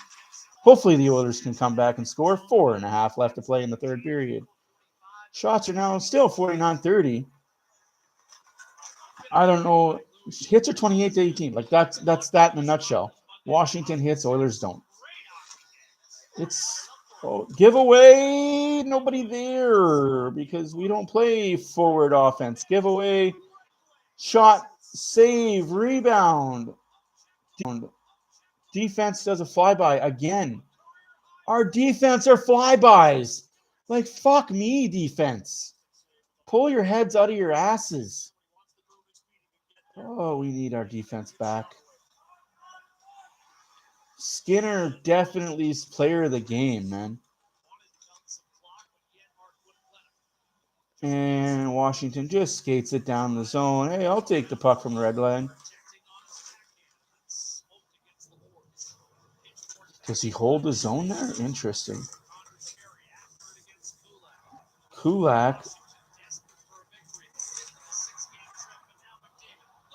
Hopefully the Oilers can come back and score. 4.5 left to play in the third period. Shots are now still 49-30. I don't know. Hits are 28-18. Like that's that in a nutshell. Washington hits, Oilers don't. It's giveaway. Nobody there because we don't play forward offense. Giveaway. Shot, save, rebound. Defense does a flyby again. Our defense are flybys. Like, fuck me, defense. Pull your heads out of your asses. Oh, we need our defense back. Skinner definitely is player of the game, man. And Washington just skates it down the zone. Hey, I'll take the puck from the red line. Does he hold the zone there? Interesting. Kulak.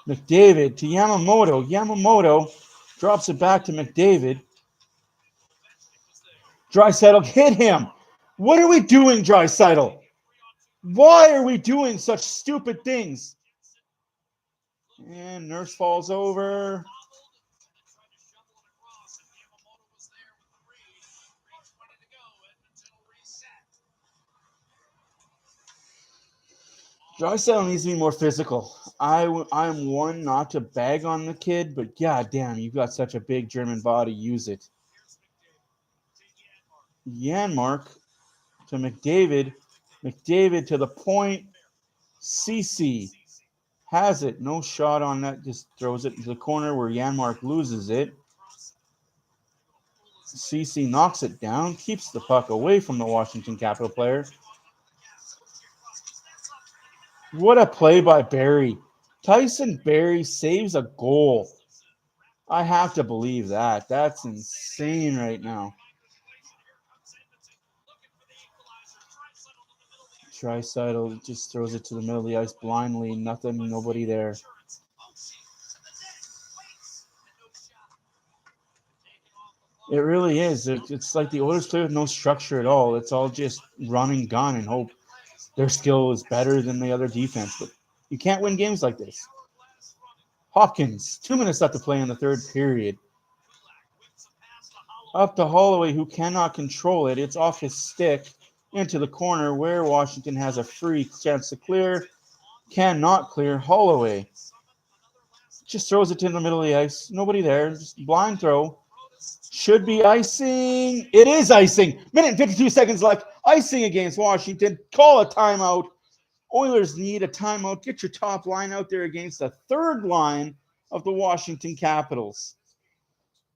McDavid to Yamamoto. Yamamoto drops it back to McDavid. Draisaitl hit him. What are we doing, Draisaitl? Why are we doing such stupid things? And Nurse falls over. Draisaitl needs to be more physical. I'm one not to bag on the kid, but goddamn, you've got such a big German body. Use it. Janmark to McDavid. McDavid to the point. CC has it. No shot on that. Just throws it into the corner where Janmark loses it. CC knocks it down. Keeps the puck away from the Washington Capital player. What a play by Barry. Tyson Barry saves a goal. I have to believe that. That's insane right now. Draisaitl just throws it to the middle of the ice blindly. Nothing, nobody there. It really is. It's like the Oilers play with no structure at all. It's all just run and gun and hope their skill is better than the other defense. But you can't win games like this. Hopkins, 2 minutes left to play in the third period. Up to Holloway, who cannot control it. It's off his stick into the corner where Washington has a free chance to clear. Cannot clear. Holloway just throws it to the middle of the ice. Nobody there. Just blind throw. Should be icing. It is icing. Minute and 52 seconds left. Icing against Washington. Call a timeout. Oilers need a timeout. Get your top line out there against the third line of the Washington Capitals.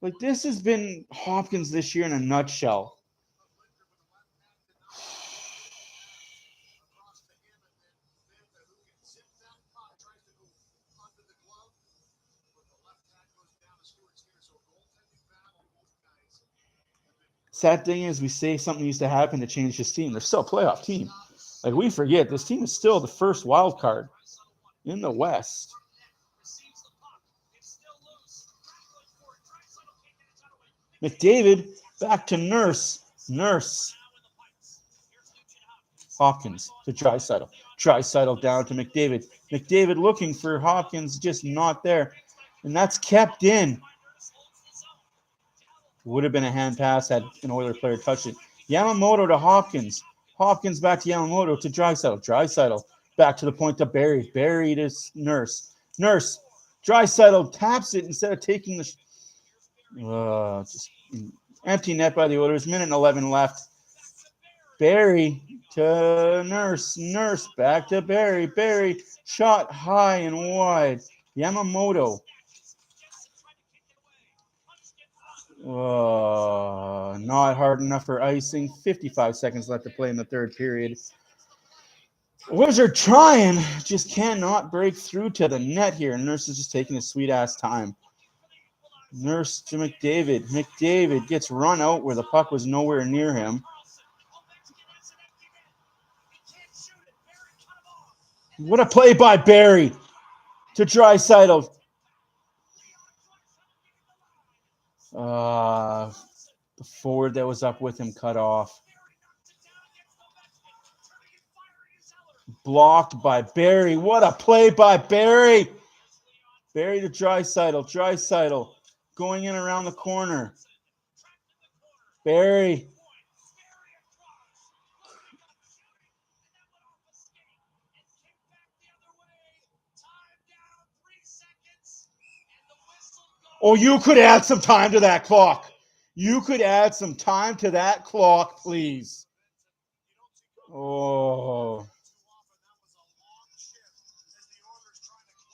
Like, this has been Hopkins this year in a nutshell. Sad thing is, we say something needs to happen to change this team. They're still a playoff team. Like, we forget, this team is still the first wild card in the West. McDavid back to Nurse. Nurse. Hopkins to Draisaitl. Draisaitl down to McDavid. McDavid looking for Hopkins, just not there. And that's kept in. Would have been a hand pass had an Oiler player touched it. Yamamoto to Hopkins. Hopkins back to Yamamoto to Draisaitl. Draisaitl back to the point to Barry. Barry to Nurse. Nurse. Draisaitl taps it instead of taking the... just empty net by the Oilers. Minute and 11 left. Barry to Nurse. Nurse back to Barry. Barry shot high and wide. Yamamoto. Not hard enough for icing. 55 seconds left to play in the third period. Oilers are trying, just cannot break through to the net here. Nurse is just taking his sweet-ass time. Nurse to McDavid. McDavid gets run out where the puck was nowhere near him. What a play by Barry to Draisaitl. The forward that was up with him cut off. Blocked by Barry. What a play by Barry. Barry to Draisaitl. Draisaitl going in around the corner. Barry. Oh, you could add some time to that clock. You could add some time to that clock, please. Oh.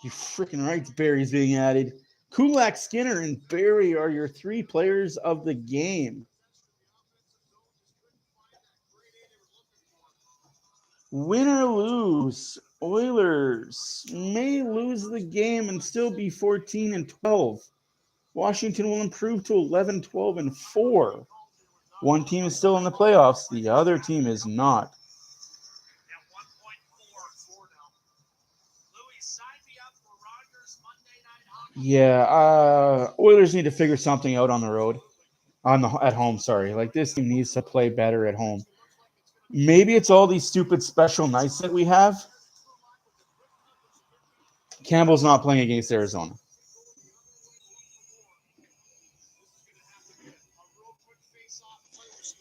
You're freaking right. Barry's being added. Kulak, Skinner, and Barry are your three players of the game. Win or lose, Oilers may lose the game and still be 14-12. Washington will improve to 11-12-4. One team is still in the playoffs. The other team is not. Yeah, Oilers need to figure something out on the road. At home, sorry. Like, this team needs to play better at home. Maybe it's all these stupid special nights that we have. Campbell's not playing against Arizona.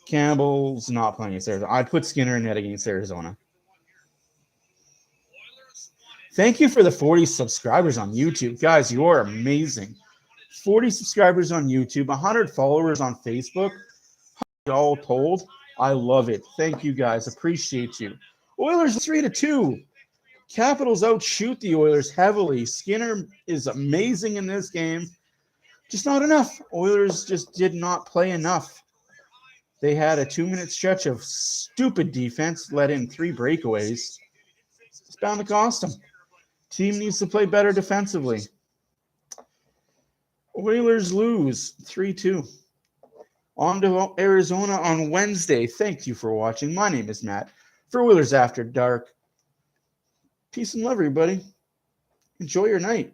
Campbell's not playing against Arizona. I'd put Skinner in net against Arizona. Thank you for the 40 subscribers on YouTube. Guys, you are amazing. 40 subscribers on YouTube, 100 followers on Facebook. All told, I love it. Thank you, guys. Appreciate you. Oilers 3-2. Capitals outshoot the Oilers heavily. Skinner is amazing in this game. Just not enough. Oilers just did not play enough. They had a 2-minute stretch of stupid defense, let in 3 breakaways. It's bound to cost them. Team needs to play better defensively. Oilers lose 3-2. On to Arizona on Wednesday. Thank you for watching. My name is Matt for Oilers After Dark. Peace and love, everybody. Enjoy your night.